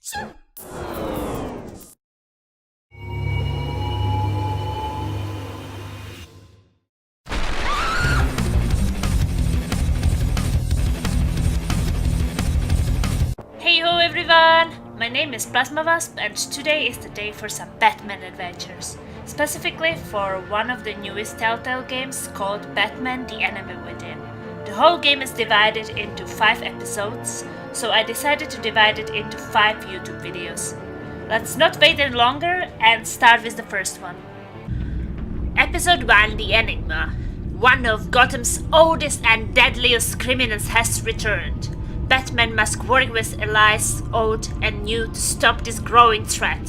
Hey ho everyone! My name is PlasmaWasp and today is the day for some Batman adventures. Specifically for one of the newest Telltale games called Batman the Enemy Within. The whole game is divided into 5 episodes, so I decided to divide it into 5 YouTube videos. Let's not wait any longer and start with the first one. Episode 1: The Enigma. One of Gotham's oldest and deadliest criminals has returned. Batman must work with allies, old and new, to stop this growing threat.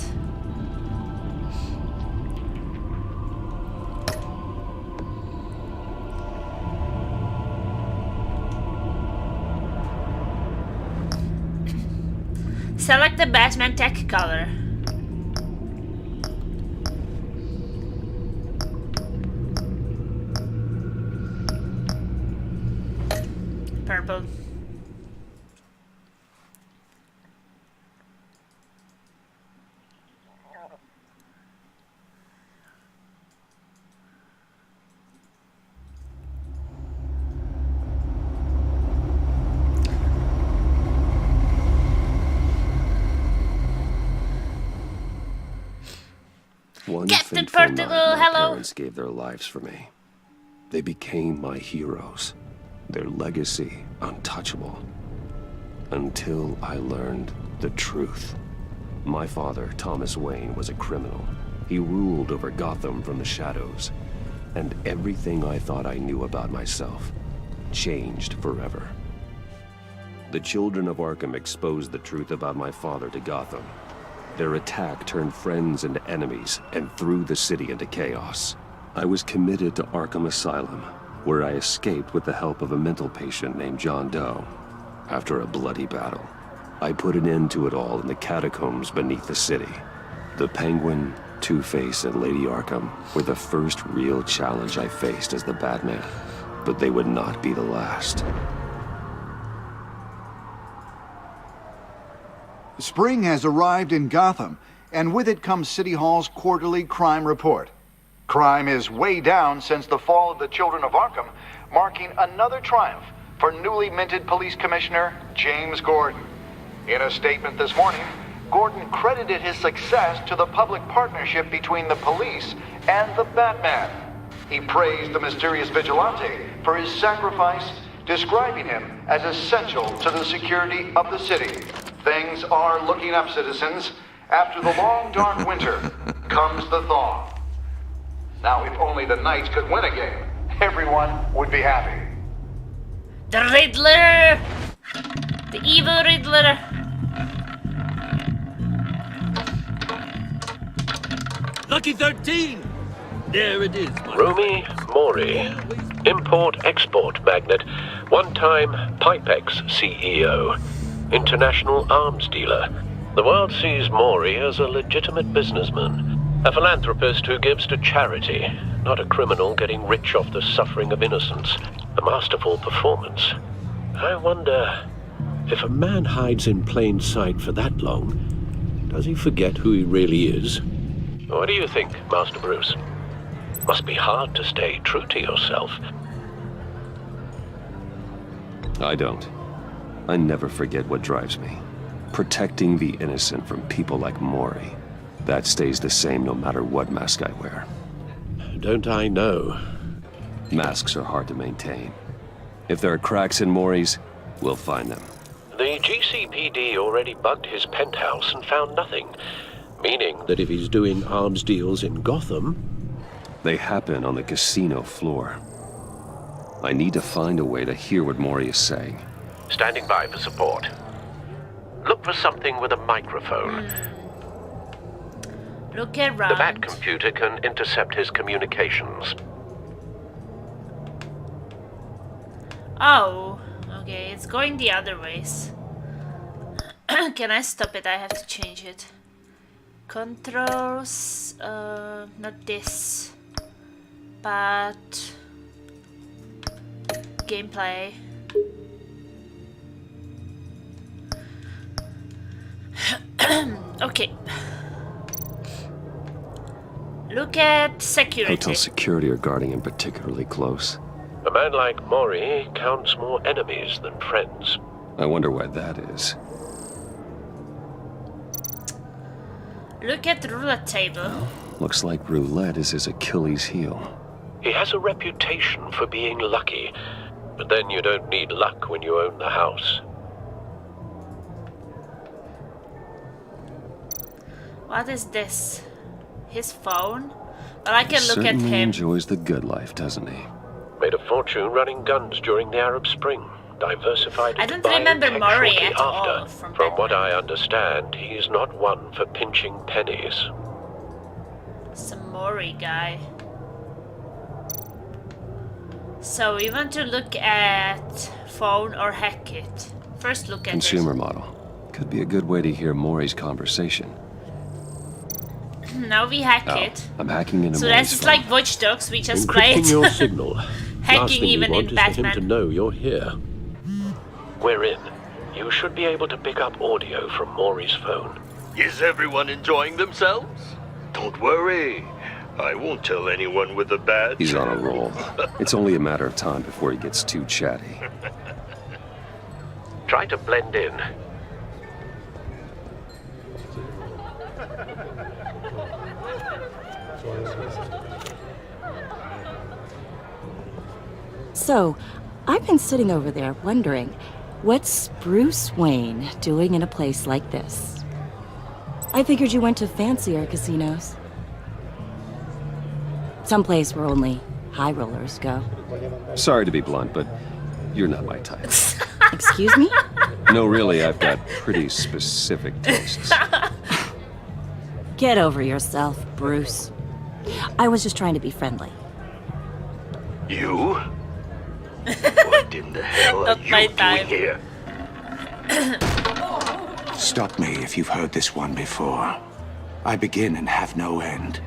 Select the Batman tech color. Purple. One Captain fateful Portugal, night, my hello. parents gave their lives for me. They became my heroes. Their legacy untouchable. Until I learned the truth. My father, Thomas Wayne, was a criminal. He ruled over Gotham from the shadows. And everything I thought I knew about myself changed forever. The children of Arkham exposed the truth about my father to Gotham. Their attack turned friends into enemies and threw the city into chaos. I was committed to Arkham Asylum, where I escaped with the help of a mental patient named John Doe. After a bloody battle, I put an end to it all in the catacombs beneath the city. The Penguin, Two-Face, and Lady Arkham were the first real challenge I faced as the Batman, but they would not be the last. Spring has arrived in Gotham, and with it comes City Hall's quarterly crime report. Crime is way down since the fall of the Children of Arkham, marking another triumph for newly minted Police Commissioner James Gordon. In a statement this morning, Gordon credited his success to the public partnership between the police and the Batman. He praised the mysterious vigilante for his sacrifice, describing him as essential to the security of the city. Things are looking up, citizens. After the long, dark winter comes the thaw. Now, if only the Knights could win a game, everyone would be happy. The Riddler! The evil Riddler! Lucky 13! There it is, my Rumi Mori, import-export magnate, one-time Pipex CEO, international arms dealer. The world sees Mori as a legitimate businessman, a philanthropist who gives to charity, not a criminal getting rich off the suffering of innocence. A masterful performance. I wonder, if a man hides in plain sight for that long, does he forget who he really is? What do you think, Master Bruce? Must be hard to stay true to yourself. I don't. I never forget what drives me. Protecting the innocent from people like Mori. That stays the same no matter what mask I wear. Don't I know? Masks are hard to maintain. If there are cracks in Mori's, we'll find them. The GCPD already bugged his penthouse and found nothing. Meaning that if he's doing arms deals in Gotham... They happen on the casino floor. I need to find a way to hear what Mori is saying. Standing by for support. Look for something with a microphone. Look around. The Bat computer can intercept his communications. Oh, okay, it's going the other ways. Can I stop it? I have to change it. Controls, not this, but gameplay. Okay. Look at security. Hotel security are guarding him particularly close. A man like Mori counts more enemies than friends. I wonder why that is. Look at the roulette table. Looks like roulette is his Achilles heel. He has a reputation for being lucky, but then you don't need luck when you own the house. What is this? His phone? Well, I can look at Certainly him. enjoys the good life, doesn't he? Made a fortune running guns during the Arab Spring. Diversified I into don't remember biotech Mori shortly at all from what Batman. I understand, he's not one for pinching pennies. Some Mori guy. So we want to look at phone or hack it. First look at Consumer it. model. Could be a good way to hear Maury's conversation. Now we hack Oh, it. I'm hacking into So Maury's that's just phone. like Watch Dogs, we just Encrypting played. your signal. Last Hacking thing even you in want is for him to Batman. know you're here. We're in. You should be able to pick up audio from Maury's phone. Is everyone enjoying themselves? Don't worry. I won't tell anyone with a badge. He's on a roll. It's only a matter of time before he gets too chatty. Try to blend in. So, I've been sitting over there wondering, what's Bruce Wayne doing in a place like this? I figured you went to fancier casinos. Someplace where only high rollers go. Sorry to be blunt, but you're not my type. Excuse me? No, really, I've got pretty specific tastes. Get over yourself, Bruce. I was just trying to be friendly. You? What in the hell are Not my you time. doing here? Stop me if you've heard this one before. I begin and have no end.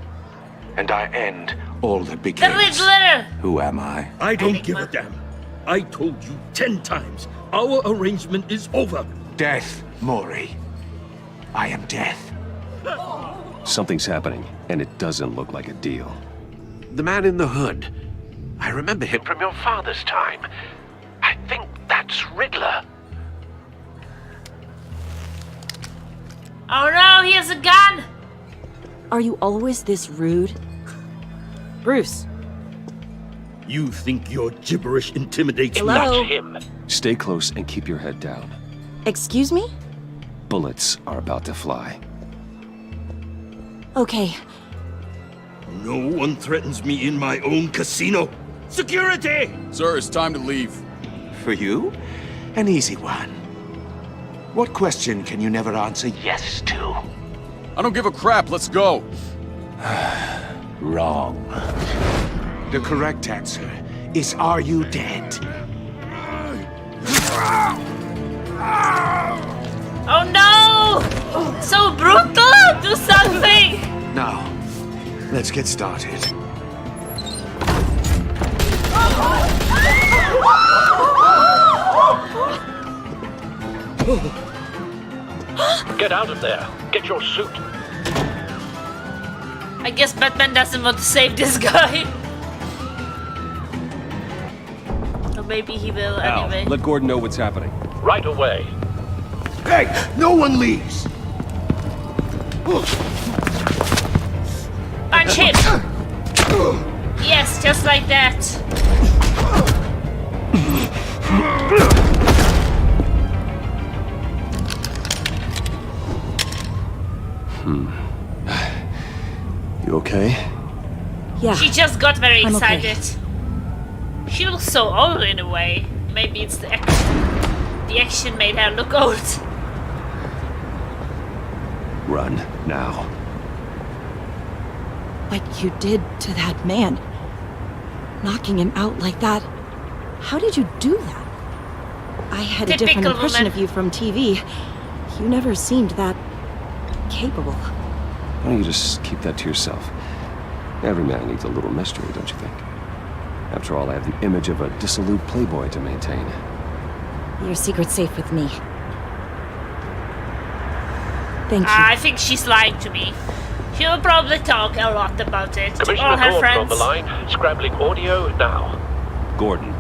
And I end all that The begins. Riddler! Who am I? I don't Enigma. give a damn. I told you 10 times. Our arrangement is over. Death, Maury. I am death. Something's happening, and it doesn't look like a deal. The man in the hood. I remember him from your father's time. I think that's Riddler. Oh no, he has a gun! Are you always this rude? Bruce, You think your gibberish intimidates me? Hello? That's him. Stay close and keep your head down. excuse me? Bullets are about to fly. Okay, No one threatens me in my own casino. Security! Sir, it's time to leave. For you? An easy one. What question can you never answer yes to? I don't give a crap, let's go. Wrong. The correct answer is, are you dead? Oh no! So brutal! Do something! Now, let's get started. Get out of there. Get your suit. I guess Batman doesn't want to save this guy. Or maybe he will Al, anyway. let Gordon know what's happening. Right away. Hey, no one leaves! Punch him! Yes, just like that. You okay? yeah. She just got very I'm okay. excited. She looks so old in a way. Maybe it's the action. The action made her look old. Run, now. What you did to that man. Knocking him out like that. How did you do that? I had a different Typical impression woman. of you from TV. You never seemed that capable. Why don't you just keep that to yourself? Every man needs a little mystery, don't you think? After all, I have the image of a dissolute playboy to maintain. Your secret's safe with me. Thank you. I think she's lying to me. She will probably talk a lot about it to all Commissioner her Gordon on friends. the line, scrambling audio now. Gordon,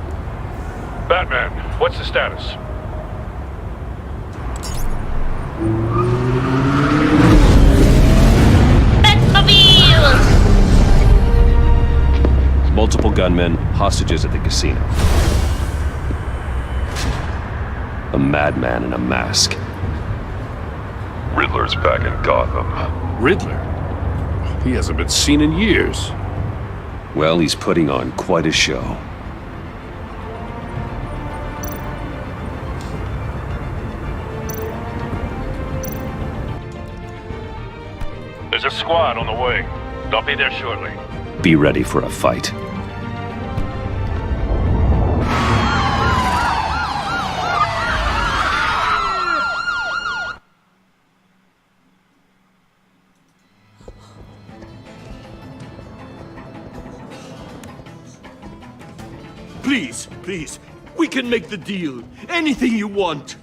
Batman, what's the status? Batmobile! multiple gunmen, hostages at the casino. A madman in a mask. Riddler's back in Gotham. Riddler? He hasn't been seen in years. Well, he's putting on quite a show. There's a squad on the way. They'll be there shortly. Be ready for a fight. Please, we can make the deal. Anything you want.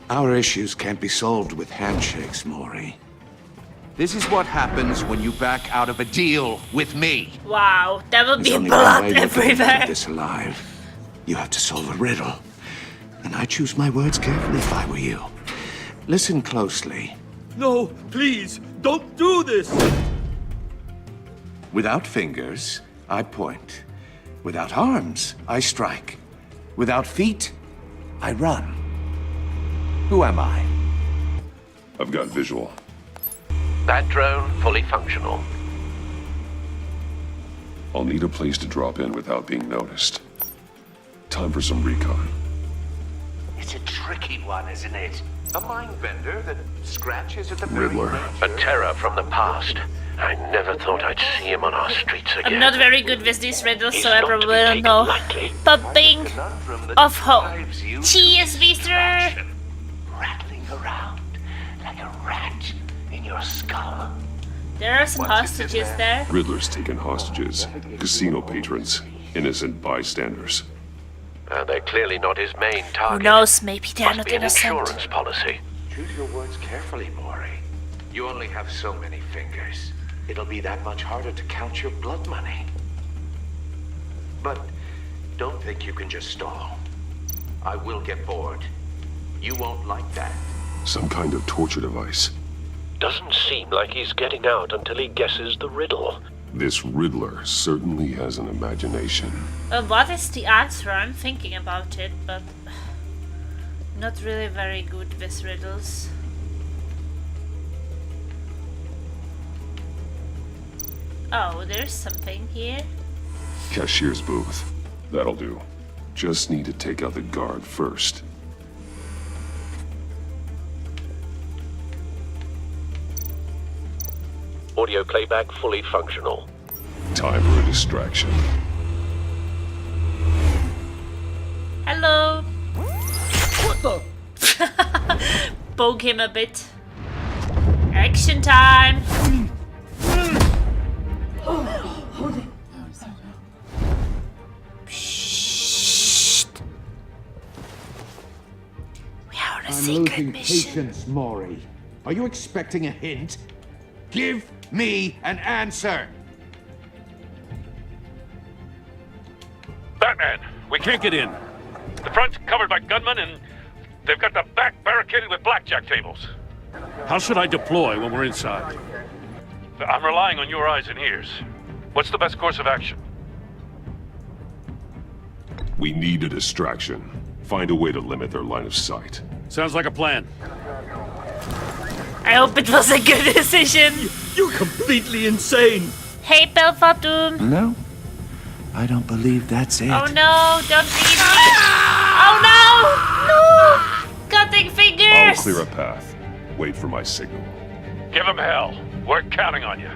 Our issues can't be solved with handshakes, Maury. This is what happens when you back out of a deal with me. Wow, there will There's be only one blood way we're getting out everywhere. of this alive. You have to solve a riddle. And I choose my words carefully if I were you. Listen closely. No, please, don't do this. Without fingers, I point. Without arms, I strike. Without feet, I run. Who am I? I've got visual. That drone fully functional. I'll need a place to drop in without being noticed. Time for some recon. It's a tricky one, isn't it? A mind bender that scratches at the Riddler. A terror from the past. I never thought I'd see him on our streets again. I'm not very good with these riddles, so I He's not to probably be don't taken know. lightly. Popping of hope. Cheese, Mister! Rattling around like a rat in your skull. There are some hostages there. Riddler's taken hostages. Casino patrons. Innocent bystanders. They're clearly not his main target. Who knows, maybe they're Must not be an innocent. insurance policy. Choose your words carefully, Maury. You only have so many fingers. It'll be that much harder to count your blood money. But don't think you can just stall. I will get bored. You won't like that. Some kind of torture device. Doesn't seem like he's getting out until he guesses the riddle. This Riddler certainly has an imagination. What is the answer? I'm thinking about it, but not really very good with riddles. Oh, there's something here. Cashier's booth. That'll do. Just need to take out the guard first. Audio playback fully functional. Time for a distraction. Hello. What the? Poke him a bit. Action time. Shh. We are on a secret mission. patience, Maury. Are you expecting a hint? Give me an answer. Batman! We can't get in. The front's covered by gunmen and they've got the back barricaded with blackjack tables. How should I deploy when we're inside? I'm relying on your eyes and ears. What's the best course of action? We need a distraction. Find a way to limit their line of sight. Sounds like a plan. I hope it was a good decision. You're completely insane. Hey, Belfatum. No, I don't believe that's it. Oh no, don't leave me. Oh no! No! Cutting I'll fingers! clear a path. Wait for my signal. Give them hell. We're counting on you.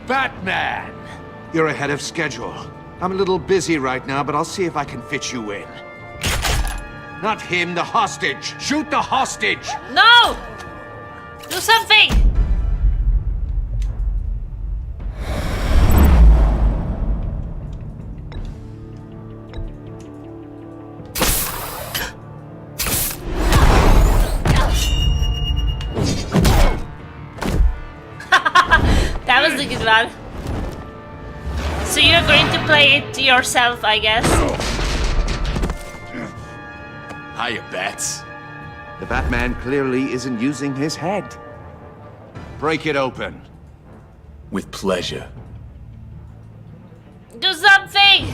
Batman! You're ahead of schedule. I'm a little busy right now, but I'll see if I can fit you in. Not him, the hostage. Shoot the hostage! No! Do something! That was a good one. So you're going to play it yourself, I guess. Hiya, Bats. The Batman clearly isn't using his head. Break it open. With pleasure. Do something!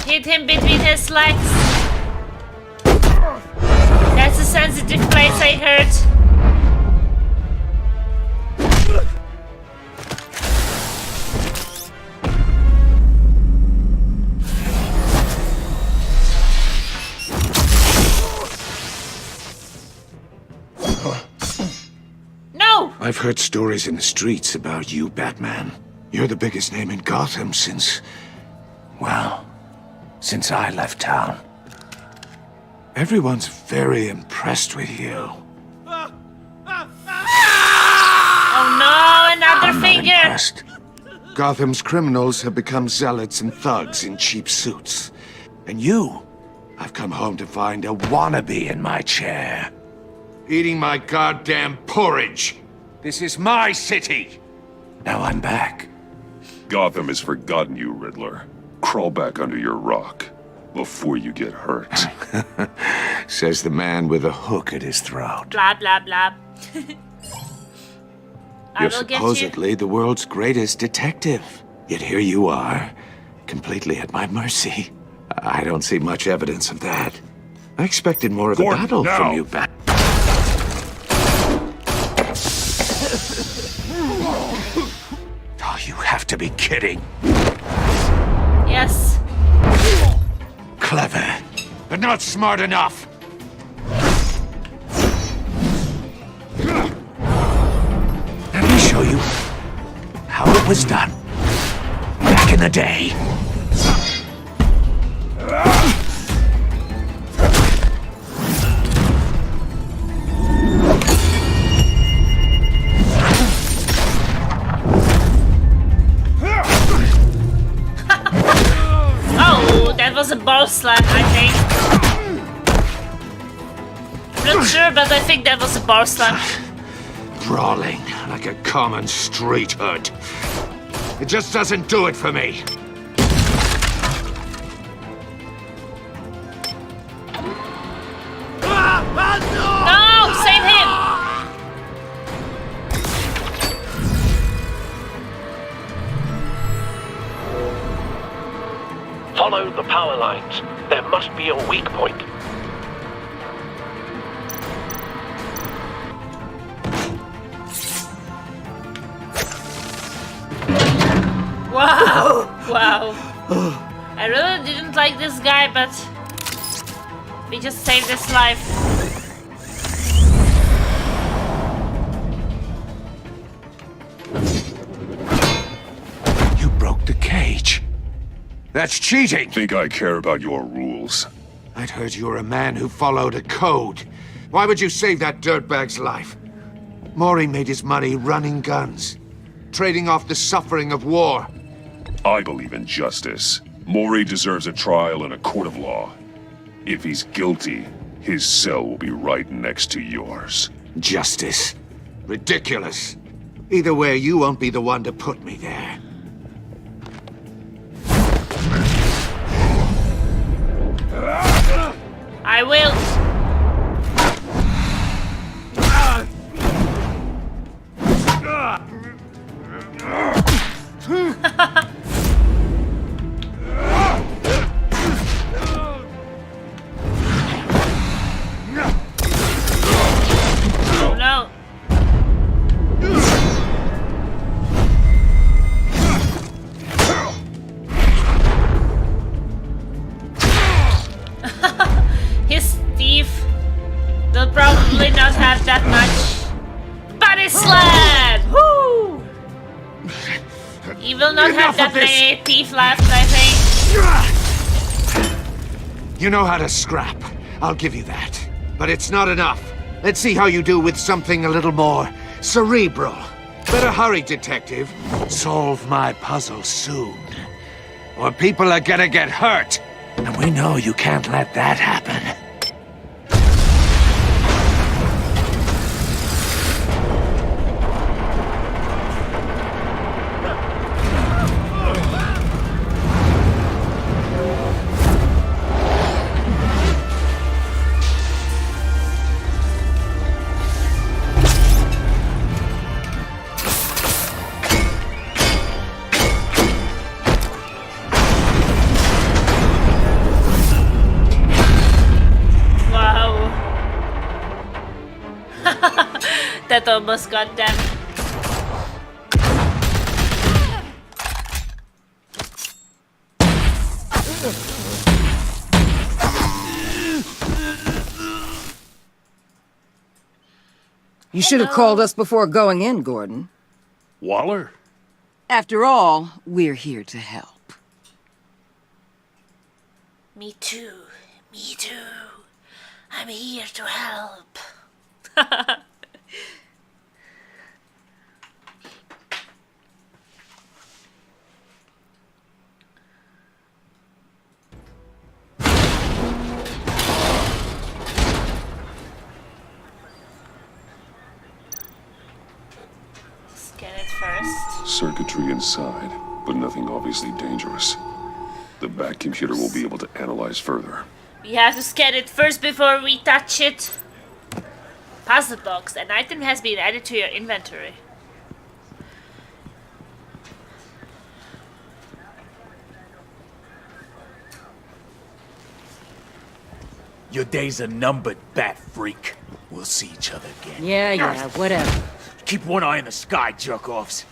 Hit him between his legs. That's a sensitive place, I heard. No! I've heard stories in the streets about you, Batman. You're the biggest name in Gotham since... well, since I left town. Everyone's very impressed with you. Oh no, another I'm finger! not impressed. Gotham's criminals have become zealots and thugs in cheap suits. And you, I've come home to find a wannabe in my chair. Eating my goddamn porridge. This is my city. Now I'm back. Gotham has forgotten you, Riddler. Crawl back under your rock before you get hurt. Says the man with a hook at his throat. Blah blah blah. I You're will get you. supposedly the world's greatest detective. Yet here you are, completely at my mercy. I don't see much evidence of that. I expected more of a Gordon, battle now. from you, Bat. Oh, you have to be kidding. Yes. Clever, but not smart enough. Let me show you how it was done back in the day. Oh, that was a ball slap, I think. I'm not sure, but I think that was a ball slap. Brawling like a common street hood. It just doesn't do it for me. No, save him! Follow the power lines. There must be a weak point. Wow! Wow. I really didn't like this guy, but we just saved his life. You broke the cage. That's cheating. Think I care about your rules? I'd heard you were a man who followed a code. Why would you save that dirtbag's life? Maury made his money running guns, trading off the suffering of war. I believe in justice. Maury deserves a trial in a court of law. If he's guilty, his cell will be right next to yours. Justice. Ridiculous. Either way, you won't be the one to put me there. I will. Oh no. His not have that many teeth left, I think. You know how to scrap. I'll give you that. But it's not enough. Let's see how you do with something a little more cerebral. Better hurry, detective. Solve my puzzle soon. Or people are gonna get hurt. And we know you can't let that happen. That almost got them. You should have called us before going in, Gordon. Waller? After all, we're here to help. Me too. Me too. I'm here to help. Scan it first. Circuitry inside, but nothing obviously dangerous. The back computer will be able to analyze further. We have to scan it first before we touch it. Puzzle box. An item has been added to your inventory. Your days are numbered, bat freak. We'll see each other again. Yeah, whatever. Keep one eye in the sky, jerk-offs.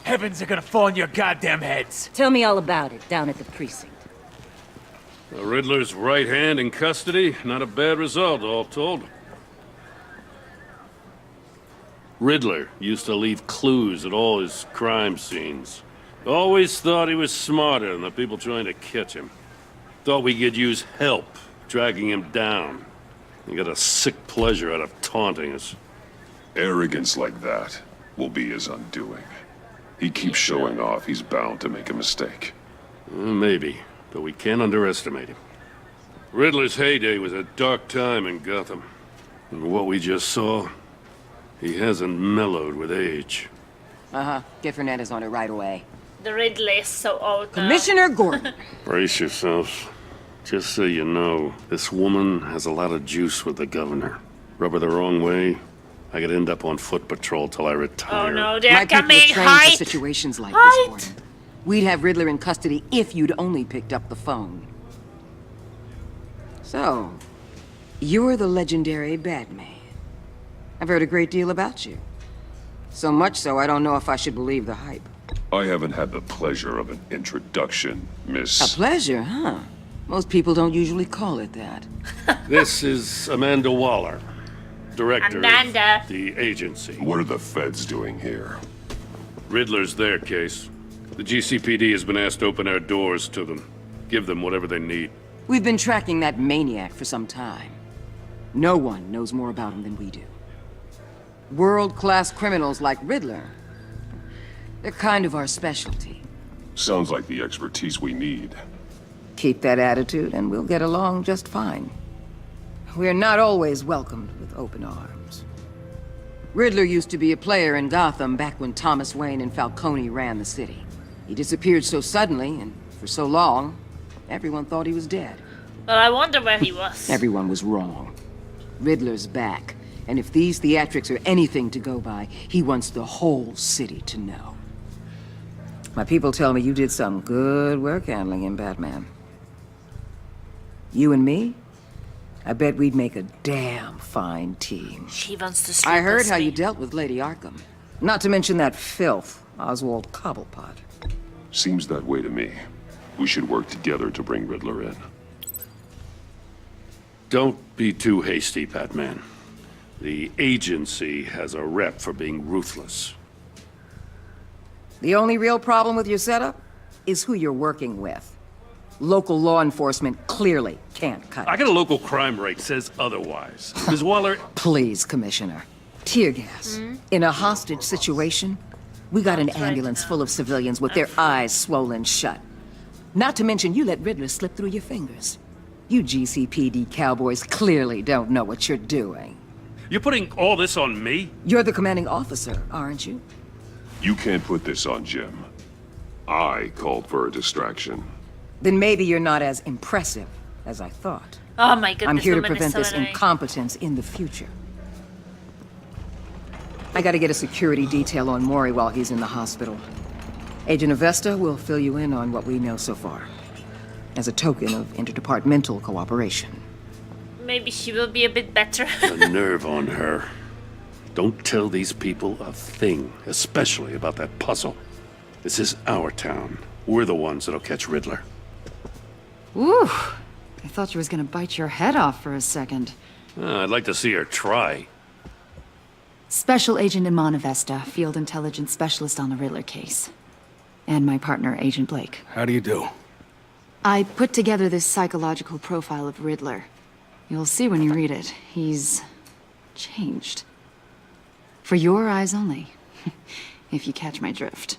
Heavens are gonna fall on your goddamn heads. Tell me all about it down at the precinct. The Riddler's right hand in custody. Not a bad result, all told. Riddler used to leave clues at all his crime scenes. Always thought he was smarter than the people trying to catch him. Thought we could use help dragging him down. He got a sick pleasure out of taunting us. Arrogance like that will be his undoing. He keeps showing off, he's bound to make a mistake. Maybe, but we can't underestimate him. Riddler's heyday was a dark time in Gotham. And what we just saw, he hasn't mellowed with age. Uh-huh. Get Fernandez on it right away. The Riddler is so old now. Commissioner Gordon. Brace yourselves. Just so you know, this woman has a lot of juice with the governor. Rub her the wrong way, I could end up on foot patrol till I retire. Oh no, they're My coming! people are trained Hide! for situations like Hide! this, Gordon. We'd have Riddler in custody if you'd only picked up the phone. So, you're the legendary Batman. I've heard a great deal about you. So much so, I don't know if I should believe the hype. I haven't had the pleasure of an introduction, Miss... A pleasure, huh? Most people don't usually call it that. This is Amanda Waller, director Amanda. of the agency. What are the feds doing here? Riddler's their case. The GCPD has been asked to open our doors to them. Give them whatever they need. We've been tracking that maniac for some time. No one knows more about him than we do. World-class criminals like Riddler. They're kind of our specialty. Sounds like the expertise we need. Keep that attitude and we'll get along just fine. We're not always welcomed with open arms. Riddler used to be a player in Gotham back when Thomas Wayne and Falcone ran the city. He disappeared so suddenly and for so long, everyone thought he was dead. Well, I wonder where he was. Everyone was wrong. Riddler's back, and if these theatrics are anything to go by, he wants the whole city to know. My people tell me you did some good work handling him, Batman. You and me? I bet we'd make a damn fine team. She wants to sleep I heard with how me. you dealt with Lady Arkham. Not to mention that filth, Oswald Cobblepot. Seems that way to me. We should work together to bring Riddler in. Don't be too hasty, Batman. The agency has a rep for being ruthless. The only real problem with your setup is who you're working with. Local law enforcement clearly can't cut it. I got a local crime rate says otherwise. Ms. Waller... Please, Commissioner. Tear gas. In a hostage situation, we got an ambulance full of civilians with their eyes swollen shut. Not to mention you let Riddler slip through your fingers. You GCPD cowboys clearly don't know what you're doing. You're putting all this on me? You're the commanding officer, aren't you? You can't put this on Jim. I called for a distraction. Then maybe you're not as impressive as I thought. Oh my goodness, I'm here to woman is prevent so this annoying. incompetence in the future. I gotta get a security detail on Maury while he's in the hospital. Agent Avesta will fill you in on what we know so far, as a token of interdepartmental cooperation. Maybe she will be a bit better. The nerve on her. Don't tell these people a thing, especially about that puzzle. This is our town. We're the ones that'll catch Riddler. Ooh, I thought you was gonna bite your head off for a second. I'd like to see her try. Special Agent Iman Avesta, Field Intelligence Specialist on the Riddler case. And my partner, Agent Blake. How do you do? I put together this psychological profile of Riddler. You'll see when you read it. He's changed. For your eyes only, if you catch my drift.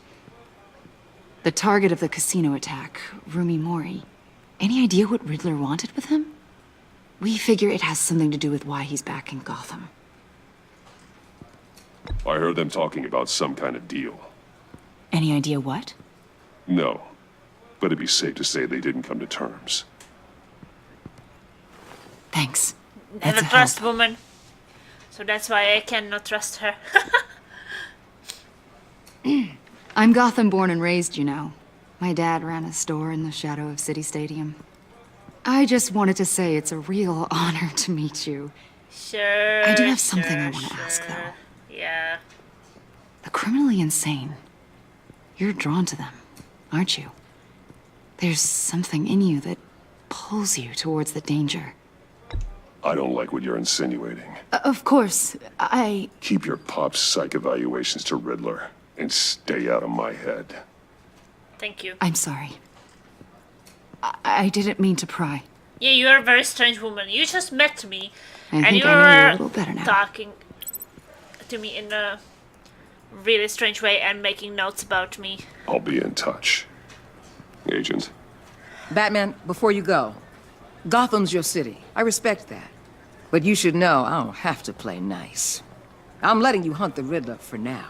The target of the casino attack, Rumi Mori. Any idea what Riddler wanted with him? We figure it has something to do with why he's back in Gotham. I heard them talking about some kind of deal. Any idea what? No, but it'd be safe to say they didn't come to terms. Thanks. Never trust woman. So that's why I cannot trust her. I'm Gotham born and raised, you know. My dad ran a store in the shadow of City Stadium. I just wanted to say it's a real honor to meet you. Sure. I do have something I want to ask, though. Yeah. The criminally insane. You're drawn to them, aren't you? There's something in you that pulls you towards the danger. I don't like what you're insinuating. Of course, I... Keep your pop's psych evaluations to Riddler, and stay out of my head. Thank you. I'm sorry. I didn't mean to pry. Yeah, you are a very strange woman. You just met me, I and think you I know you a were little better now. talking to me in a really strange way and making notes about me. I'll be in touch. Agent. Batman, before you go, Gotham's your city. I respect that. But you should know I don't have to play nice. I'm letting you hunt the Riddler for now.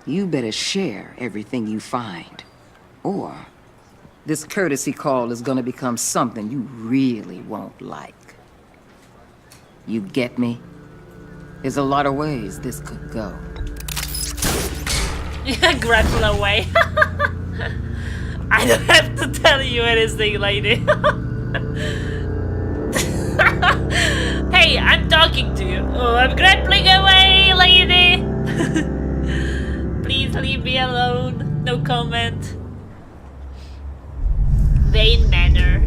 You better share everything you find. Or this courtesy call is gonna become something you really won't like. You get me? There's a lot of ways this could go. Grapple away. I don't have to tell you anything, lady. Hey, I'm talking to you. Oh, I'm grappling away, lady. Please leave me alone. No comment. Wayne Manor.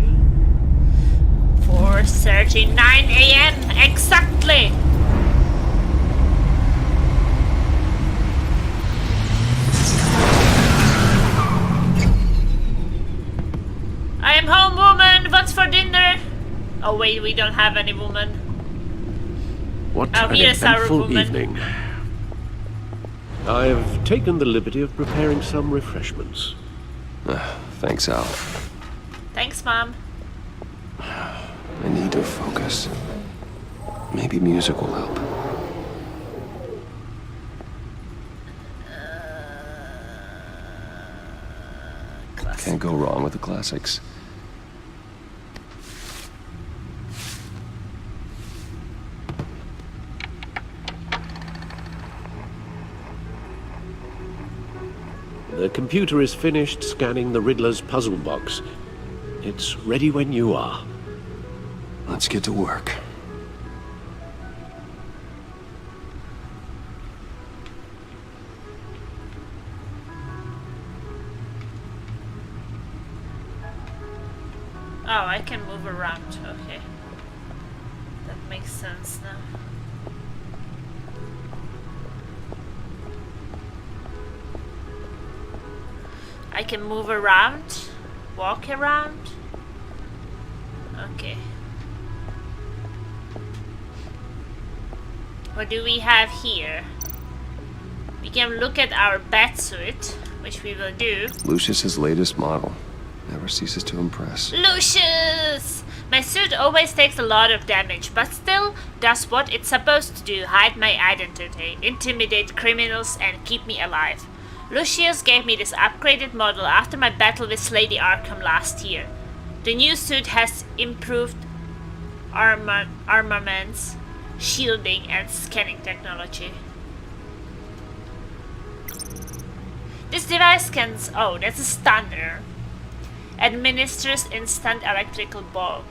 4:39 a.m. exactly. I am home, woman. What's for dinner? Oh wait, we don't have any woman. What Oh, an here's our eventful woman. evening. I've taken the liberty of preparing some refreshments. Thanks, Al. Thanks, Mom. I need to focus. Maybe music will help. Can't go wrong with the classics. The computer is finished scanning the Riddler's puzzle box. It's ready when you are. Let's get to work. Oh, I can move around. Okay. That makes sense now. I can move around, walk around. Okay. What do we have here? We can look at our bat suit, which we will do. Lucius's latest model. Never ceases to impress. Lucius! My suit always takes a lot of damage, but still does what it's supposed to do: hide my identity, intimidate criminals, and keep me alive. Lucius gave me this upgraded model after my battle with Lady Arkham last year. The new suit has improved armaments, shielding, and scanning technology. This device scans... oh, that's a stunner. Administers instant electrical ball.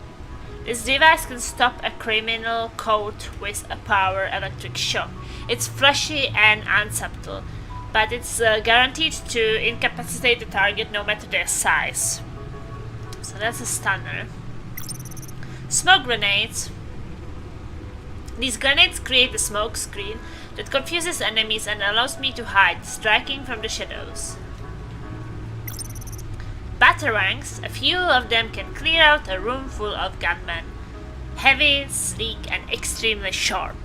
This device can stop a criminal caught with a power electric shock. It's flashy and unsubtle, but it's guaranteed to incapacitate the target no matter their size. So that's a stunner. Smoke grenades. These grenades create a smoke screen that confuses enemies and allows me to hide, striking from the shadows. Batarangs, a few of them can clear out a room full of gunmen. Heavy, sleek, and extremely sharp.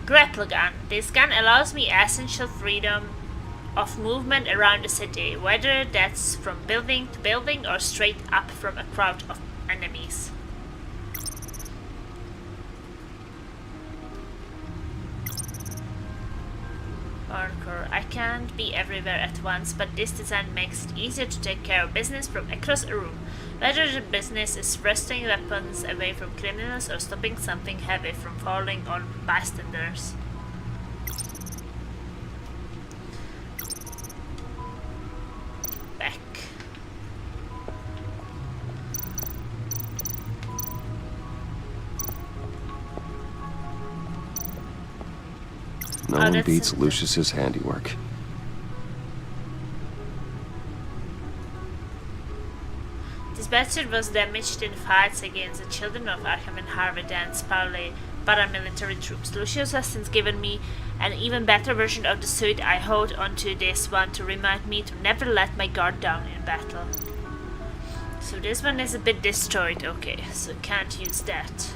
Grapple gun. This gun allows me essential freedom of movement around the city, whether that's from building to building or straight up from a crowd of enemies. Parkour. I can't be everywhere at once, but this design makes it easier to take care of business from across a room, whether the business is wresting weapons away from criminals or stopping something heavy from falling on bystanders. Back. No one beats Lucius's handiwork. This batsuit was damaged in fights against the children of Arkham and Harvey Dent's paramilitary troops. Lucius has since given me an even better version of the suit. I hold onto this one to remind me to never let my guard down in battle. So this one is a bit destroyed. Okay, so can't use that.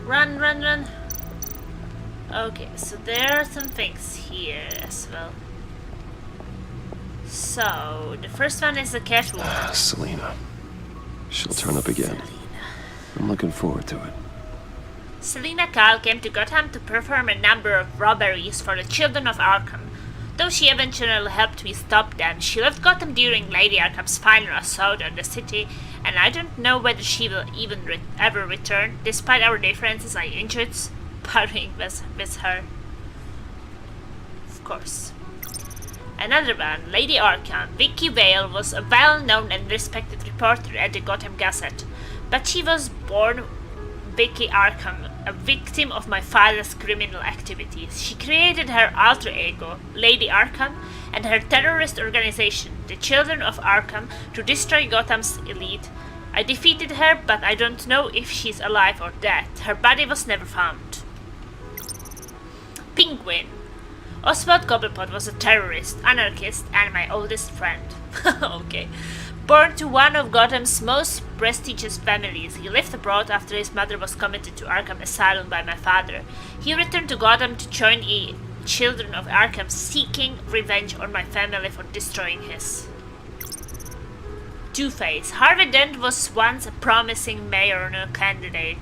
Run, run, run. Okay, so there are some things here as well. So, the first one is the Catwoman. Selina. She'll turn up again. I'm looking forward to it. Selina Kyle came to Gotham to perform a number of robberies for the children of Arkham. Though she eventually helped me stop them, she left Gotham during Lady Arkham's final assault on the city, and I don't know whether she will even ever return. Despite our differences, I enjoyed sparring with her. Of course. Another one, Lady Arkham. Vicky Vale was a well-known and respected reporter at the Gotham Gazette, but she was born Vicky Arkham, a victim of my father's criminal activities. She created her alter ego, Lady Arkham, and her terrorist organization, the Children of Arkham, to destroy Gotham's elite. I defeated her, but I don't know if she's alive or dead. Her body was never found. Penguin. Oswald Cobblepot was a terrorist, anarchist, and my oldest friend. Okay. Born to one of Gotham's most prestigious families, he lived abroad after his mother was committed to Arkham Asylum by my father. He returned to Gotham to join the Children of Arkham, seeking revenge on my family for destroying his. Two-Face. Harvey Dent was once a promising mayoral candidate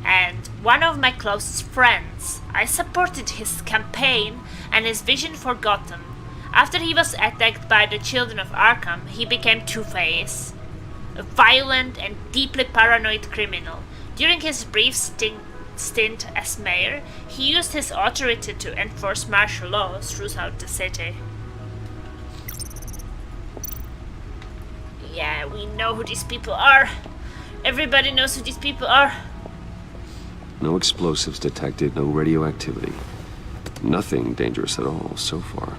and one of my closest friends. I supported his campaign and his vision for Gotham. After he was attacked by the Children of Arkham, he became Two-Face, a violent and deeply paranoid criminal. During his brief stint as mayor, he used his authority to enforce martial law throughout the city. Yeah, we know who these people are. Everybody knows who these people are. No explosives detected, no radioactivity. Nothing dangerous at all so far.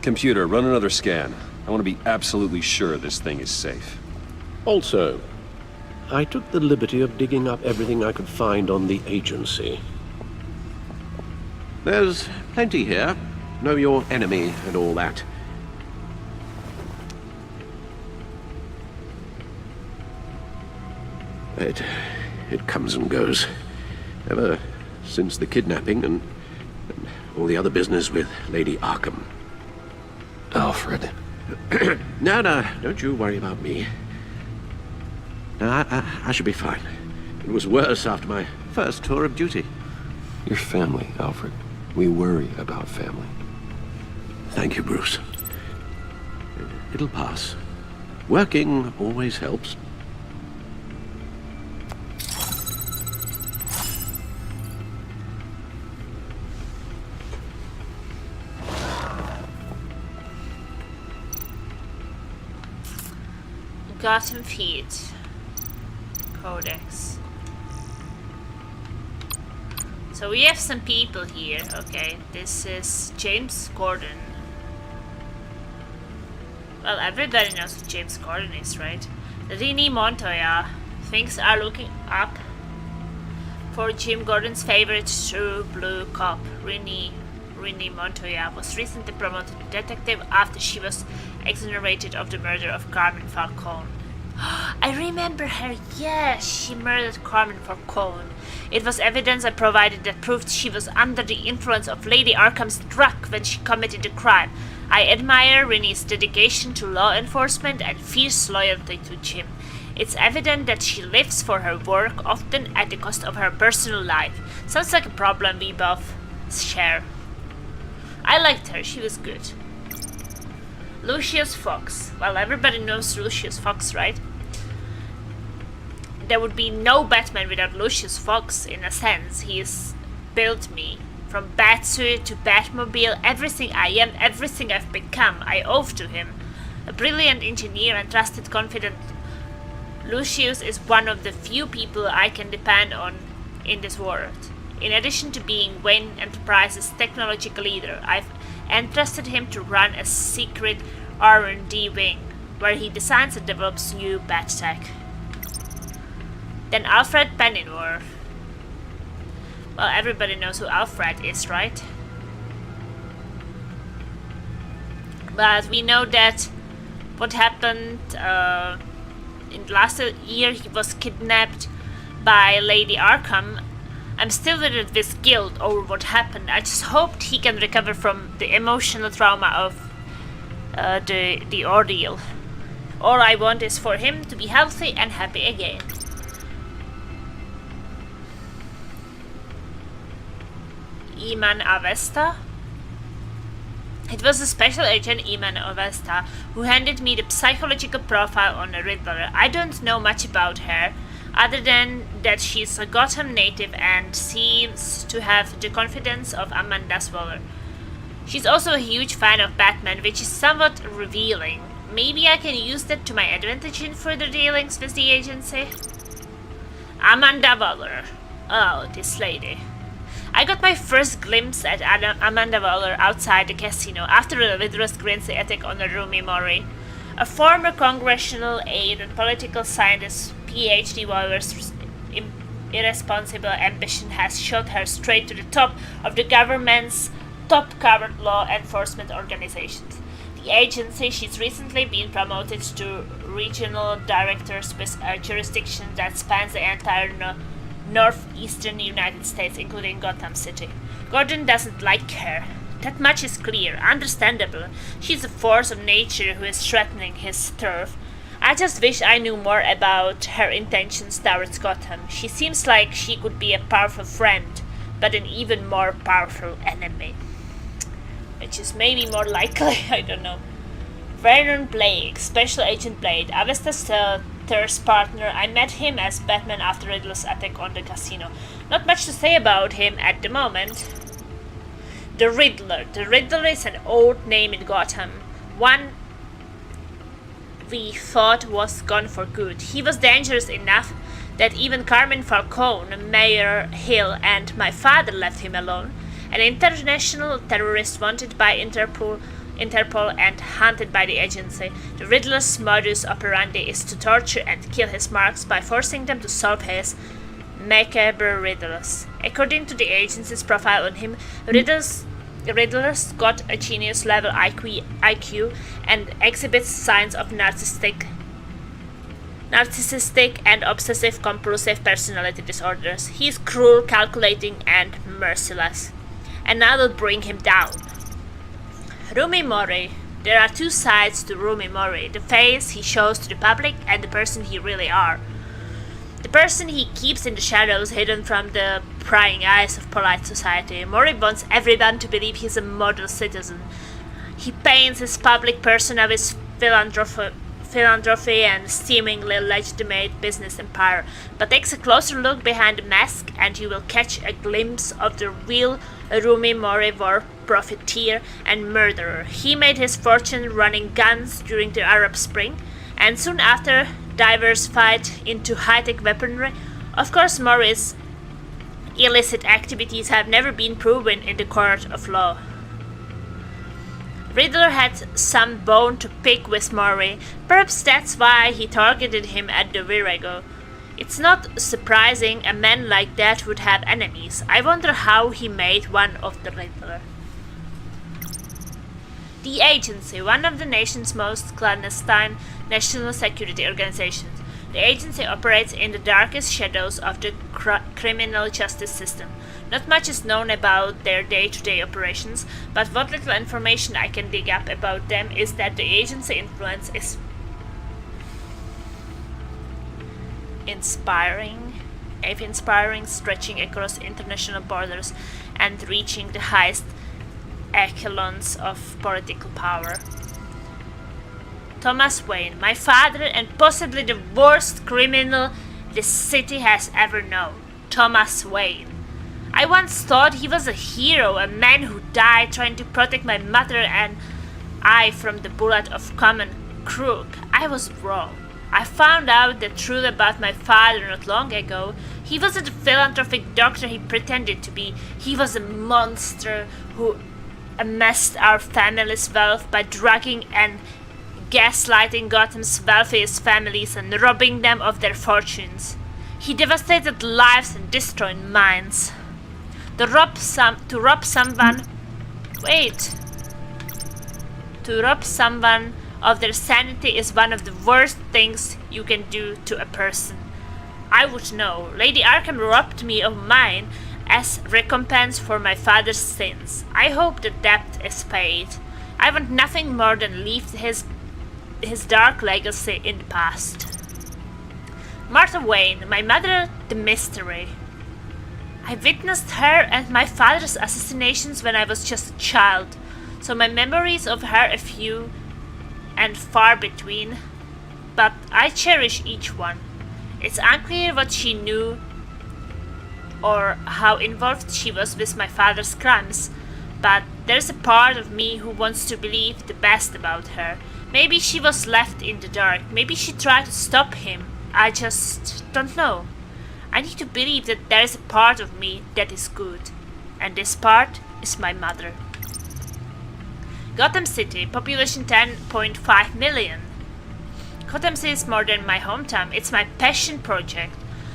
Computer, run another scan. I want to be absolutely sure this thing is safe. Also, I took the liberty of digging up everything I could find on the agency. There's plenty here. Know your enemy and all that. It comes and goes. Ever since the kidnapping and all the other business with Lady Arkham. Alfred. No, don't you worry about me. No, I should be fine. It was worse after my first tour of duty. Your family, Alfred. We worry about family. Thank you, Bruce. It'll pass. Working always helps. Gotham feed. Codex. So we have some people here. Okay, this is James Gordon. Well, everybody knows who James Gordon is, right? Rini Montoya. Things are looking up for Jim Gordon's favorite true blue cop, Rini Montoya, was recently promoted to detective after she was exonerated of the murder of Carmen Falcone. I remember her, yes, she murdered Carmen Falcone. It was evidence I provided that proved she was under the influence of Lady Arkham's drug when she committed the crime. I admire Rini's dedication to law enforcement and fierce loyalty to Jim. It's evident that she lives for her work, often at the cost of her personal life. Sounds like a problem we both share. I liked her, she was good. Lucius Fox. Well, everybody knows Lucius Fox, right? There would be no Batman without Lucius Fox, in a sense. He's built me. From Batsuit to Batmobile, everything I am, everything I've become, I owe to him. A brilliant engineer and trusted confidant, Lucius is one of the few people I can depend on in this world. In addition to being Wayne Enterprises' technological leader, I've entrusted him to run a secret R&D wing, where he designs and develops new bat tech. Then Alfred Pennyworth. Well, everybody knows who Alfred is, right? But we know that what happened in last year, he was kidnapped by Lady Arkham. I'm still with guilt over what happened. I just hoped he can recover from the emotional trauma of the ordeal. All I want is for him to be healthy and happy again. Iman Avesta? It was a special agent, Iman Avesta, who handed me the psychological profile on the Riddler. I don't know much about her, other than that she's a Gotham native and seems to have the confidence of Amanda Waller. She's also a huge fan of Batman, which is somewhat revealing. Maybe I can use that to my advantage in further dealings with the agency? Amanda Waller. Oh, this lady. I got my first glimpse at Amanda Waller outside the casino after the Riddler's crazy attack on Rumi Mori. A former congressional aide and political scientist, PhD Waller's irresponsible ambition has shot her straight to the top of the government's top covered law enforcement organizations. The agency, she's recently been promoted to regional directors with a jurisdiction that spans the entire northeastern United States, including Gotham City. Gordon doesn't like her. That much is clear, understandable. She's a force of nature who is threatening his turf. I just wish I knew more about her intentions towards Gotham. She seems like she could be a powerful friend, but an even more powerful enemy. Which is maybe more likely, I don't know. Vernon Blake, Special Agent Blade, Avesta's third partner. I met him as Batman after Riddler's attack on the casino. Not much to say about him at the moment. The Riddler. The Riddler is an old name in Gotham. One we thought was gone for good. He was dangerous enough that even Carmen Falcone, Mayor Hill, and my father left him alone. an international terrorist wanted by Interpol and hunted by the agency. The Riddler's modus operandi is to torture and kill his marks by forcing them to solve his macabre riddles. According to the agency's profile on him, Riddler's got a genius-level IQ and exhibits signs of narcissistic and obsessive-compulsive personality disorders. He's cruel, calculating, and merciless. And I will bring him down. Rumi Mori. There are two sides to Rumi Mori: the face he shows to the public and the person he really are. The person he keeps in the shadows, hidden from the prying eyes of polite society. Mori wants everyone to believe he's a model citizen. He paints his public persona with philanthropy and seemingly legitimate business empire, but takes a closer look behind the mask and you will catch a glimpse of the real Rumi Mori, war profiteer and murderer. He made his fortune running guns during the Arab Spring, and soon after diversified into high-tech weaponry. Of course, Mori's illicit activities have never been proven in the court of law. Riddler had some bone to pick with Mori. Perhaps that's why he targeted him at the Virago. It's not surprising a man like that would have enemies. I wonder how he made one of the Riddler. The agency, one of the nation's most clandestine national security organizations. The agency operates in the darkest shadows of the criminal justice system. Not much is known about their day-to-day operations, but what little information I can dig up about them is that the agency influence is inspiring, stretching across international borders and reaching the highest echelons of political power. Thomas Wayne, my father and possibly the worst criminal this city has ever known. Thomas Wayne. I once thought he was a hero, a man who died trying to protect my mother and I from the bullet of common crook. I was wrong. I found out the truth about my father not long ago. He wasn't the philanthropic doctor he pretended to be. He was a monster who amassed our family's wealth by drugging and gaslighting Gotham's wealthiest families and robbing them of their fortunes. He devastated lives and destroyed minds. To rob someone of their sanity is one of the worst things you can do to a person. I would know. Lady Arkham robbed me of mine as recompense for my father's sins. I hope the debt is paid. I want nothing more than leave his dark legacy in the past. Martha Wayne, my mother, the mystery. I witnessed her and my father's assassinations when I was just a child, so my memories of her are few and far between, but I cherish each one. It's unclear what she knew or how involved she was with my father's crimes, but there's a part of me who wants to believe the best about her. Maybe she was left in the dark, maybe she tried to stop him. I just don't know. I need to believe that there is a part of me that is good, and this part is my mother. Gotham City, population 10.5 million. Gotham City is more than my hometown, it's my passion project.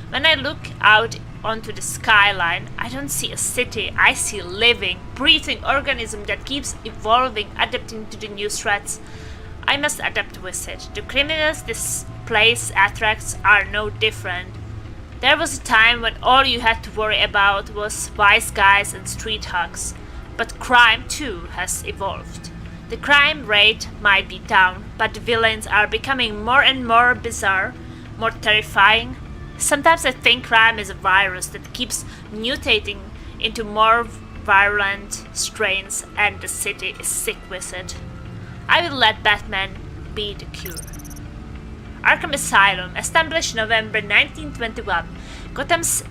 When I look out onto the skyline, I don't see a city, I see a living, breathing organism that keeps evolving, adapting to the new threats. I must adapt with it. The criminals this place attracts are no different. There was a time when all you had to worry about was wise guys and street hugs. But crime too has evolved. The crime rate might be down, but the villains are becoming more and more bizarre, more terrifying. Sometimes I think crime is a virus that keeps mutating into more virulent strains, and the city is sick with it. I will let Batman be the cure. Arkham Asylum, established November 1921, Gotham's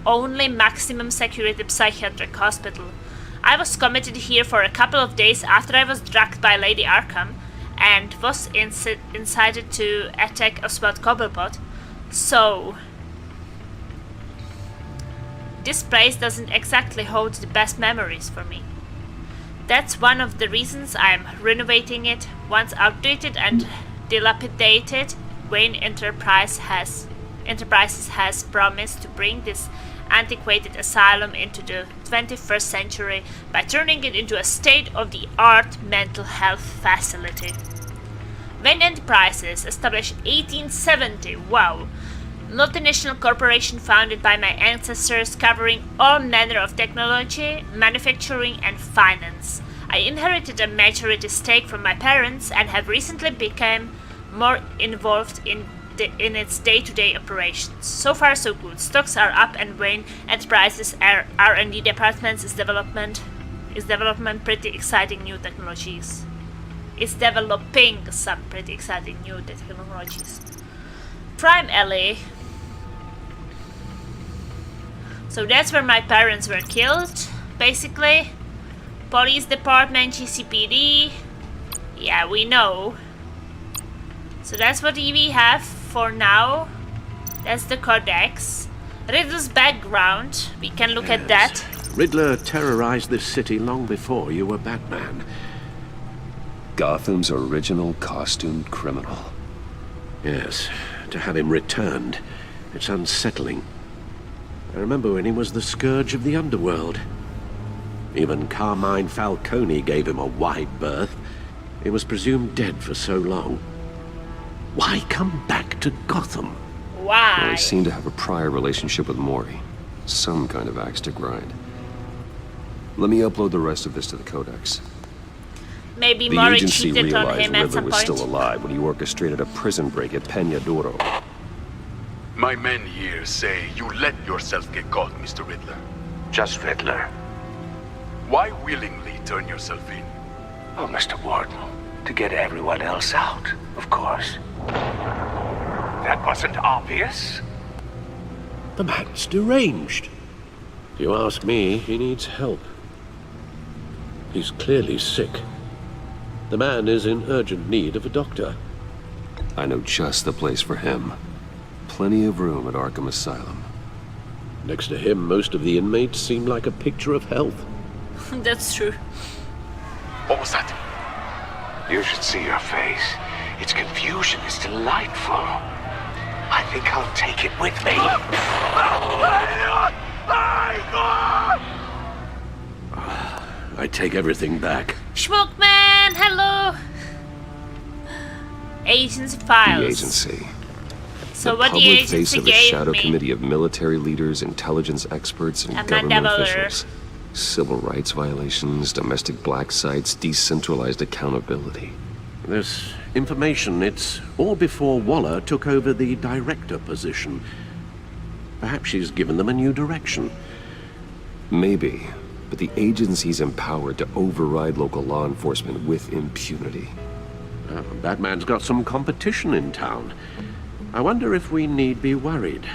only maximum security psychiatric hospital. I was committed here for a couple of days after I was drugged by Lady Arkham and was incited to attack Oswald Cobblepot. So, this place doesn't exactly hold the best memories for me. That's one of the reasons I'm renovating it. Once outdated and dilapidated, Wayne Enterprises has promised to bring this antiquated asylum into the 21st century by turning it into a state-of-the-art mental health facility. Wayne Enterprises, established 1870, wow! Multinational corporation founded by my ancestors, covering all manner of technology, manufacturing and finance. I inherited a majority stake from my parents and have recently become more involved in its day-to-day operations. So far so good. Stocks are up and Wayne Enterprises R&D department is developing pretty exciting new technologies. It's developing some pretty exciting new technologies. Crime Alley. So that's where my parents were killed, basically. Police department, GCPD. Yeah, we know. So that's what we have for now. That's the codex. Riddler's background. We can look at that. Riddler terrorized this city long before you were Batman. Gotham's original costumed criminal. Yes, to have him returned. It's unsettling. I remember when he was the scourge of the underworld. Even Carmine Falcone gave him a wide berth. He was presumed dead for so long. Why come back to Gotham? Why? Well, he seemed to have a prior relationship with Mori. Some kind of axe to grind. Let me upload the rest of this to the codex. Maybe the Mori agency cheated on realized him at Riddler some was point. still alive when he orchestrated a prison break at Peña Duro. My men here say you let yourself get caught, Mr. Riddler. Just Riddler. Why willingly turn yourself in? Oh, Mr. Warden, to get everyone else out, of course. That wasn't obvious. The man's deranged. If you ask me, he needs help. He's clearly sick. The man is in urgent need of a doctor. I know just the place for him. Plenty of room at Arkham Asylum. Next to him, most of the inmates seem like a picture of health. That's true. What was that? You should see your face. Its confusion is delightful. I think I'll take it with me. I take everything back. Schmoke Man, hello. Agency files. The agency. So the what the public agency face of a gave shadow me. committee of military leaders, intelligence experts, and government officials. Civil rights violations, domestic black sites, decentralized accountability. This information, it's all before Waller took over the director position. Perhaps she's given them a new direction. Maybe, but the agency's empowered to override local law enforcement with impunity. Batman's got some competition in town. I wonder if we need be worried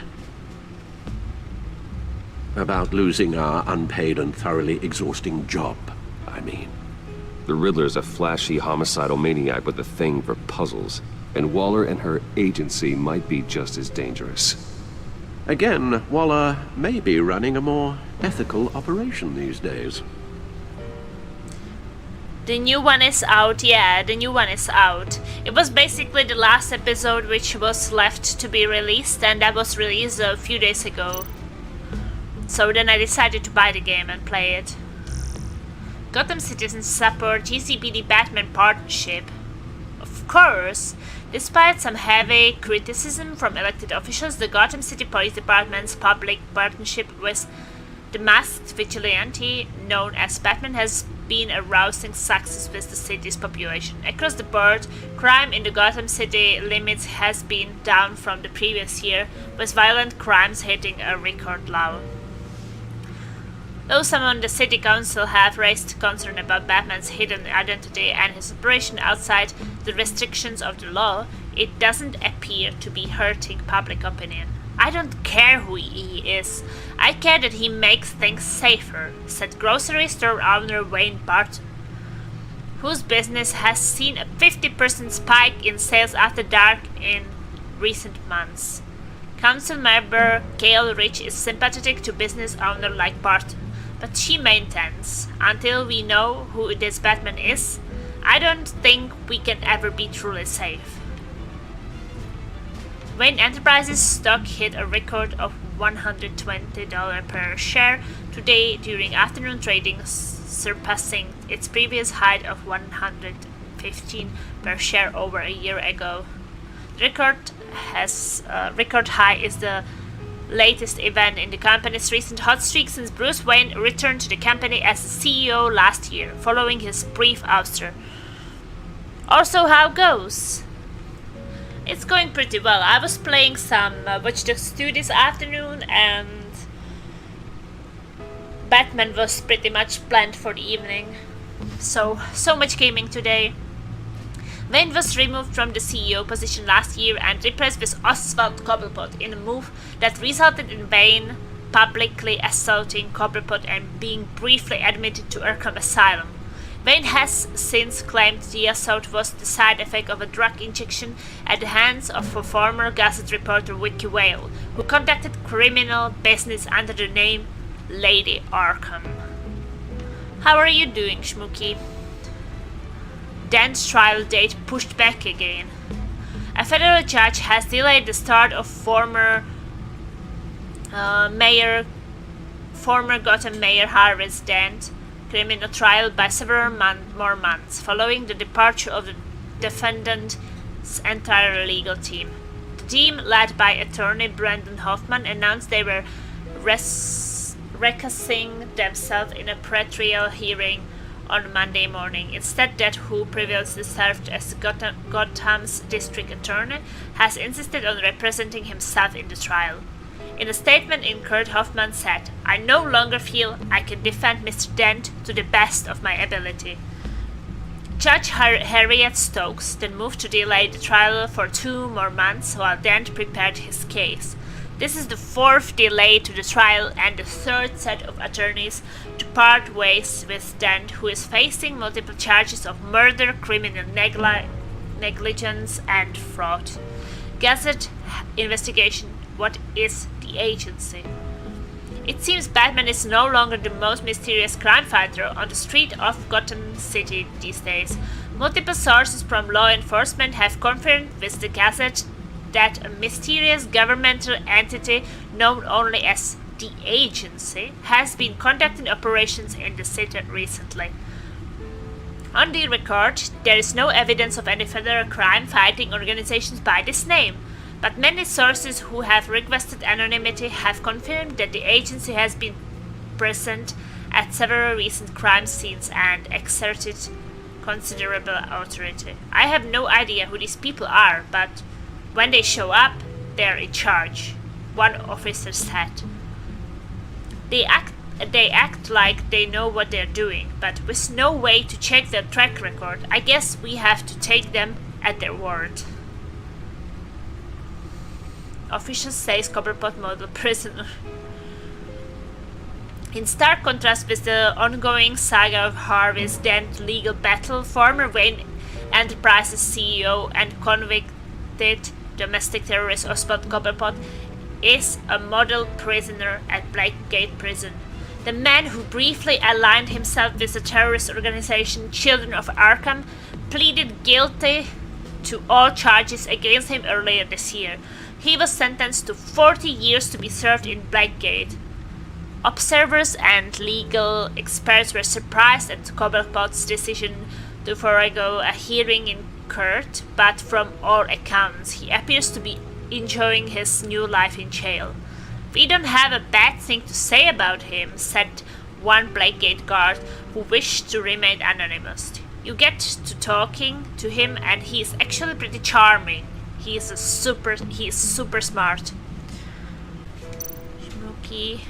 about losing our unpaid and thoroughly exhausting job, I mean. The Riddler's a flashy homicidal maniac with a thing for puzzles, and Waller and her agency might be just as dangerous. Again, Waller may be running a more ethical operation these days. The new one is out, yeah, the new one is out. It was basically the last episode which was left to be released, and that was released a few days ago. So then I decided to buy the game and play it. Gotham citizens support GCPD Batman partnership. Of course, despite some heavy criticism from elected officials, the Gotham City Police Department's public partnership with the masked vigilante known as Batman has been a rousing success with the city's population. Across the board, crime in the Gotham City limits has been down from the previous year, with violent crimes hitting a record low. Though some on the city council have raised concern about Batman's hidden identity and his operation outside the restrictions of the law, it doesn't appear to be hurting public opinion. I don't care who he is. I care that he makes things safer, said grocery store owner Wayne Barton, whose business has seen a 50% spike in sales after dark in recent months. Council member Gail Rich is sympathetic to business owner like Barton, but she maintains, until we know who this Batman is, I don't think we can ever be truly safe. Wayne Enterprises stock hit a record of $120 per share today during afternoon trading, surpassing its previous height of $115 per share over a year ago. Record high is the latest event in the company's recent hot streak since Bruce Wayne returned to the company as CEO last year, following his brief ouster. Also, how goes? It's going pretty well. I was playing some Watch Dogs 2 this afternoon, and Batman was pretty much planned for the evening. So much gaming today. Wayne was removed from the CEO position last year and replaced with Oswald Cobblepot in a move that resulted in Wayne publicly assaulting Cobblepot and being briefly admitted to Arkham Asylum. Wayne has since claimed the assault was the side effect of a drug injection at the hands of a former Gazette reporter Vicky Vale, who conducted criminal business under the name Lady Arkham. How are you doing, Schmooky? Dent's trial date pushed back again. A federal judge has delayed the start of former Gotham Mayor Harvey Dent criminal trial by several more months, following the departure of the defendant's entire legal team. The team, led by attorney Brandon Hoffman, announced they were recusing themselves in a pre-trial hearing on Monday morning. Instead, that who previously served as Gotham's district attorney has insisted on representing himself in the trial. In a statement in court, Hoffman said, "I no longer feel I can defend Mr. Dent to the best of my ability." Judge Harriet Stokes then moved to delay the trial for 2 more months while Dent prepared his case. This is the 4th delay to the trial and the 3rd set of attorneys to part ways with Dent, who is facing multiple charges of murder, criminal negligence, and fraud. Gazette investigation. What is the agency? It seems Batman is no longer the most mysterious crime fighter on the street of Gotham City these days. Multiple sources from law enforcement have confirmed with the Gazette that a mysterious governmental entity known only as the agency has been conducting operations in the city recently. On the record, there is no evidence of any federal crime-fighting organizations by this name, but many sources who have requested anonymity have confirmed that the agency has been present at several recent crime scenes and exerted considerable authority. I have no idea who these people are, but when they show up, they're in charge, one officer said. They act like they know what they're doing, but with no way to check their track record, I guess we have to take them at their word. Officials say Cobblepot model prisoner. In stark contrast with the ongoing saga of Harvey Dent legal battle, former Wayne Enterprises CEO and convicted domestic terrorist Oswald Cobblepot is a model prisoner at Blackgate Prison. The man who briefly aligned himself with the terrorist organization Children of Arkham pleaded guilty to all charges against him earlier this year. He was sentenced to 40 years to be served in Blackgate. Observers and legal experts were surprised at Cobblepot's decision to forego a hearing in court, but from all accounts, he appears to be enjoying his new life in jail. "We don't have a bad thing to say about him," said one Blackgate guard who wished to remain anonymous. "You get to talking to him and he is actually pretty charming. He is super smart." Schmooky.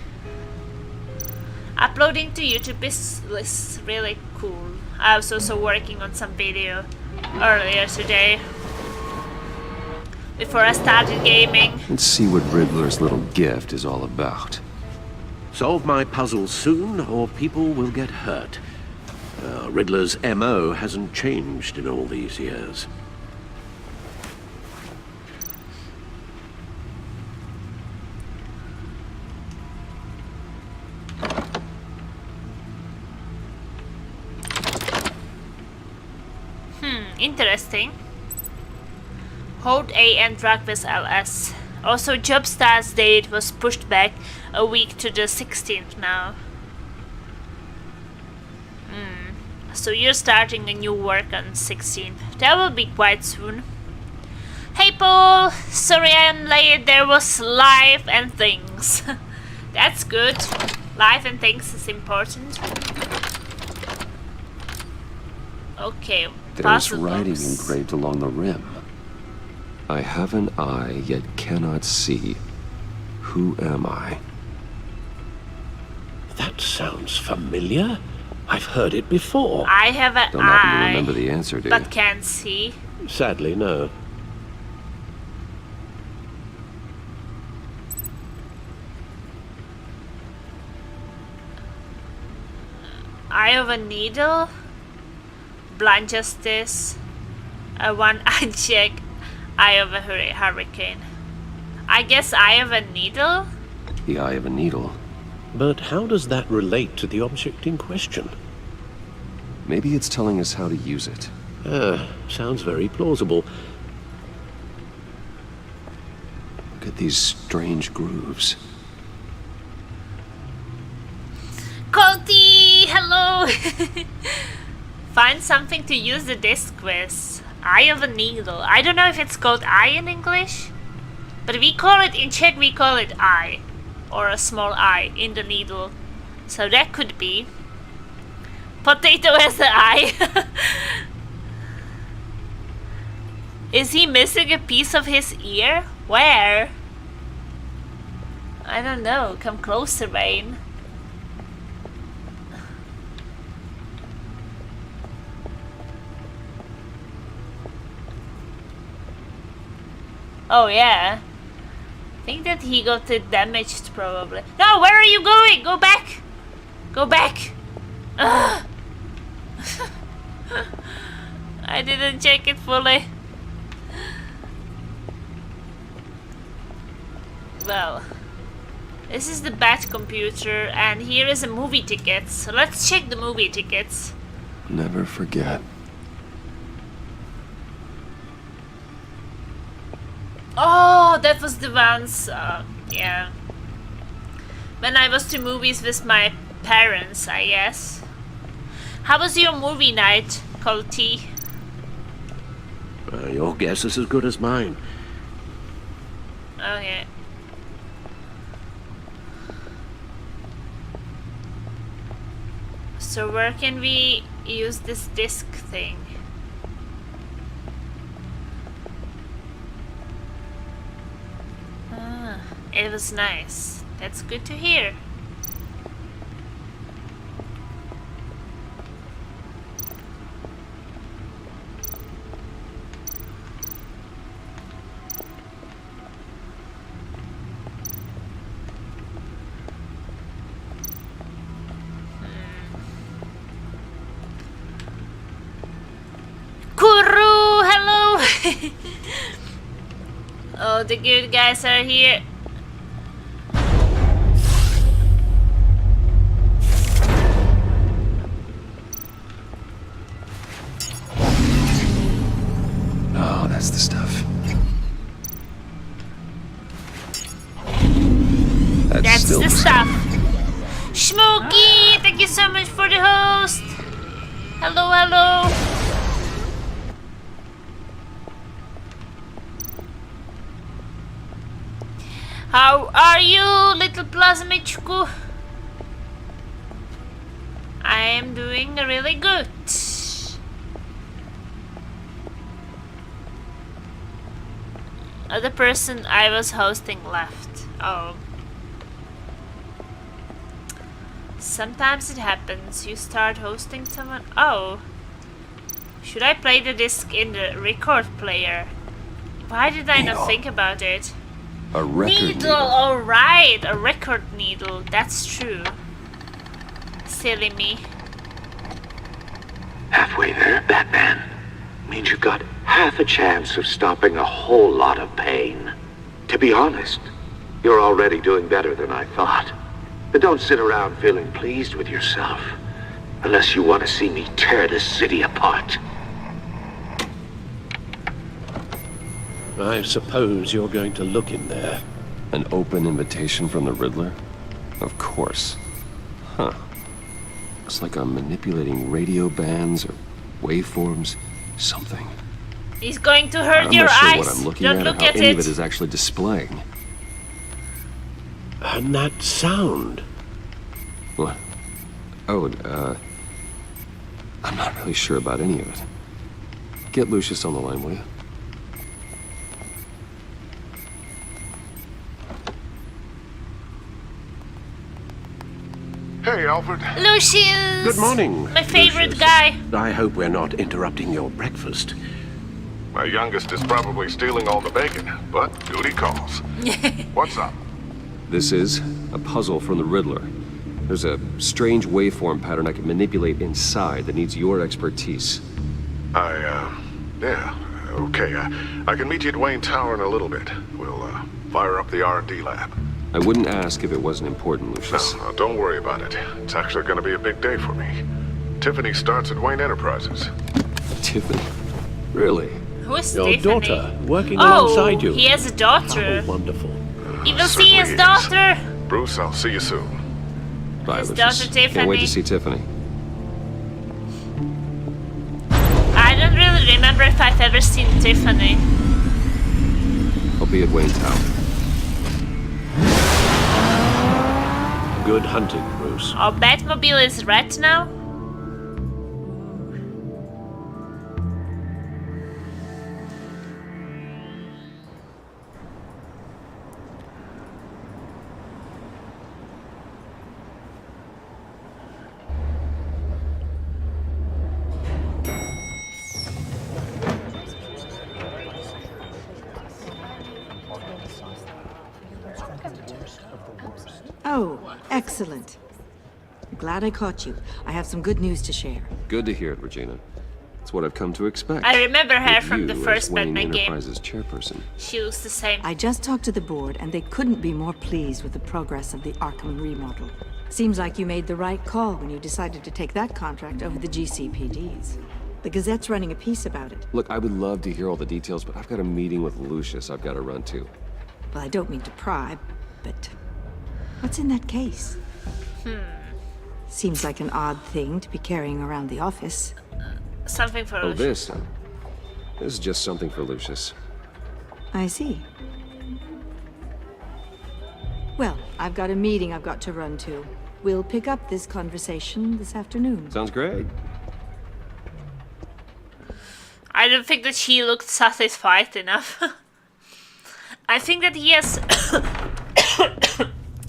Uploading to YouTube is really cool. I was also working on some video earlier today before I started gaming. Let's see what Riddler's little gift is all about. Solve my puzzle soon, or people will get hurt. Riddler's MO hasn't changed in all these years. Interesting. Hold A and drag with LS. Also, job starts date was pushed back a week to the 16th now. So you're starting a new work on 16th. That will be quite soon. Hey Paul! Sorry I'm late, there was life and things. That's good. Life and things is important. Okay. There's writing engraved along the rim. I have an eye, yet cannot see. Who am I? That sounds familiar. I've heard it before. I have an Don't happen to eye, remember the answer, do you? but can't see. Sadly, no. Eye of a needle. Blind justice. A one-eyed check. Eye of a hurricane. I guess eye of a needle? The eye of a needle. But how does that relate to the object in question? Maybe it's telling us how to use it. Sounds very plausible. Look at these strange grooves. Colty! Hello! Find something to use the disc with. Eye of a needle. I don't know if it's called eye in English, but we call it, in Czech we call it eye. Or a small eye in the needle. So that could be. Potato as an eye. Is he missing a piece of his ear? Where? I don't know. Come closer, Wayne. Oh yeah. I think that he got it damaged probably. No, where are you going? Go back! Go back! Ugh. I didn't check it fully. Well, this is the Bat computer and here is a movie ticket. So let's check the movie tickets. Never forget. Oh, that was the ones, yeah. When I was to movies with my parents, I guess. How was your movie night, Colty? Your guess is as good as mine. Okay. So where can we use this disc thing? It was nice. That's good to hear. Kuru, hello! Oh, the good guys are here. That's the stuff. That's the stuff. Smokey, thank you so much for the host. Hello, hello. How are you, little Plasmichku? I am doing really good. The person I was hosting left. Oh. Sometimes it happens. You start hosting someone. Oh. Should I play the disc in the record player? Why did I not think about it? A record needle. Alright. A record needle. That's true. Silly me. Halfway there, Batman. Means you've got half a chance of stopping a whole lot of pain. To be honest, you're already doing better than I thought. But don't sit around feeling pleased with yourself, unless you want to see me tear this city apart. I suppose you're going to look in there. An open invitation from the Riddler? Of course. Huh. Looks like I'm manipulating radio bands or waveforms. Something. He's going to hurt your I'm not sure eyes. what I'm looking Don't at look or how at any of it. it is actually displaying. And that sound. What? Oh, I'm not really sure about any of it. Get Lucius on the line, will you? Hey, Alfred. Lucius! Good morning, My favorite Lucius. guy. I hope we're not interrupting your breakfast. My youngest is probably stealing all the bacon, but duty calls. What's up? This is a puzzle from the Riddler. There's a strange waveform pattern I can manipulate inside that needs your expertise. Yeah, okay. I can meet you at Wayne Tower in a little bit. We'll, fire up the R&D lab. I wouldn't ask if it wasn't important, Lucius. No, don't worry about it. It's actually going to be a big day for me. Tiffany starts at Wayne Enterprises. Tiffany? Really? Who is Your Tiffany? daughter working alongside you. He has a daughter. How wonderful. Even see his Certainly is. daughter. Bruce, I'll see you soon. Bye, His Lucius. daughter Tiffany. Can't wait to see Tiffany. I don't really remember if I've ever seen Tiffany. I'll be at Wayne Tower. Good hunting, Bruce. Our Batmobile is red now? Oh, excellent. I'm glad I caught you. I have some good news to share. Good to hear it, Regina. It's what I've come to expect. I remember her With from you the as first Wayne Batman game. Enterprises chairperson. She looks the same. I just talked to the board, and they couldn't be more pleased with the progress of the Arkham remodel. Seems like you made the right call when you decided to take that contract over the GCPD's. The Gazette's running a piece about it. Look, I would love to hear all the details, but I've got a meeting with Lucius I've got to run to. Well, I don't mean to pry, but what's in that case? Seems like an odd thing to be carrying around the office. Something for Oh, Lucius. this is just something for Lucius. I see. Well, I've got a meeting I've got to run to. We'll pick up this conversation this afternoon. Sounds great. I don't think that he looked satisfied enough. I think that he has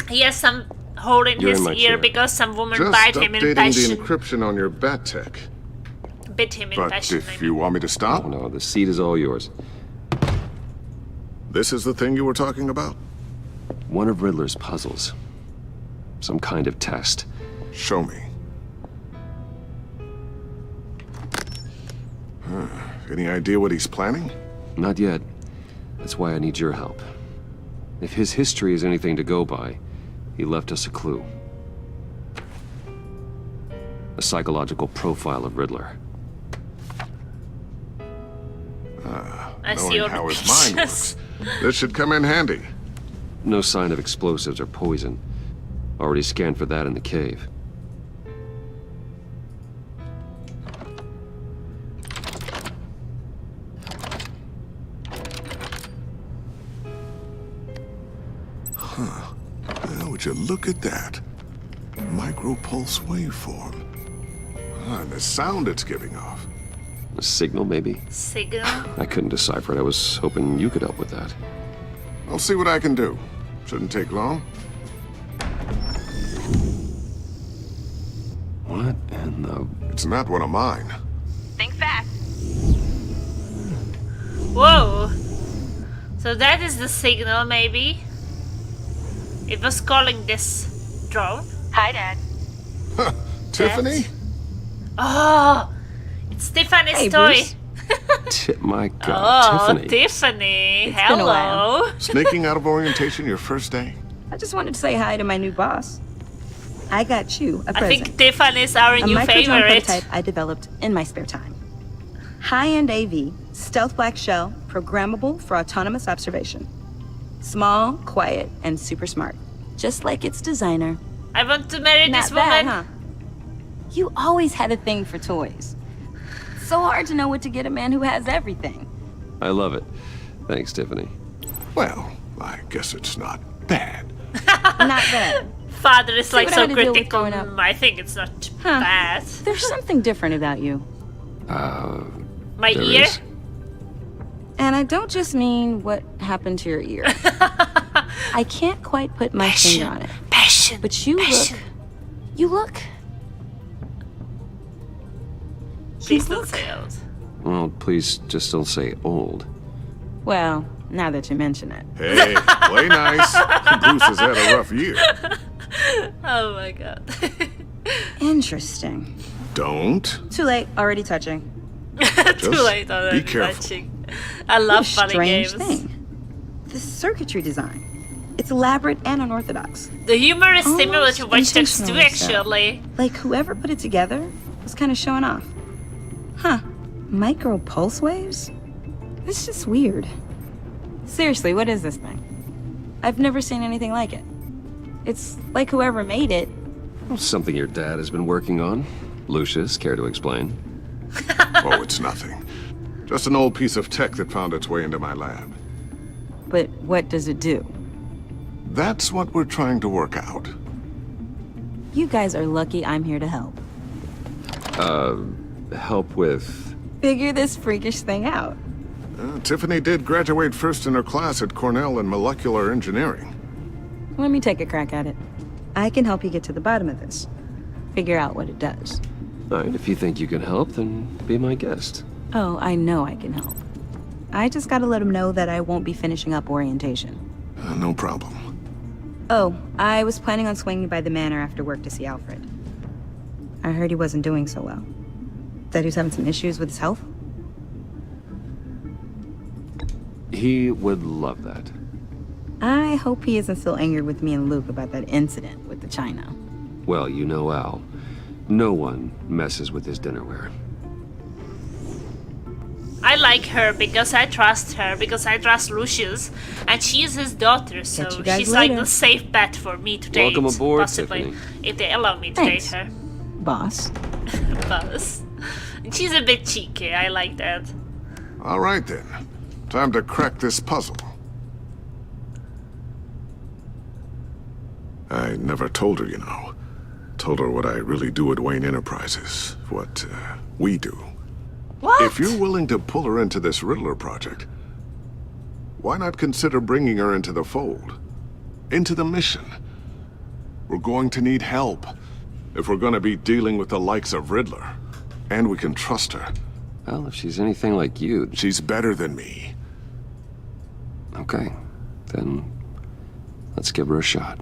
he has some hole in You're in his my ear chair. because some woman Just bite him in updating passion. the encryption on your bat tech. Bit him in But passion. if you want me to stop, Oh, no, the seat is all yours. this is the thing you were talking about? One of Riddler's puzzles. Some kind of test. Show me. Any idea what he's planning? Not yet. That's why I need your help. If his history is anything to go by, he left us a clue. A psychological profile of Riddler. I see Knowing all how the his mind pictures. works, this should come in handy. No sign of explosives or poison. Already scanned for that in the cave. Huh. Well, would you look at that? Micropulse waveform. And the sound it's giving off. A signal, maybe? Signal? I couldn't decipher it. I was hoping you could help with that. I'll see what I can do. Shouldn't take long. What in the... It's not one of mine. Think fast. Whoa! So that is the signal, maybe? It was calling this drone? Hi, Dad. Tiffany? Oh! It's Tiffany's Hey, toy! Bruce. My God, Oh, Tiffany. Tiffany! It's been a Hello! while. Sneaking out of orientation your first day? I just wanted to say hi to my new boss. I got you a I present. think Tiffany's our A new microdrone favorite. prototype I developed in my spare time. High-end AV, stealth black shell, programmable for autonomous observation. Small, quiet, and super smart. Just like its designer. I want to marry Not this bad, woman. huh? You always had a thing for toys. It's so hard to know what to get a man who has everything. I love it. Thanks, Tiffany. Well, I guess it's not bad. Not bad. Father is See like what I so had to deal with critical. growing up. I think it's not Huh. bad. There's something different about you. My there ear? is. And I don't just mean what happened to your ear. I can't quite put my finger on it. Passion. But you Passion. look... You look... Please don't say old. Well, please just don't say old. Well, now that you mention it. Hey, play nice. Bruce has had a rough year. Oh my god. Interesting. Don't. Too late, already touching. Too late already. be careful. Touching. I love What a funny strange games. thing. The circuitry design. It's elaborate and unorthodox. The humor is similar Almost to Watch Dogs 2 intentionally so. actually. Like whoever put it together was kind of showing off. Huh. Micro pulse waves? It's just weird. Seriously, what is this thing? I've never seen anything like it. It's like whoever made it. Well, something your dad has been working on. Lucius, care to explain? Oh, it's nothing. Just an old piece of tech that found its way into my lab. But what does it do? That's what we're trying to work out. You guys are lucky I'm here to help. Help with... Figure this freakish thing out. Tiffany did graduate first in her class at Cornell in molecular engineering. Let me take a crack at it. I can help you get to the bottom of this. Figure out what it does. All right, if you think you can help, then be my guest. Oh, I know I can help. I just gotta let him know that I won't be finishing up orientation. No problem. Oh, I was planning on swinging by the manor after work to see Alfred. I heard he wasn't doing so well. That he was having some issues with his health? He would love that. I hope he isn't still angered with me and Luke about that incident with the china. Well, you know Al. No one messes with his dinnerware. I like her because I trust her, because I trust Lucius, and she is his daughter, so Catch you guys she's like later. the safe bet for me to date. Welcome aboard, possibly, Tiffany. if they allow me to Thanks. date her. Boss. Buzz. And she's a bit cheeky, I like that. All right then. Time to crack this puzzle. I never told her, you know. Told her what I really do at Wayne Enterprises. What we do. What? If you're willing to pull her into this Riddler project, why not consider bringing her into the fold? Into the mission? We're going to need help if we're going to be dealing with the likes of Riddler. And we can trust her. Well, if she's anything like you... She's better than me. Okay, then let's give her a shot.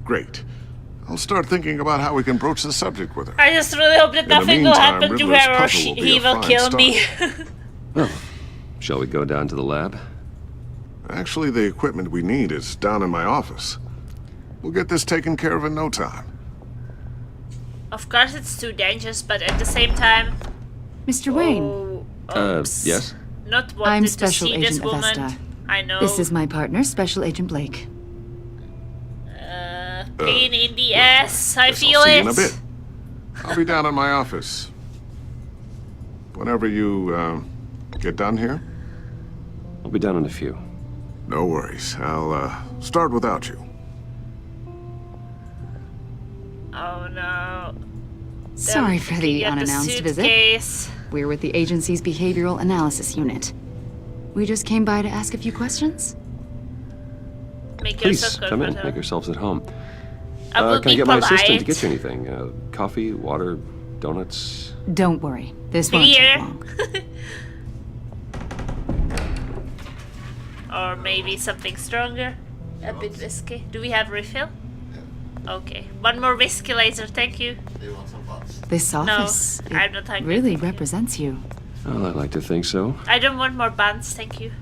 Great. I'll start thinking about how we can broach the subject with her. I just really hope that In the nothing will meantime, happen to Riddler's her or puzzle will be he a will fine kill start. me. Well, shall we go down to the lab? Actually, the equipment we need is down in my office. We'll get this taken care of in no time. Of course it's too dangerous, but at the same time... Mr. Wayne, Yes? Not wanted I'm to Special see this Agent woman. Avesta. I know. This is my partner, Special Agent Blake. Pain in the ass. I Guess feel I'll see it. you in a bit. I'll be down in my office. Whenever you, get done here? I'll be down in a few. No worries. I'll, start without you. Oh no. Sorry for the Get unannounced visit. suitcase. We're with the agency's Behavioral Analysis Unit. We just came by to ask a few questions. Make Please, yourself come in. comfortable. Make yourselves at home. I will Can I be get my assistant to polite. get you anything? Coffee, water, donuts? Don't worry, this won't take Beer. long. Or maybe something stronger. A bit whiskey. Do we have refill? Okay. One more whiskey later, thank you. This office, No, I'm not hungry. really represents you. Well, I'd like to think so. I don't want more buns, thank you.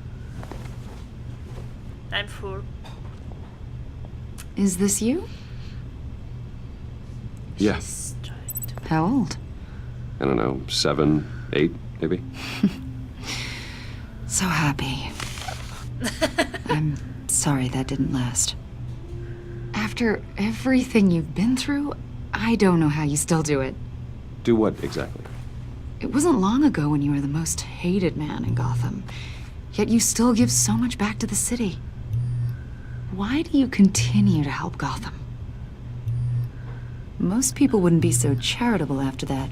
I'm full. Is this you? Yeah. How old? I don't know, 7, 8, maybe? so happy. I'm sorry that didn't last. After everything you've been through, I don't know how you still do it. Do what exactly? It wasn't long ago when you were the most hated man in Gotham, yet you still give so much back to the city. Why do you continue to help Gotham? Most people wouldn't be so charitable after that.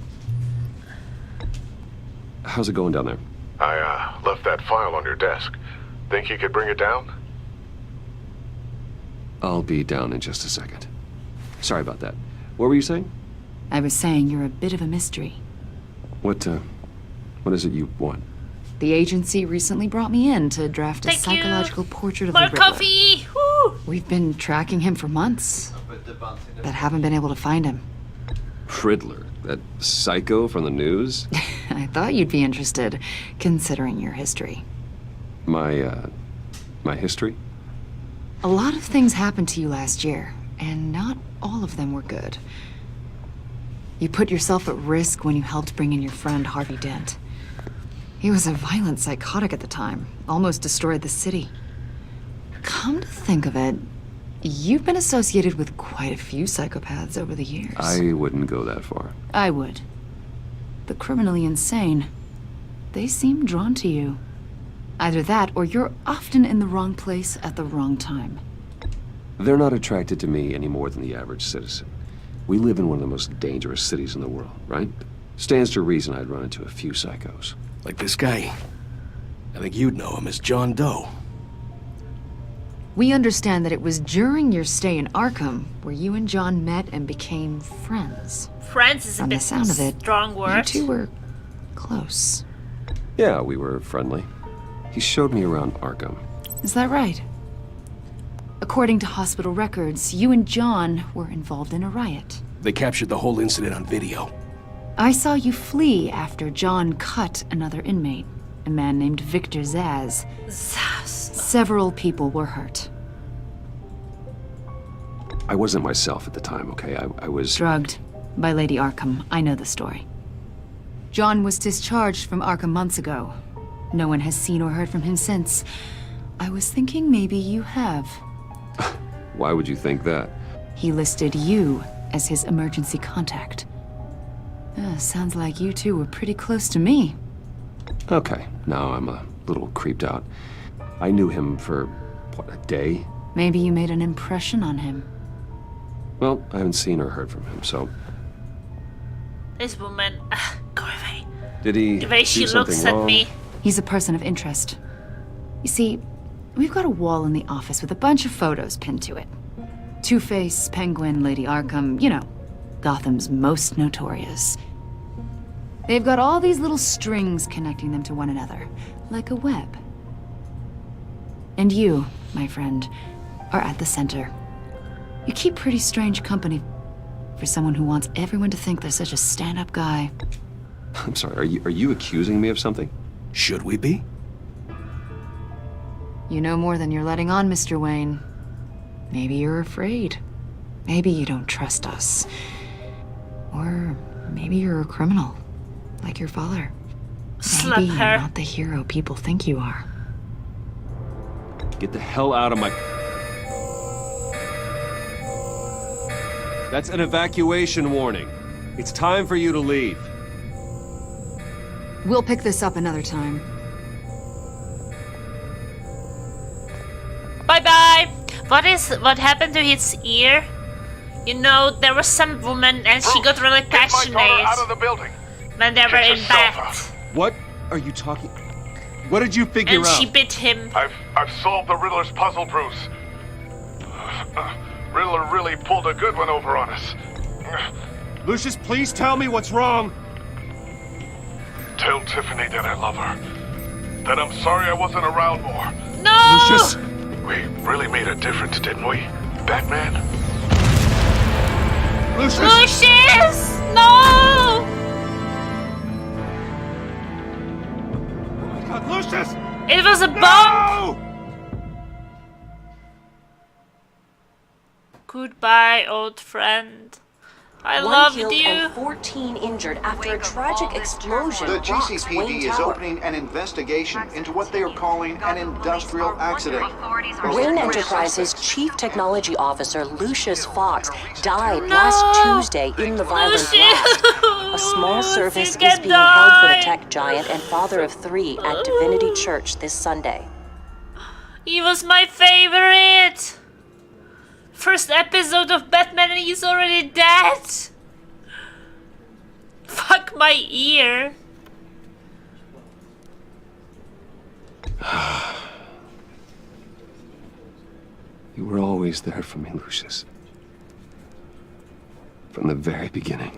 How's it going down there? I left that file on your desk. Think you could bring it down? I'll be down in just a second. Sorry about that. What were you saying? I was saying you're a bit of a mystery. What is it you want? The agency recently brought me in to draft a psychological portrait of the More Riddler. coffee! Woo! We've been tracking him for months, but haven't been able to find him. Riddler? That psycho from the news? I thought you'd be interested, considering your history. My history? A lot of things happened to you last year, and not all of them were good. You put yourself at risk when you helped bring in your friend Harvey Dent. He was a violent psychotic at the time, almost destroyed the city. Come to think of it, you've been associated with quite a few psychopaths over the years. I wouldn't go that far. I would. The criminally insane, they seem drawn to you. Either that, or you're often in the wrong place at the wrong time. They're not attracted to me any more than the average citizen. We live in one of the most dangerous cities in the world, right? Stands to reason I'd run into a few psychos. Like this guy. I think you'd know him as John Doe. We understand that it was during your stay in Arkham where you and John met and became friends. Friends is a From bit the sound of it, strong word. you two were close. Yeah, we were friendly. He showed me around Arkham. Is that right? According to hospital records, you and John were involved in a riot. They captured the whole incident on video. I saw you flee after John cut another inmate, a man named Victor Zaz. Several people were hurt. I wasn't myself at the time, okay? I was... Drugged by Lady Arkham. I know the story. John was discharged from Arkham months ago. No one has seen or heard from him since. I was thinking maybe you have. Why would you think that? He listed you as his emergency contact. Sounds like you two were pretty close to me. Okay, now I'm a little creeped out. I knew him for, what, a day? Maybe you made an impression on him. Well, I haven't seen or heard from him, so... This woman, go away. Did he The way she looks at me. He's a person of interest. You see, we've got a wall in the office with a bunch of photos pinned to it. Two-Face, Penguin, Lady Arkham, you know, Gotham's most notorious. They've got all these little strings connecting them to one another, like a web. And you, my friend, are at the center. You keep pretty strange company for someone who wants everyone to think they're such a stand-up guy. I'm sorry, are you accusing me of something? Should we be? You know more than you're letting on, Mr. Wayne. Maybe you're afraid. Maybe you don't trust us. Or maybe you're a criminal, like your father. Slap Maybe her. you're not the hero people think you are. Get the hell out of my... That's an evacuation warning. It's time for you to leave. We'll pick this up another time. Bye-bye! What happened to his ear? You know, there was some woman and she got really passionate out of the building. when they were in bed. What are you talking... What did you figure And out? she bit him. I've solved the Riddler's puzzle, Bruce. Riddler really pulled a good one over on us. Lucius, please tell me what's wrong. Tell Tiffany that I love her. That I'm sorry I wasn't around more. No! Lucius! We really made a difference, didn't we, Batman? Lucius! Lucius! No! God, Lucius! It was a bomb! Goodbye, old friend. I One loved killed you. and 14 injured after a tragic explosion The rocks GCPD Wayne is Tower. opening an investigation into what they are calling an industrial accident. Wayne Enterprises Chief Technology Officer Lucius Fox died last Tuesday in the violent blast. A small service is being held for the tech giant and father of 3 at Divinity Church this Sunday. He was my favorite. First episode of Batman and he's already dead. Fuck my ear. You were always there for me, Lucius. From the very beginning.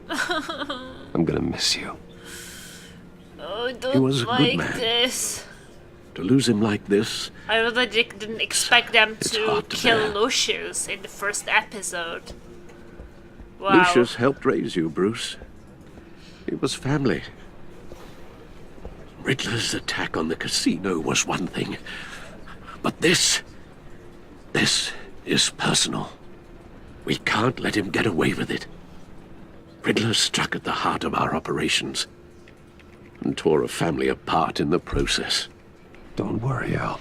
I'm gonna miss you. Oh, I don't He was a good like man. this. To lose him like this, I really didn't expect them to hard to kill bear. Lucius in the first episode. Wow. Lucius helped raise you, Bruce. It was family. Riddler's attack on the casino was one thing. But this is personal. We can't let him get away with it. Riddler struck at the heart of our operations and tore a family apart in the process. Don't worry, Al.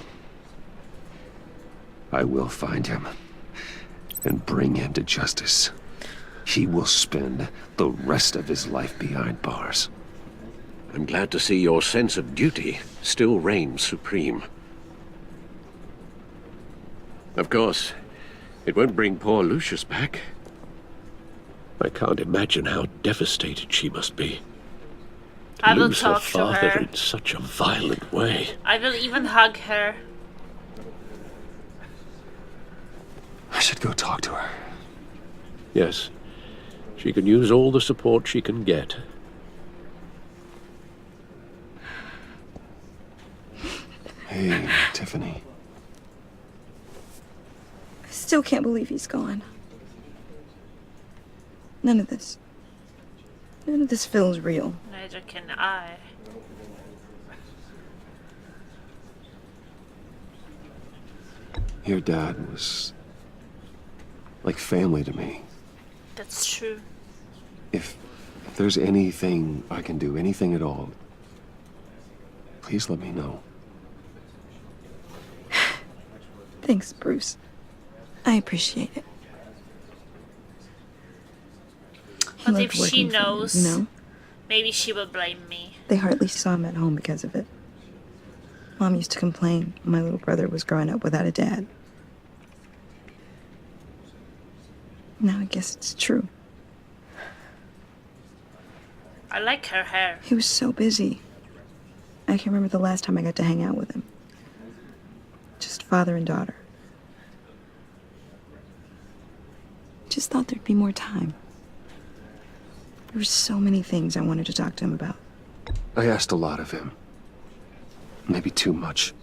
I will find him and bring him to justice. He will spend the rest of his life behind bars. I'm glad to see your sense of duty still reigns supreme. Of course, it won't bring poor Lucius back. I can't imagine how devastated she must be. To I will lose her talk to father her. in such a violent way. I will even hug her. I should go talk to her. Yes, she can use all the support she can get. Hey, Tiffany. I still can't believe he's gone. None of this feels real. Neither can I. Your dad was like family to me. That's true. If there's anything I can do, anything at all, please let me know. Thanks, Bruce. I appreciate it. He But loved if she working for me, knows, you know? maybe she will blame me. They hardly saw him at home because of it. Mom used to complain my little brother was growing up without a dad. Now I guess it's true. I like her hair. He was so busy. I can't remember the last time I got to hang out with him. Just father and daughter. Just thought there'd be more time. There were so many things I wanted to talk to him about. I asked a lot of him. Maybe too much.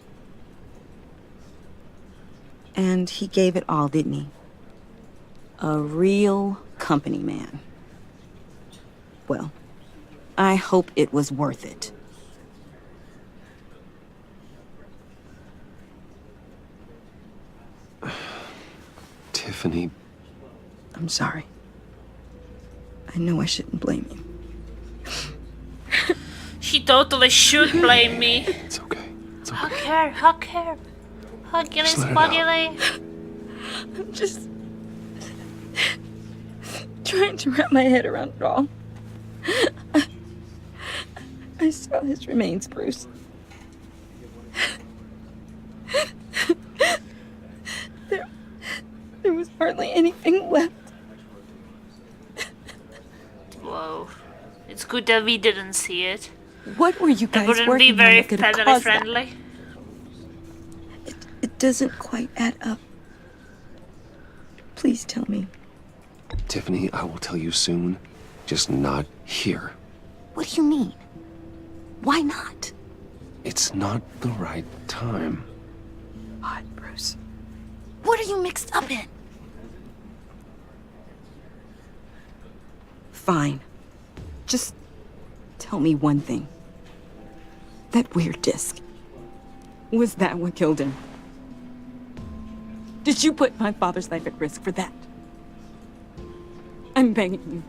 And he gave it all, didn't he? A real company man. Well, I hope it was worth it. Tiffany. I'm sorry. I know I shouldn't blame you. She totally should blame me. It's okay. Hug her, hug her. Hug Just Gilly's let it boggily. I'm just trying to wrap my head around it all. I saw his remains, Bruce. There was hardly anything left. Whoa. It's good that we didn't see it. What were you guys It wouldn't working be very on that could have family caused that? friendly. It doesn't quite add up. Please tell me. Tiffany, I will tell you soon. Just not here. What do you mean? Why not? It's not the right time. What, Bruce? What are you mixed up in? Fine. Just tell me one thing. That weird disc. Was that what killed him? Did you put my father's life at risk for that? I'm begging you.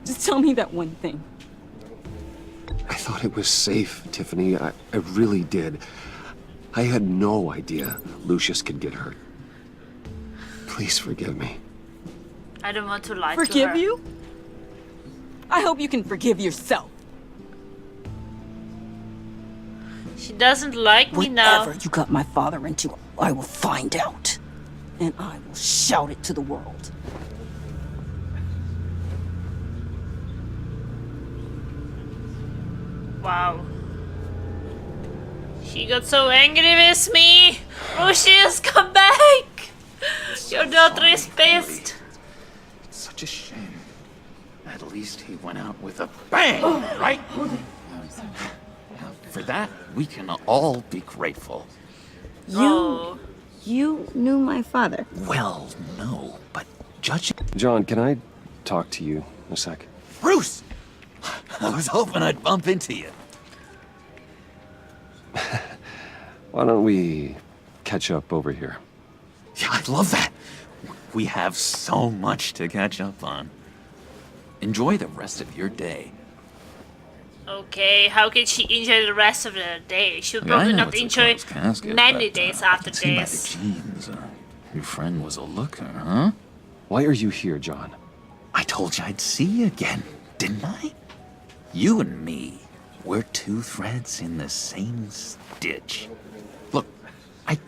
Just tell me that one thing. I thought it was safe, Tiffany. I really did. I had no idea Lucius could get hurt. Please forgive me. I don't want to lie to her. Forgive you? I hope you can forgive yourself. She doesn't like me now. Whatever you got my father into, I will find out. And I will shout it to the world. Wow. She got so angry with me. Lucius, come back! Your daughter is pissed. It's such a shame. At least he went out with a bang, right? For that, we can all be grateful. You knew my father. Well, no, but judging... John, can I talk to you a sec? Bruce! I was hoping I'd bump into you. Why don't we catch up over here? Yeah, I love that. We have so much to catch up on. Enjoy the rest of your day. Okay, how can she enjoy the rest of the day? She'll probably not enjoy many days after this. Your friend was a looker, huh? Why are you here, John? I told you I'd see you again, didn't I? You and me, we're two threads in the same stitch. Look, I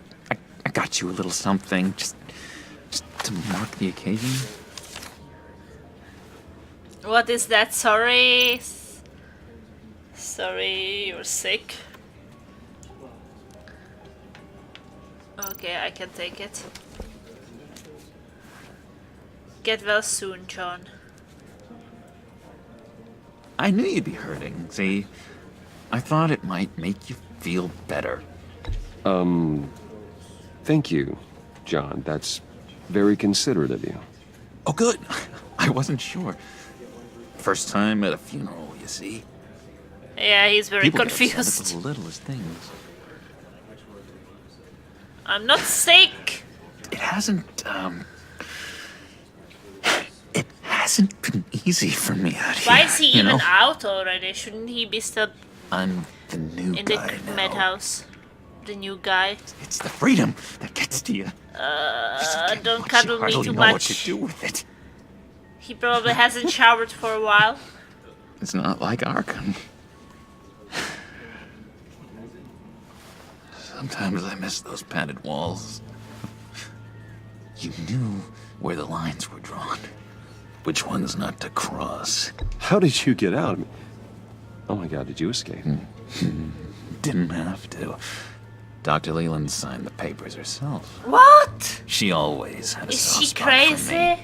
got you a little something, just to mark the occasion. What is that? Sorry. Sorry, you're sick. Okay, I can take it. Get well soon, John. I knew you'd be hurting, see? I thought it might make you feel better. Thank you, John. That's very considerate of you. Oh, good. I wasn't sure. First time at a funeral, you see? Yeah, he's very People confused. Get upset at the littlest things. I'm not sick. It hasn't been easy for me out here. Why is he even know? out already? Shouldn't he be still I'm the new in guy the now. madhouse? The new guy. It's the freedom that gets to you. Don't cuddle me hardly too know much. what to do with it. He probably hasn't showered for a while. It's not like Arkham. Sometimes I miss those padded walls. You knew where the lines were drawn. Which ones not to cross. How did you get out? Oh my god, did you escape? Didn't have to. Dr. Leland signed the papers herself. What? She always had a Is soft she spot for crazy? me.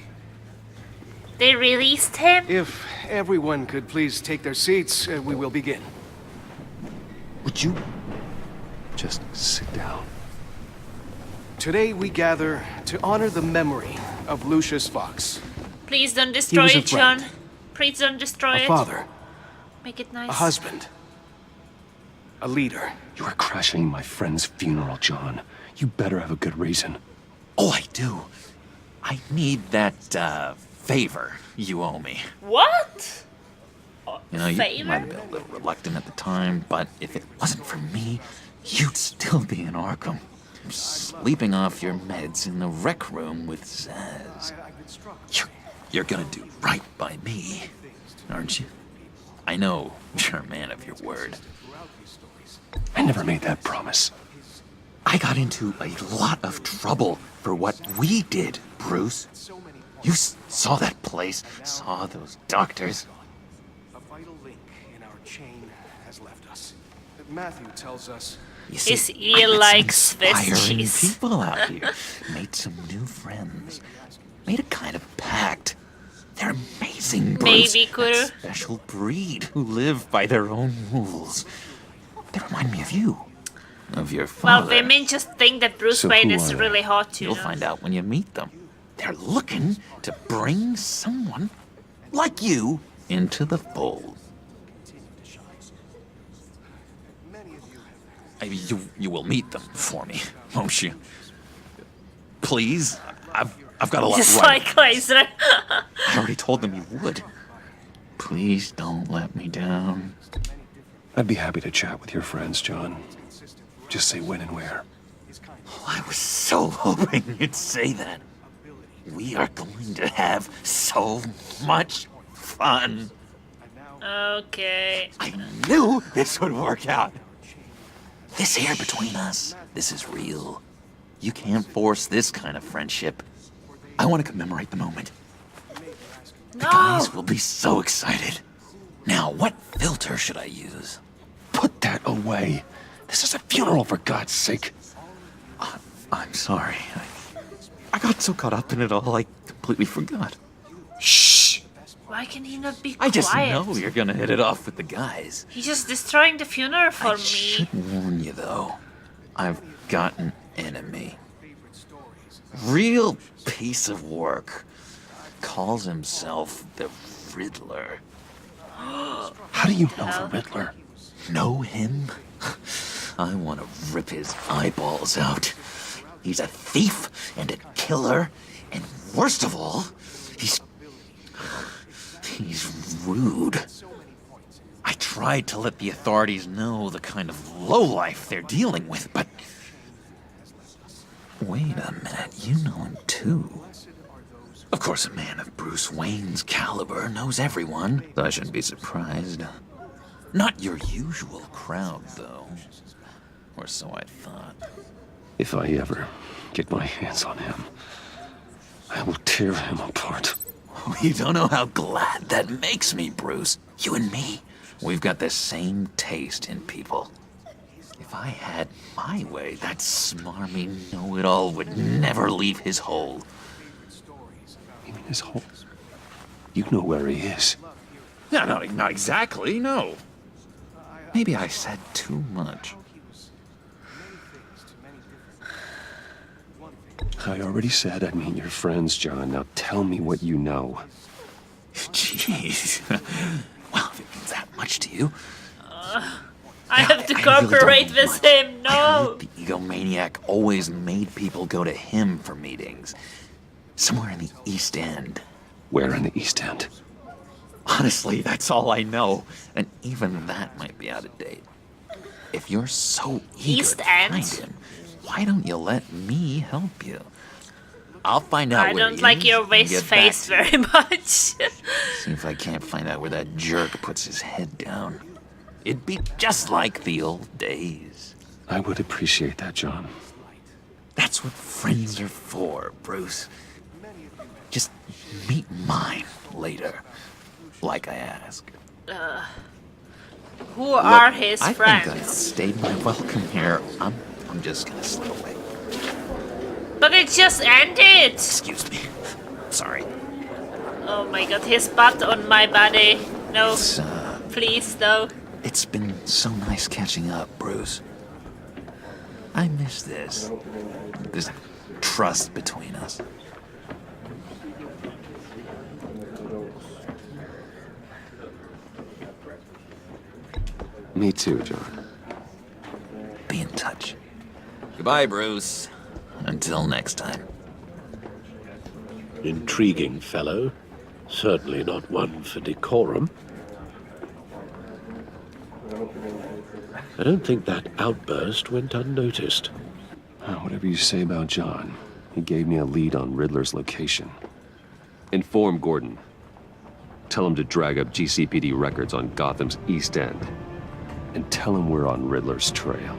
They released him? If everyone could please take their seats, we will begin. Would you just sit down? Today we gather to honor the memory of Lucius Fox. Please don't destroy was a it, John. friend. Please don't destroy A it. father. Make it nice. A husband. A leader. You are crashing my friend's funeral, John. You better have a good reason. Oh, I do. I need that, favor you owe me. What? You know, you Favor? might have been a little reluctant at the time, but if it wasn't for me, you'd still be in Arkham. Sleeping off your meds in the rec room with Zaz. You're gonna do right by me, aren't you? I know you're a man of your word. I never made that promise. I got into a lot of trouble for what we did, Bruce. You saw that place, saw those doctors. A vital link in our chain has left us. Matthew tells us. You see, His ear likes Swiss inspiring cheese. people out here. Made some new friends. Made a kind of pact. They're amazing, Bruce. Maybe, Kuru. That special breed who live by their own rules. They remind me of you. Of your Well, father. women just think that Bruce Wayne is really hot, you You'll know. find out when you meet them. They're looking to bring someone like you into the fold. You will meet them for me, won't you? Please, I've got a lot Just right. like Laser. I already told them you would. Please don't let me down. I'd be happy to chat with your friends, John. Just say when and where. Oh, I was so hoping you'd say that. We are going to have so much fun. Okay. I knew this would work out. This here between us, this is real. You can't force this kind of friendship. I want to commemorate the moment. The guys will be so excited. Now, what filter should I use? Put that away. This is a funeral, for God's sake. I'm sorry. I got so caught up in it all, I completely forgot. Shh! Why can he not be quiet? I just know you're gonna hit it off with the guys. He's just destroying the funeral for I me. should warn you, though. I've got an enemy. Real piece of work. Calls himself the Riddler. How do you know the Riddler? Know him? I want to rip his eyeballs out. He's a thief and a killer, and worst of all, he's rude. I tried to let the authorities know the kind of lowlife they're dealing with, but... Wait a minute, you know him too. Of course, a man of Bruce Wayne's caliber knows everyone, so I shouldn't be surprised. Not your usual crowd, though. Or so I thought. If I ever get my hands on him, I will tear him apart. You don't know how glad that makes me, Bruce. You and me, we've got the same taste in people. If I had my way, that smarmy know-it-all would never leave his hole. You mean his hole? You know where he is. No, not exactly, no. Maybe I said too much. I already said I'd meet your friends, John. Now tell me what you know. Jeez. Well, if it means that much to you. I have to cooperate with him, no! The egomaniac always made people go to him for meetings. Somewhere in the East End. Where in the East End? Honestly, that's all I know. And even that might be out of date. If you're so eager to find him, why don't you let me help you? I'll find out where I don't like your face very much. See if I can't find out where that jerk puts his head down. It'd be just like the old days. I would appreciate that, John. That's what friends are for, Bruce. Just meet mine later, like I asked. Who are his I friends? think I've stayed my welcome here. I'm just gonna slip away. But it just ended! Excuse me. Sorry. Oh my god, his butt on my body. No. Please, though. It's been so nice catching up, Bruce. I miss this. This trust between us. Me too, John. Be in touch. Goodbye, Bruce. Until next time. Intriguing fellow. Certainly not one for decorum. I don't think that outburst went unnoticed. Whatever you say about John, he gave me a lead on Riddler's location. Inform Gordon. Tell him to drag up GCPD records on Gotham's East End. And tell him we're on Riddler's trail.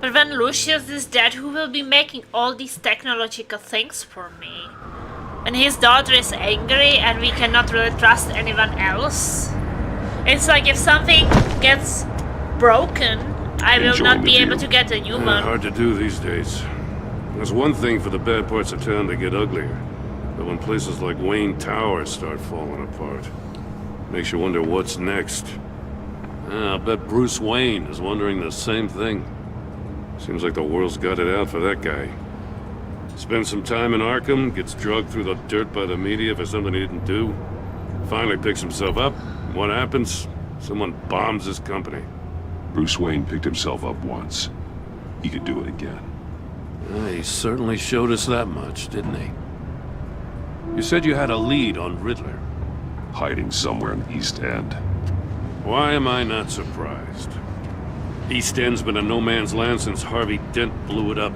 But when Lucius is dead, who will be making all these technological things for me? When his daughter is angry and we cannot really trust anyone else? It's like if something gets broken, I will not be able to get a new one. Hard to do these days. There's one thing for the bad parts of town to get uglier. But when places like Wayne Tower start falling apart, makes you wonder what's next. I'll bet Bruce Wayne is wondering the same thing. Seems like the world's got it out for that guy. Spends some time in Arkham, gets drugged through the dirt by the media for something he didn't do. Finally picks himself up. What happens? Someone bombs his company. Bruce Wayne picked himself up once. He could do it again. He certainly showed us that much, didn't he? You said you had a lead on Riddler. Hiding somewhere in the East End. Why am I not surprised? East End's been a no-man's land since Harvey Dent blew it up.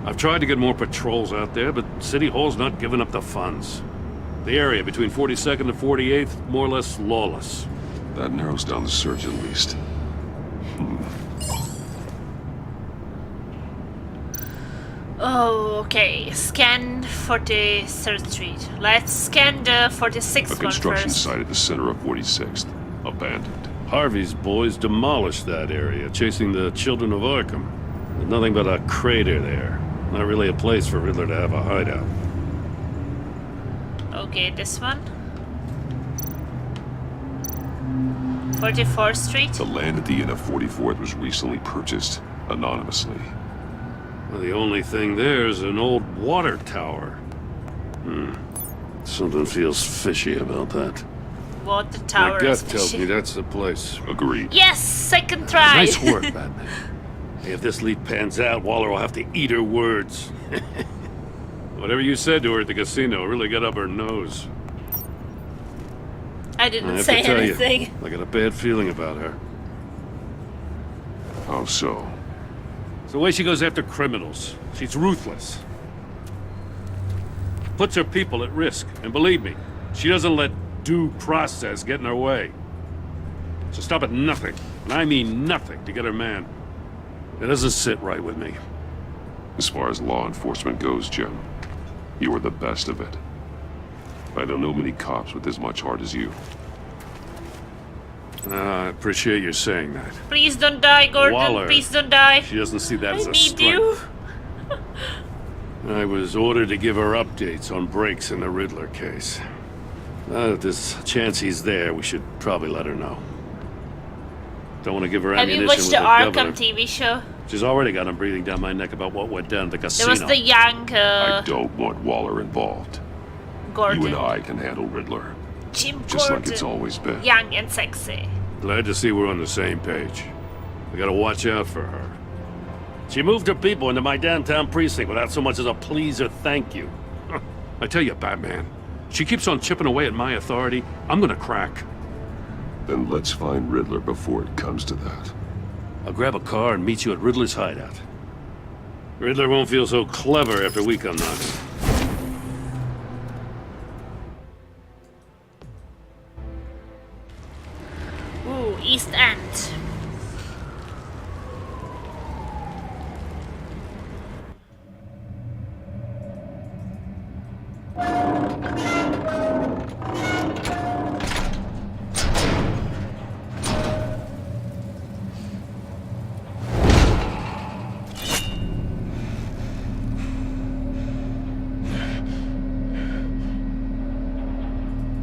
I've tried to get more patrols out there, but City Hall's not giving up the funds. The area between 42nd and 48th, more or less lawless. That narrows down the search at least. Oh, okay. Scan 43rd Street. Let's scan the 46th A one construction first. site at the center of 46th. Abandoned. Harvey's boys demolished that area, chasing the children of Arkham. There's nothing but a crater there. Not really a place for Riddler to have a hideout. Okay, this one. 44th Street. The land at the end of 44th was recently purchased, anonymously. Well, the only thing there is an old water tower. Something feels fishy about that. Water tower. My gut is tells fishy. me that's the place. Agreed. Yes, second try. Nice work, Batman. Hey, if this lead pans out, Waller will have to eat her words. Whatever you said to her at the casino really got up her nose. I didn't I have say to tell anything. You, I got a bad feeling about her. How so? It's the way she goes after criminals. She's ruthless. Puts her people at risk. And believe me, she doesn't let due process get in her way. So stop at nothing, and I mean nothing, to get her man. It doesn't sit right with me. As far as law enforcement goes, Jim, you are the best of it. I don't know many cops with as much heart as you. I appreciate you saying that. Please don't die, Gordon. Waller, Please don't die. She doesn't see that as I a need strength. you. I was ordered to give her updates on breaks in the Riddler case. If there's a chance he's there, we should probably let her know. Don't want to give her Have ammunition you watched with the the Arkham governor. TV show? She's already got him breathing down my neck about what went down at the casino. There was the young I don't want Waller involved. Gordon. You and I can handle Riddler. Jim Just Gordon. like it's always been. Young and sexy. Glad to see we're on the same page. We gotta watch out for her. She moved her people into my downtown precinct without so much as a please or thank you. I tell you, Batman, she keeps on chipping away at my authority. I'm gonna crack. Then let's find Riddler before it comes to that. I'll grab a car and meet you at Riddler's hideout. Riddler won't feel so clever after we come knocking. Ooh, East End.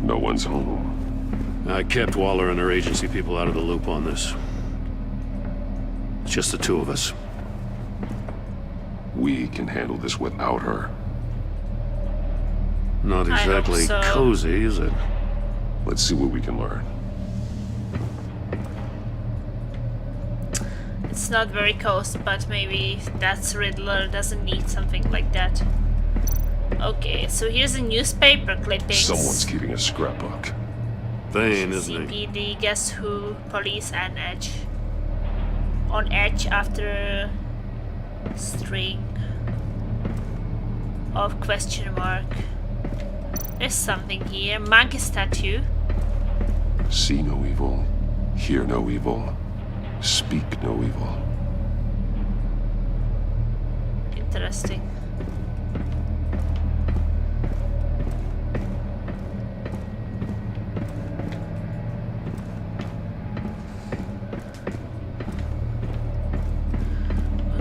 No one's home. I kept Waller and her agency people out of the loop on this. It's just the two of us. We can handle this without her. Not I hope exactly so. cozy, is it? Let's see what we can learn. It's not very close, but maybe that's Riddler doesn't need something like that. Okay, so here's a newspaper clippings. Someone's keeping a scrapbook. Vain, isn't he? CPD, Guess Who, Police and Edge. On edge after a string of question mark. There's something here. Monkey statue. See no evil, hear no evil, speak no evil. Interesting.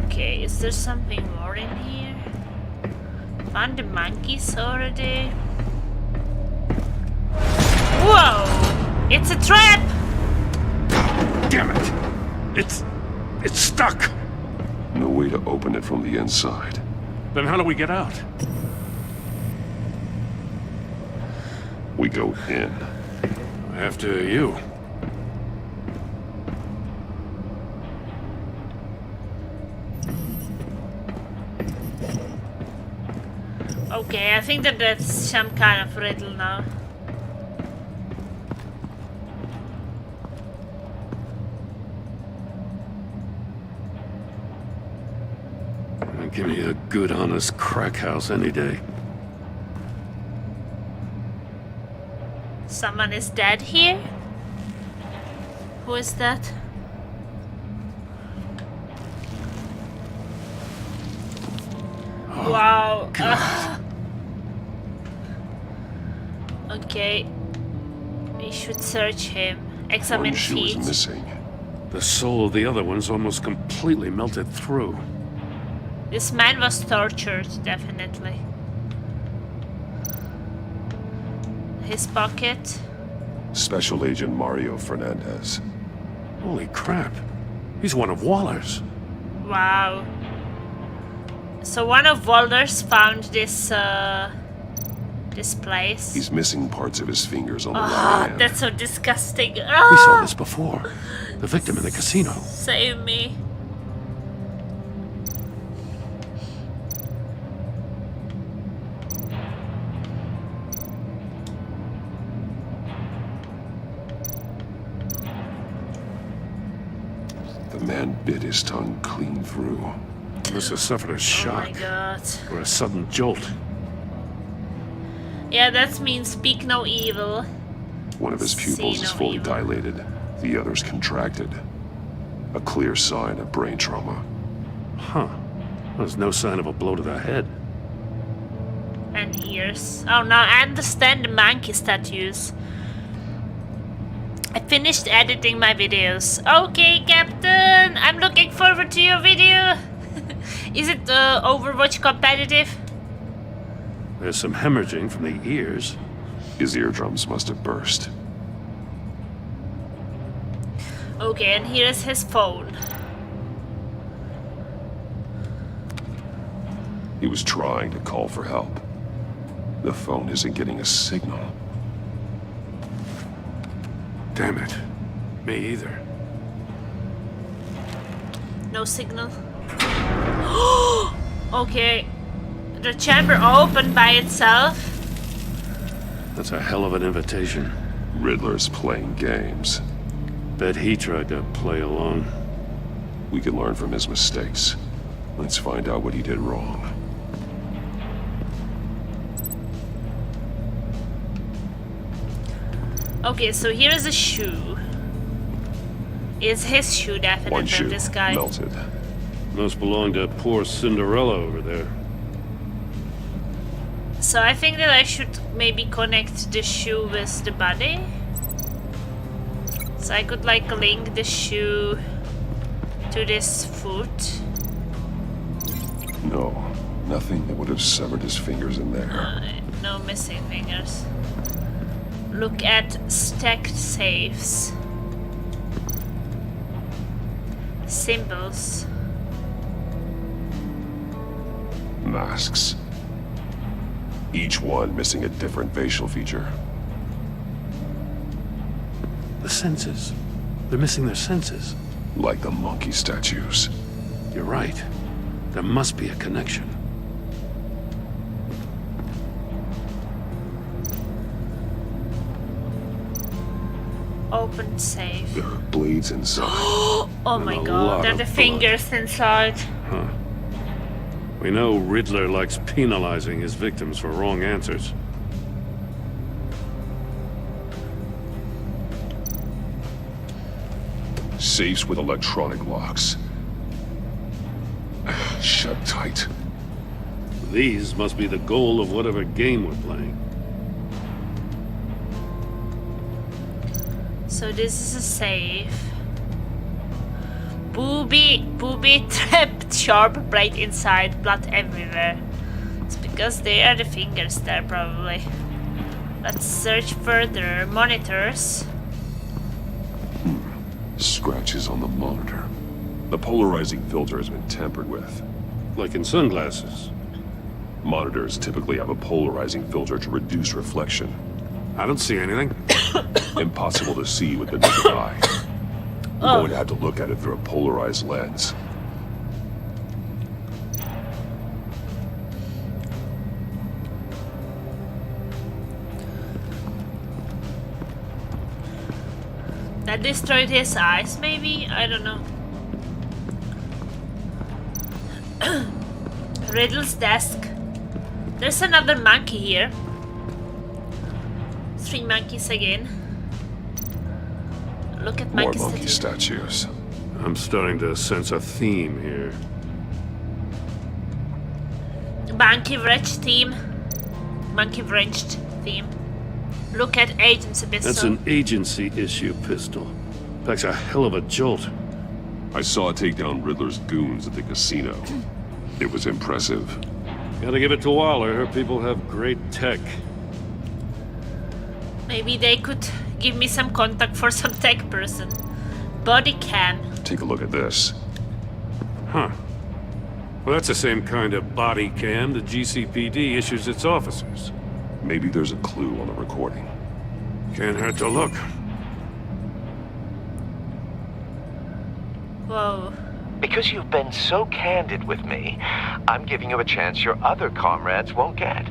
Okay, is there something more in here? Found the monkeys already? Whoa! It's a trap! Damn it! It's stuck! No way to open it from the inside. Then how do we get out? We go in. After you. Okay, I think that that's some kind of riddle now. Give me a good, honest crack house any day. Someone is dead here? Who is that? Oh, wow. Okay. We should search him. Examine One shoe is feet. missing. The soul of the other one's almost completely melted through. This man was tortured, definitely. His pocket. Special Agent Mario Fernandez. Holy crap. He's one of Waller's. Wow. So one of Waller's found this this place. He's missing parts of his fingers on the right Ah, hand. that's so disgusting. We Ah, saw this before. The victim in the casino. save me. The man bit his tongue clean through. Must have suffered a shock. Oh my god. Or a sudden jolt. Yeah, that means speak no evil. One of his See pupils is no fully evil. dilated. The other's contracted. A clear sign of brain trauma. Huh. There's no sign of a blow to the head. And ears. Oh, now I understand the monkey statues. I finished editing my videos. Okay, Captain! I'm looking forward to your video. Is it Overwatch competitive? There's some hemorrhaging from the ears. His eardrums must have burst. Okay, and here is his phone. He was trying to call for help. The phone isn't getting a signal. Damn it. Me either. No signal. Okay. The chamber opened by itself. That's a hell of an invitation. Riddler's playing games. Bet he tried to play along. We can learn from his mistakes. Let's find out what he did wrong. Okay, so here is a shoe. Is his shoe definitely One shoe this guy? melted. Must belong to poor Cinderella over there. So I think that I should maybe connect the shoe with the body. So I could like link the shoe to this foot. No, nothing that would have severed his fingers in there. No missing fingers. Look at stacked safes. Symbols. Masks. Each one missing a different facial feature. The senses. They're missing their senses. Like the monkey statues. You're right. There must be a connection. Open safe. There are blades inside. Oh my And a god, lot there are of the blood. fingers inside. Huh. We know Riddler likes penalizing his victims for wrong answers. Safes with electronic locks. Shut tight. These must be the goal of whatever game we're playing. So this is a safe. Booby trapped, sharp blade inside, blood everywhere. It's because they are the fingers there, probably. Let's search further. Monitors. Scratches on the monitor. The polarizing filter has been tampered with. Like in sunglasses. Monitors typically have a polarizing filter to reduce reflection. I don't see anything. Impossible to see with the naked eye. We're going to have to look at it through a polarized lens. That destroyed his eyes, maybe? I don't know. Riddle's desk. There's another monkey here. 3 monkeys again. Look at more monkey statues. I'm starting to sense a theme here. Monkey wrenched theme. Monkey wrenched theme. Look at agency pistol. That's an agency issue pistol. Packs a hell of a jolt. I saw it take down Riddler's goons at the casino. It was impressive. Gotta give it to Waller. Her people have great tech. Maybe they could give me some contact for some tech person. Body cam. Take a look at this. Huh. Well, that's the same kind of body cam the GCPD issues its officers. Maybe there's a clue on the recording. Can't hurt to look. Whoa. Because you've been so candid with me, I'm giving you a chance your other comrades won't get.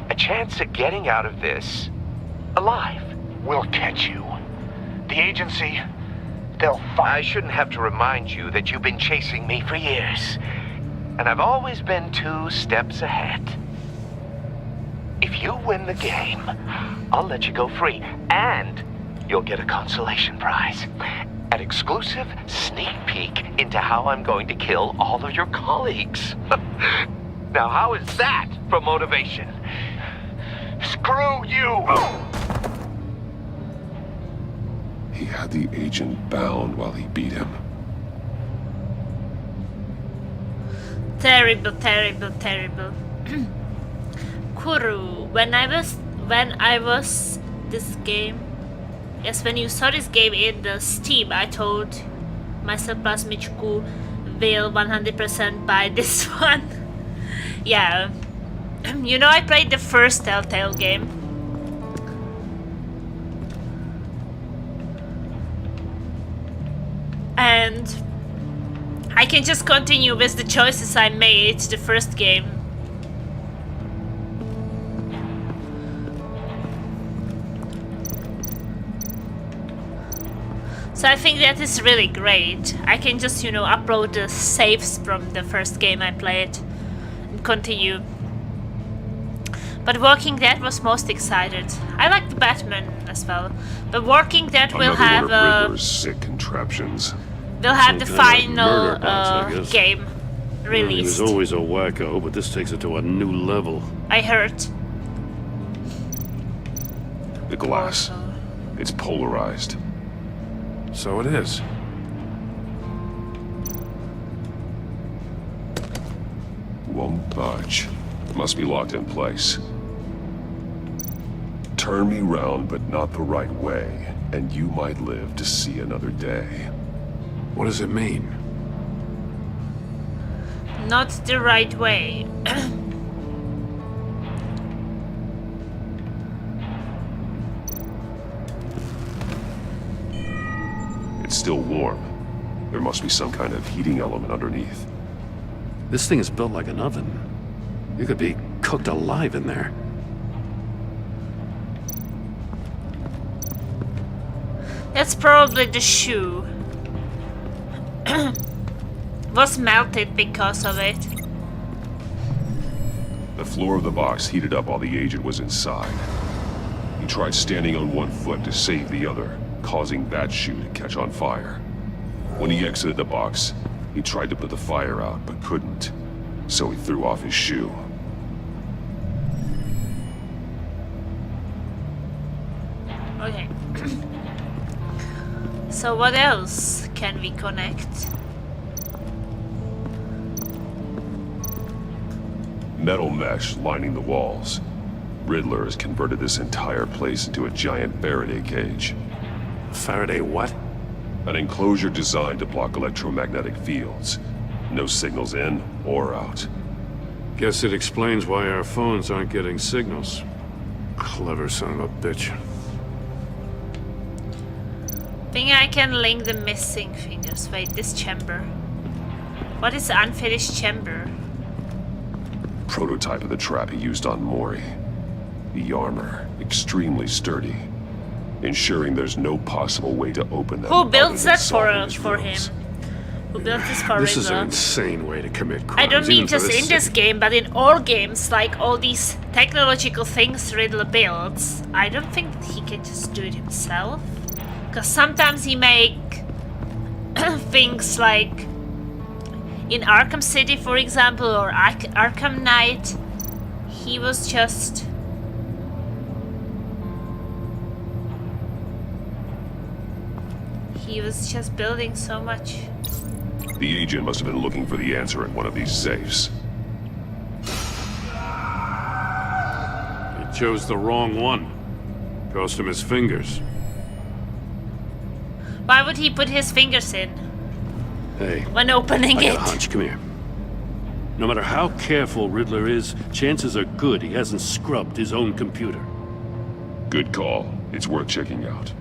A chance at getting out of this alive. We'll catch you. The agency, they'll find... I shouldn't have to remind you that you've been chasing me for years. And I've always been 2 steps ahead. If you win the game, I'll let you go free. And you'll get a consolation prize. An exclusive sneak peek into how I'm going to kill all of your colleagues. Now, how is that for motivation? Screw you! He had the agent bound while he beat him. Terrible, terrible, terrible. Kuru, when I was this game, yes, when you saw this game in the Steam, I told myself plus Michiku will 100% buy this one. Yeah, you know, I played the first Telltale game. And I can just continue with the choices I made the first game. So I think that is really great. I can just, you know, upload the saves from the first game I played and continue. But Walking Dead was most excited. I like the Batman as well, but Walking Dead will have one of Riddler's sick contraptions. We'll have the Some kind of final murder box, I guess. game He released. was always a wacko, but this takes it to a new level. I heard. The glass. It's polarized. So it is. Won't budge. Must be locked in place. Turn me round, but not the right way, and you might live to see another day. What does it mean? Not the right way. It's still warm. There must be some kind of heating element underneath. This thing is built like an oven. You could be cooked alive in there. That's probably the shoe. Was melted because of it. The floor of the box heated up while the agent was inside. He tried standing on one foot to save the other, causing that shoe to catch on fire. When he exited the box, he tried to put the fire out, but couldn't. So he threw off his shoe. Okay. So what else can we connect? Metal mesh lining the walls. Riddler has converted this entire place into a giant Faraday cage. Faraday what? An enclosure designed to block electromagnetic fields. No signals in or out. Guess it explains why our phones aren't getting signals. Clever son of a bitch. Think I can link the missing fingers. Wait, this chamber. What is the unfinished chamber? Prototype of the trap he used on Mori. The armor, extremely sturdy. ensuring there's no possible way to open them. Who builds that for him? him? Who built this for This is an Riddler? insane way to commit crimes. I don't mean even for just this in this city. game, but in all games, like all these technological things Riddler builds, I don't think that he can just do it himself. Because sometimes he make things like in Arkham City, for example, or Arkham Knight, he was just... He was just building so much. The agent must have been looking for the answer in one of these safes. He chose the wrong one. Cost him his fingers. Why would he put his fingers in Hey, when opening I got it? a hunch. Come here. No matter how careful Riddler is, chances are good he hasn't scrubbed his own computer. Good call. It's worth checking out.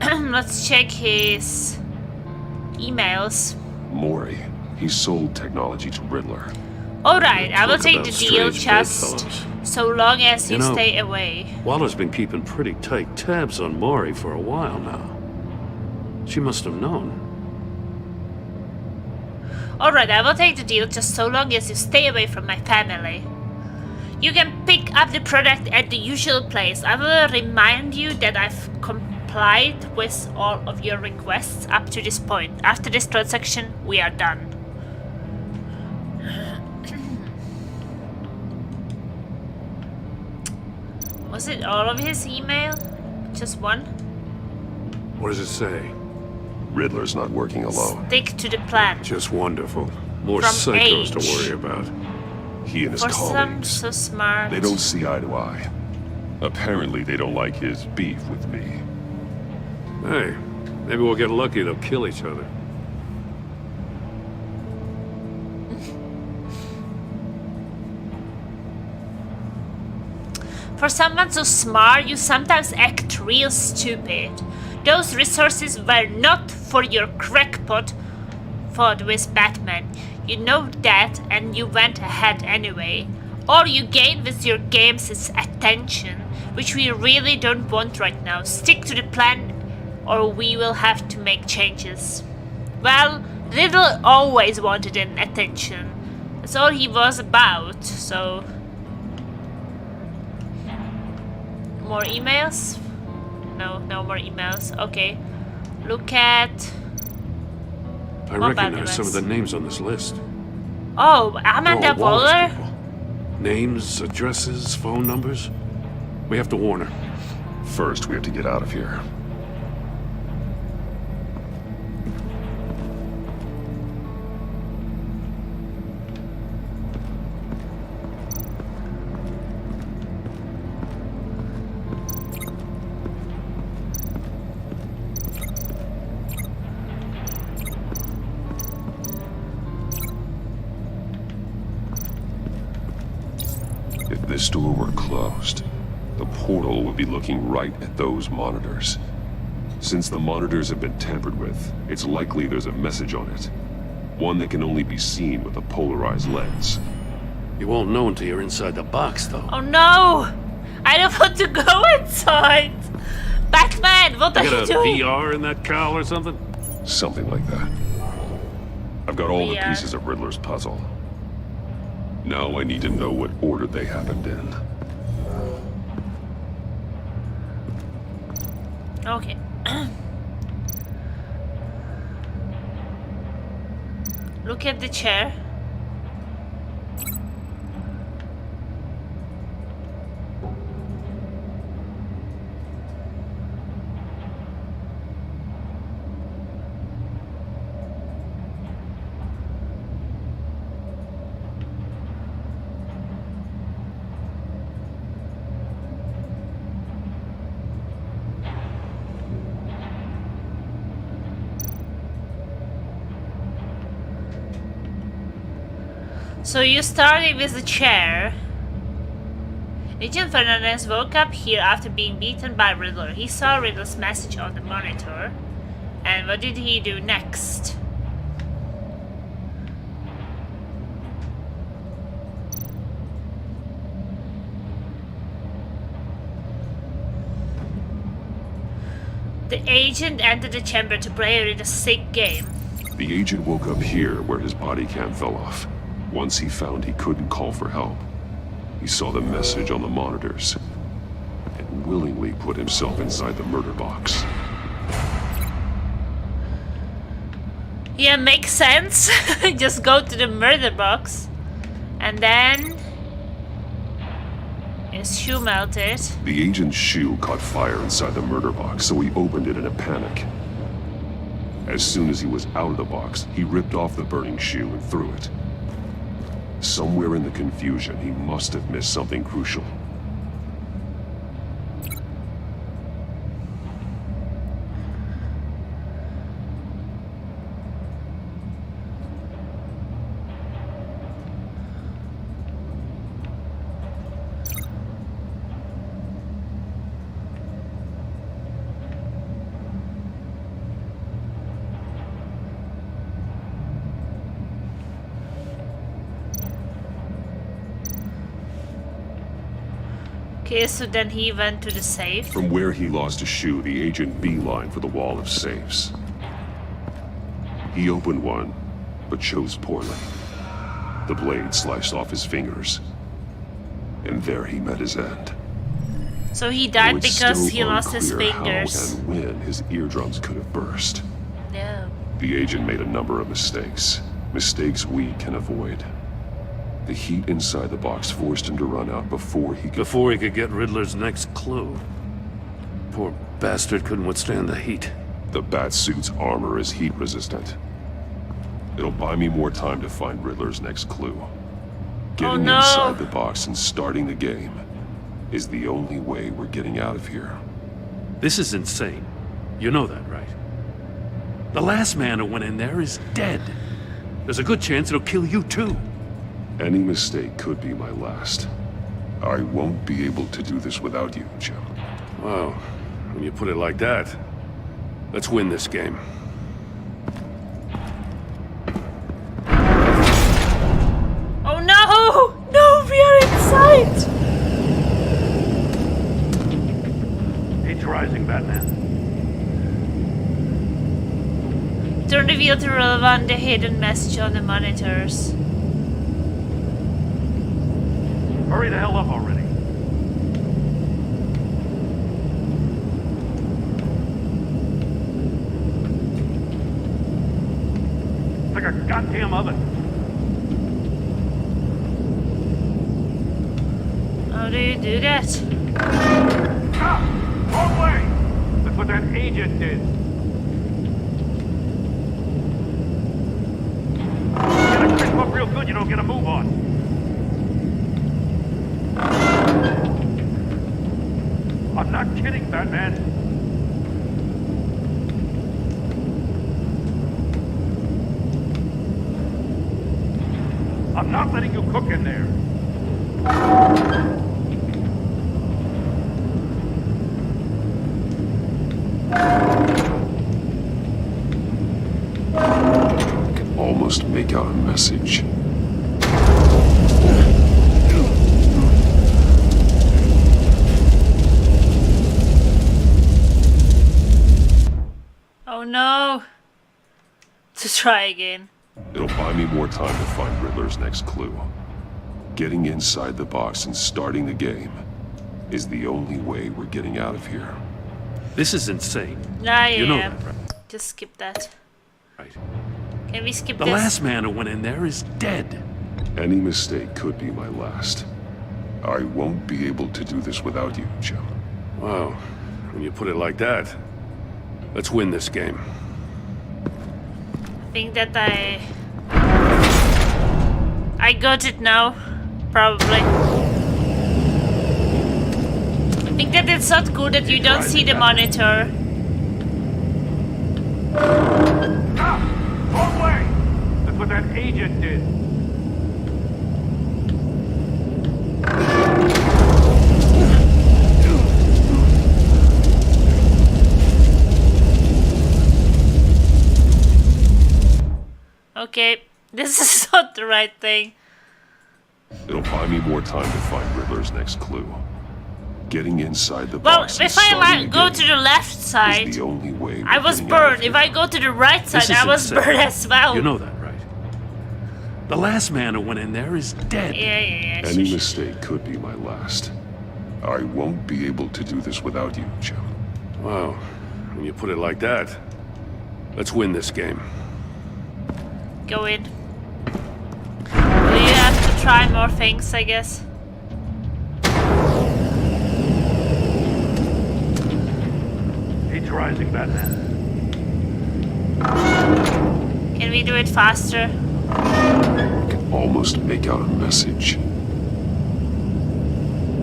Let's check his emails. Maury. He sold technology to Riddler. Alright, I will Talk take about the deal strange just bedfellows. so long as you You know, stay away. Waller's been keeping pretty tight tabs on Maury for a while now. She must have known. Alright, I will take the deal just so long as you stay away from my family. You can pick up the product at the usual place. I will remind you that I've complied with all of your requests up to this point. After this transaction, we are done. Was it all of his email? Just one? What does it say? Riddler's not working alone. Stick to the plan. Just wonderful. More From psychos to age. worry about. He and his For some colleagues, so smart. they don't see eye to eye. Apparently, they don't like his beef with me. Hey, maybe we'll get lucky. They'll kill each other. For someone so smart, you sometimes act real stupid. Those resources were not for your crackpot fought with Batman. You know that, and you went ahead anyway. All you gain with your games is attention, which we really don't want right now. Stick to the plan, or we will have to make changes. Well, Riddler always wanted an attention. That's all he was about, so... More emails? No, no more emails. Okay. Look at... I More recognize some of Batmans. the names on this list. Oh, Amanda They're all Wallace Waller? people. Names, addresses, phone numbers. We have to warn her. First, we have to get out of here. If this door were closed, the portal would be looking right at those monitors. Since the monitors have been tampered with, it's likely there's a message on it. One that can only be seen with a polarized lens. You won't know until you're inside the box, though. Oh no! I don't want to go inside! Batman, what are You you got a doing? VR in that cowl or something? Something like that. I've got all the VR. pieces of Riddler's puzzle. Now I need to know what order they happened in. Okay. Look at the chair. So you started with the chair. Agent Fernandez woke up here after being beaten by Riddler. He saw Riddler's message on the monitor. And what did he do next? The agent entered the chamber to play a really sick game. The agent woke up here where his body cam fell off. Once he found he couldn't call for help, he saw the message on the monitors and willingly put himself inside the murder box. Yeah, makes sense. Just go to the murder box. And then his shoe melted. The agent's shoe caught fire inside the murder box, so he opened it in a panic. As soon as he was out of the box, he ripped off the burning shoe and threw it. Somewhere in the confusion, he must have missed something crucial. Okay, so then he went to the safe. From where he lost a shoe, the agent beelined for the wall of safes. He opened one, but chose poorly. The blade sliced off his fingers, and there he met his end. So he died Though it's because still he lost his unclear how fingers. and when his eardrums could have burst. No. The agent made a number of mistakes. Mistakes we can avoid. The heat inside the box forced him to run out before he could get Riddler's next clue. Poor bastard couldn't withstand the heat. The Batsuit's armor is heat resistant. It'll buy me more time to find Riddler's next clue. Getting inside the box and starting the game is the only way we're getting out of here. This is insane. You know that, right? The last man who went in there is dead. There's a good chance it'll kill you too. Any mistake could be my last. I won't be able to do this without you, Jim. Wow, when you put it like that, let's win this game. Oh no! No, we are inside! Heat's rising, Batman. Don't reveal to relevant the hidden message on the monitors. Hurry the hell up already. It's like a goddamn oven. How do you do that? Stop! Wrong way! That's what that agent did. Get a crisp up real good, you don't get a move on. I'm not kidding, Batman. I'm not letting you cook in there. I can almost make out a message. Oh no! To try again. It'll buy me more time to find Riddler's next clue. Getting inside the box and starting the game is the only way we're getting out of here. This is insane. Nah, You know yeah. that, right? Just skip that. Right. Can we skip The this? last man who went in there is dead. Any mistake could be my last. I won't be able to do this without you, Jim. Wow, when you put it like that, let's win this game. I think that I got it now. Probably. I think that it's not good that you don't see the monitor. Stop! Wrong way! That's what that agent did. Okay, this is not the right thing. It'll buy me more time to find Riddler's next clue. Getting inside the Well, box if I go to the left side, is the only way I was burned. If I go to the right side, I was burned as well. You know that, right? The last man who went in there is dead. Yeah. Any mistake could be my last. I won't be able to do this without you, Jim. Wow, when you put it like that, let's win this game. Go in. Will you have to try more things, I guess? He's rising, Batman. Can we do it faster? I can almost make out a message.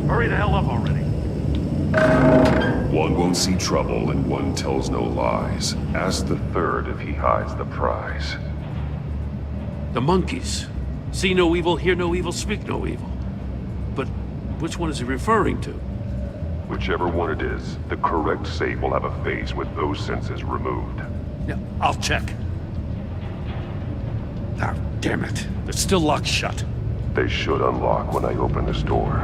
Hurry the hell up already. One won't see trouble and one tells no lies. Ask the third if he hides the prize. The monkeys. See no evil, hear no evil, speak no evil. But which one is he referring to? Whichever one it is, the correct safe will have a face with those senses removed. Yeah, I'll check. Ah, damn it. They're still locked shut. They should unlock when I open this door.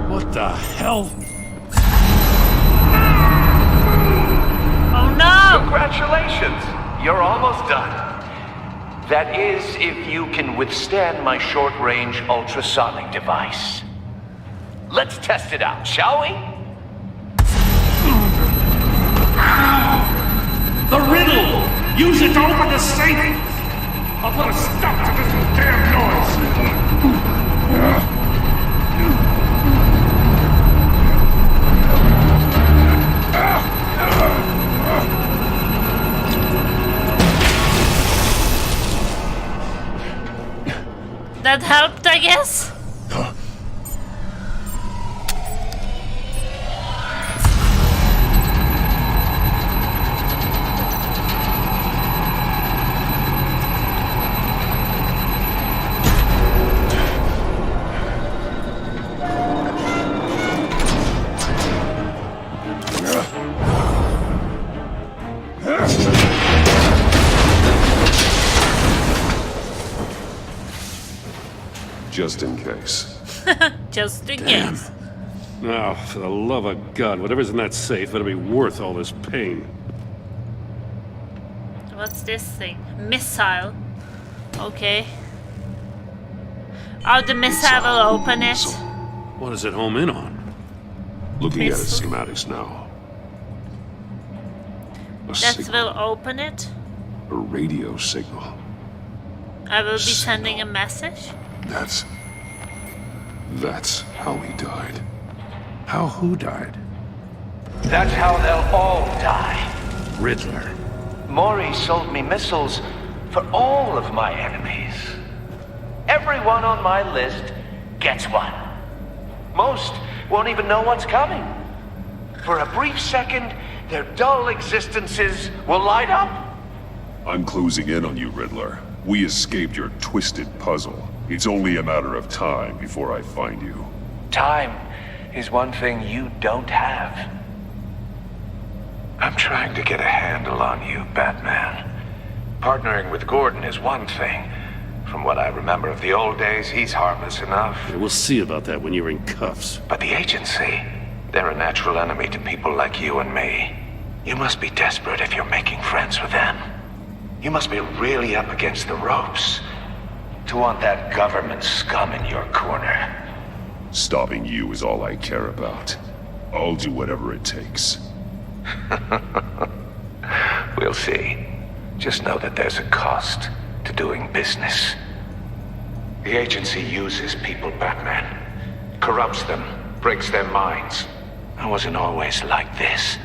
What the hell? Oh no! Congratulations! You're almost done. That is, if you can withstand my short-range ultrasonic device. Let's test it out, shall we? The riddle! Use it to open the safe! I'll put a stop to this damn noise! That helped, I guess? Just in case. Just in Damn. case. Now, for the love of God, whatever's in that safe better be worth all this pain. What's this thing? Missile. Okay. Oh, the missile will open it. What does it home in on? Looking at its Pistol. schematics now. A That signal, will open it. a radio signal. I will be sending a message. That's how he died. How who died? That's how they'll all die. Riddler. Maury sold me missiles for all of my enemies. Everyone on my list gets one. Most won't even know what's coming. For a brief second, their dull existences will light up. I'm closing in on you, Riddler. We escaped your twisted puzzle. It's only a matter of time before I find you. Time is one thing you don't have. I'm trying to get a handle on you, Batman. Partnering with Gordon is one thing. From what I remember of the old days, he's harmless enough. Yeah, we'll see about that when you're in cuffs. But the agency, they're a natural enemy to people like you and me. You must be desperate if you're making friends with them. You must be really up against the ropes to want that government scum in your corner. Stopping you is all I care about. I'll do whatever it takes. We'll see. Just know that there's a cost to doing business. The agency uses people, Batman. Corrupts them, breaks their minds. I wasn't always like this.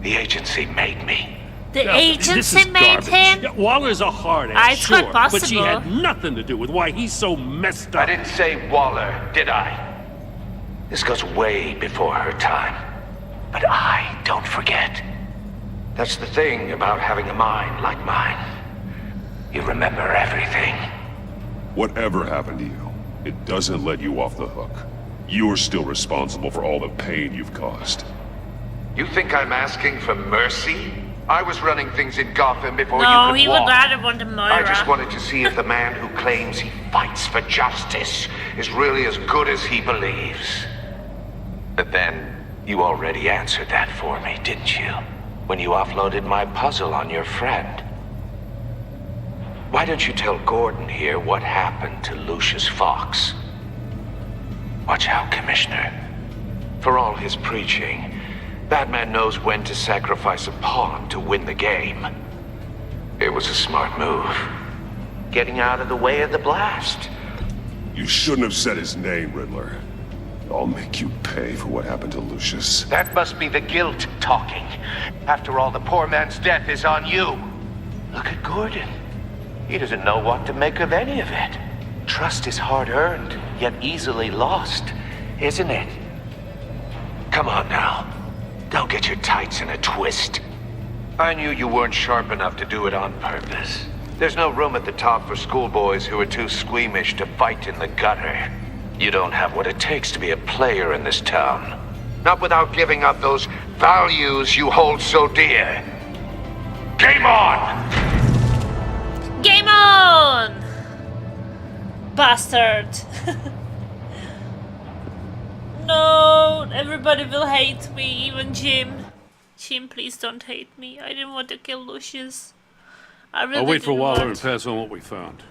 The agency made me. The Yeah, this agency is made garbage. him? Yeah, Waller's a hard ass, It's quite sure, but she possible. had nothing to do with why he's so messed up. I didn't say Waller, did I? This goes way before her time. But I don't forget. That's the thing about having a mind like mine. You remember everything. Whatever happened to you, it doesn't let you off the hook. You're still responsible for all the pain you've caused. You think I'm asking for mercy? I was running things in Gotham before you No, could he walk. would rather want a Moira. I just wanted to see if the man who claims he fights for justice is really as good as he believes. But then, you already answered that for me, didn't you? When you offloaded my puzzle on your friend. Why don't you tell Gordon here what happened to Lucius Fox? Watch out, Commissioner. For all his preaching, Batman knows when to sacrifice a pawn to win the game. It was a smart move. Getting out of the way of the blast. You shouldn't have said his name, Riddler. I'll make you pay for what happened to Lucius. That must be the guilt talking. After all, the poor man's death is on you. Look at Gordon. He doesn't know what to make of any of it. Trust is hard-earned, yet easily lost, isn't it? Come on now. Don't get your tights in a twist. I knew you weren't sharp enough to do it on purpose. There's no room at the top for schoolboys who are too squeamish to fight in the gutter. You don't have what it takes to be a player in this town. Not without giving up those values you hold so dear. Game on! Game on! Bastard. No, everybody will hate me, even Jim. Jim, please don't hate me. I didn't want to kill Lucius. I really I'll wait for didn't Waller want- and pass on what we found.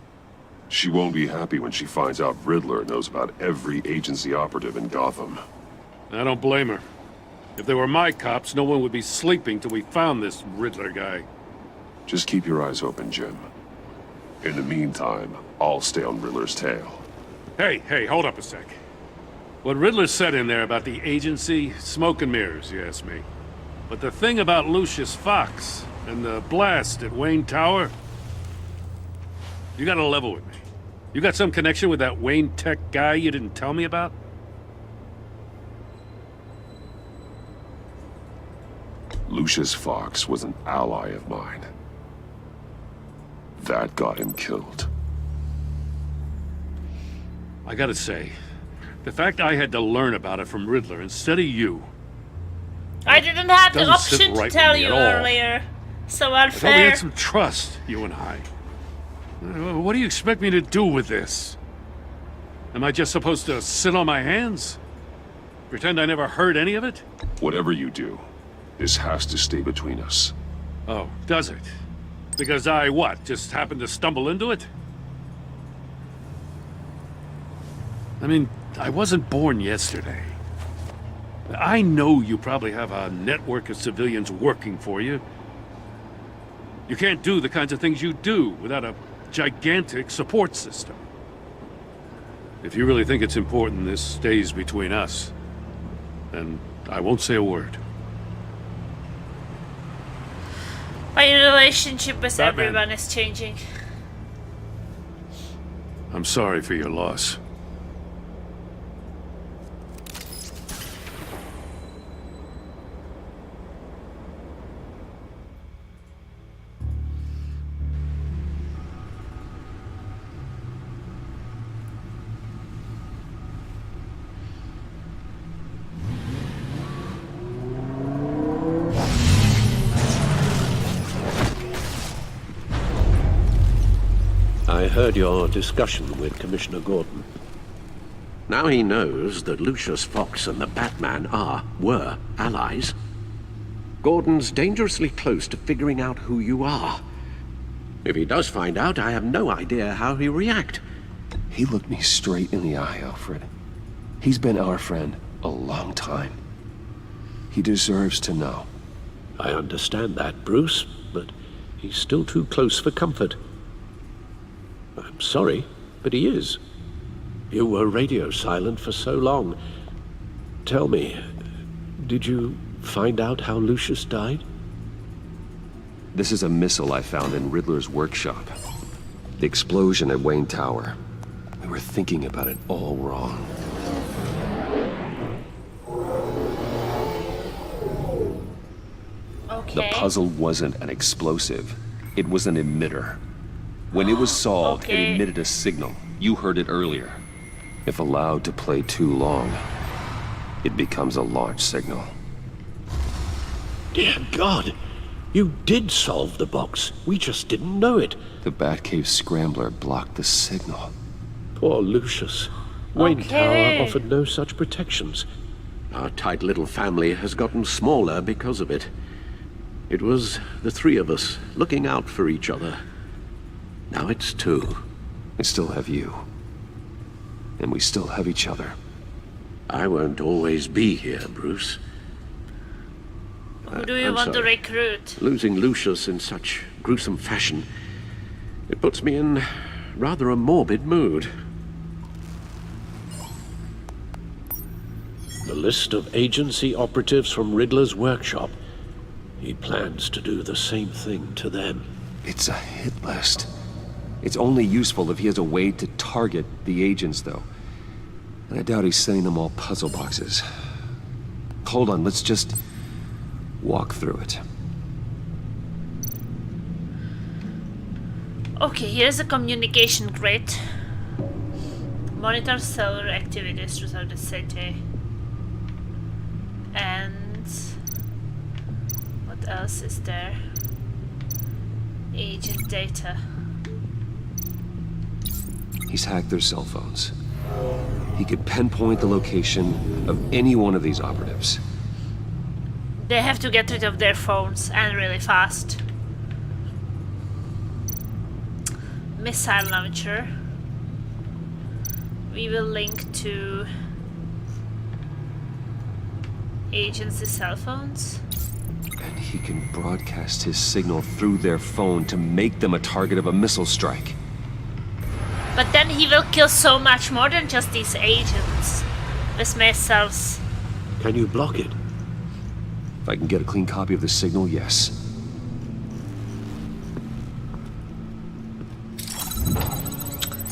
She won't be happy when she finds out Riddler knows about every agency operative in Gotham. I don't blame her. If they were my cops, no one would be sleeping till we found this Riddler guy. Just keep your eyes open, Jim. In the meantime, I'll stay on Riddler's tail. Hey, hold up a sec. What Riddler said in there about the agency, smoke and mirrors, you ask me. But the thing about Lucius Fox and the blast at Wayne Tower, you gotta level with me. You got some connection with that Wayne Tech guy you didn't tell me about? Lucius Fox was an ally of mine. That got him killed. I gotta say, the fact I had to learn about it from Riddler instead of you. I didn't have the Doesn't sit option to right tell with me you at all. earlier. So I thought we unfair. had some trust, you and I. What do you expect me to do with this? Am I just supposed to sit on my hands? Pretend I never heard any of it? Whatever you do, this has to stay between us. Oh, does it? Because I, what, just happened to stumble into it? I mean, I wasn't born yesterday. I know you probably have a network of civilians working for you. You can't do the kinds of things you do without a gigantic support system. If you really think it's important this stays between us, then I won't say a word. My relationship with Batman. everyone is changing. I'm sorry for your loss. I heard your discussion with Commissioner Gordon. Now he knows that Lucius Fox and the Batman were allies. Gordon's dangerously close to figuring out who you are. If he does find out, I have no idea how he'll react. He looked me straight in the eye, Alfred. He's been our friend a long time. He deserves to know. I understand that, Bruce, but he's still too close for comfort. I'm sorry, but he is. You were radio silent for so long. Tell me, did you find out how Lucius died? This is a missile I found in Riddler's workshop. The explosion at Wayne Tower. We were thinking about it all wrong. Okay. The puzzle wasn't an explosive. It was an emitter. When it was solved, Okay. it emitted a signal. You heard it earlier. If allowed to play too long, it becomes a launch signal. Dear God, You did solve the box. We just didn't know it. The Batcave Scrambler blocked the signal. Poor Lucius. Wayne Okay. Tower offered no such protections. Our tight little family has gotten smaller because of it. It was the three of us looking out for each other. Now it's two. I still have you. And we still have each other. I won't always be here, Bruce. Who do you I'm want to sorry. recruit? Losing Lucius in such gruesome fashion, it puts me in rather a morbid mood. The list of agency operatives from Riddler's workshop. He plans to do the same thing to them. It's a hit list. It's only useful if he has a way to target the agents, though. And I doubt he's sending them all puzzle boxes. Hold on, let's just walk through it. Okay, here's a communication grid. Monitor cellular activities throughout the city. And what else is there? Agent data. He's hacked their cell phones. He could pinpoint the location of any one of these operatives. They have to get rid of their phones, and really fast. Missile launcher. We will link to agency cell phones. And he can broadcast his signal through their phone to make them a target of a missile strike. But then he will kill so much more than just these agents with missiles. Can you block it? If I can get a clean copy of the signal, yes.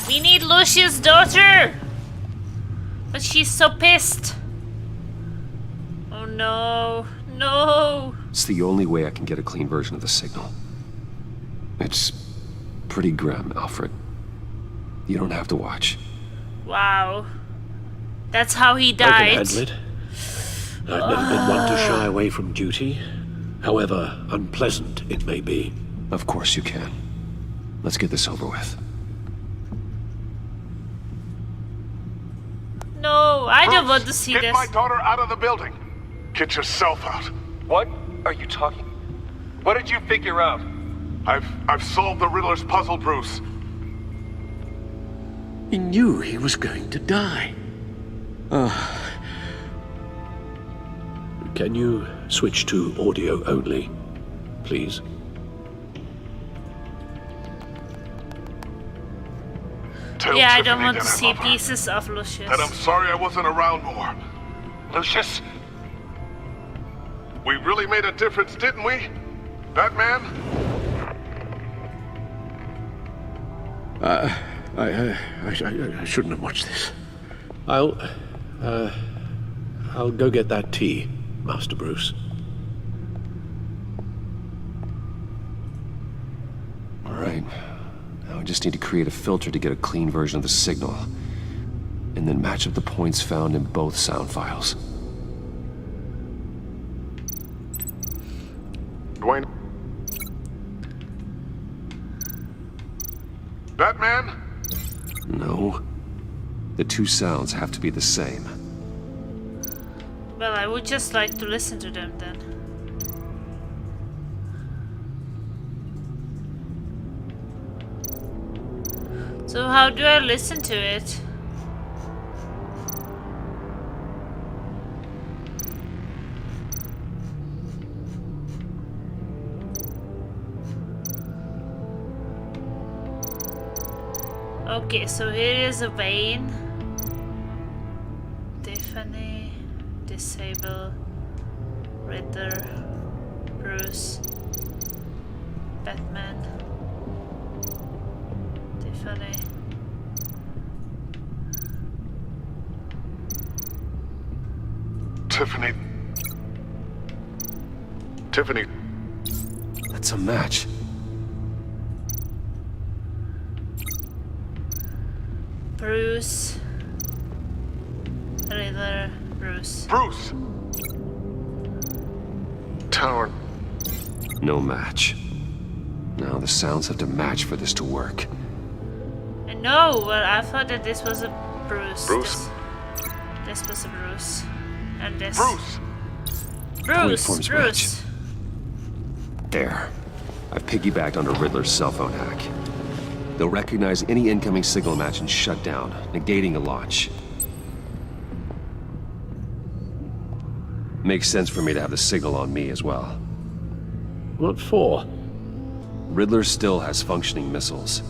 We need Lucius' daughter! But she's so pissed. Oh no, no. It's the only way I can get a clean version of the signal. It's pretty grim, Alfred. You don't have to watch. Wow. That's how he I died. can handle it. I've never been one to shy away from duty, however unpleasant it may be. Of course you can. Let's get this over with. No, I don't want to see Get this. my daughter out of the building. Get yourself out. What are you talking? What did you figure out? I've solved the Riddler's puzzle, Bruce. He knew he was going to die. Can you switch to audio only, please? Tell Yeah, I Tiffany don't want that to I see love her, pieces of Lucius. that I'm sorry I wasn't around more. Lucius? We really made a difference, didn't we? Batman? I shouldn't have watched this. I'll go get that tea, Master Bruce. All right. Now I just need to create a filter to get a clean version of the signal. And then match up the points found in both sound files. Dwayne? Batman? No. The two sounds have to be the same. Well, I would just like to listen to them then. So how do I listen to it? Okay, so here is a vein. Tiffany, disable, Riddler, Bruce, Batman, Tiffany. Tiffany. That's a match. Bruce, Riddler, Bruce. Bruce! Tower. No match. Now the sounds have to match for this to work. No, well, I thought that this was a Bruce. Bruce? This was a Bruce. And this. Bruce! Bruce! There. I've piggybacked onto Riddler's cell phone hack. They'll recognize any incoming signal match and shut down, negating a launch. Makes sense for me to have the signal on me as well. What for? Riddler still has functioning missiles.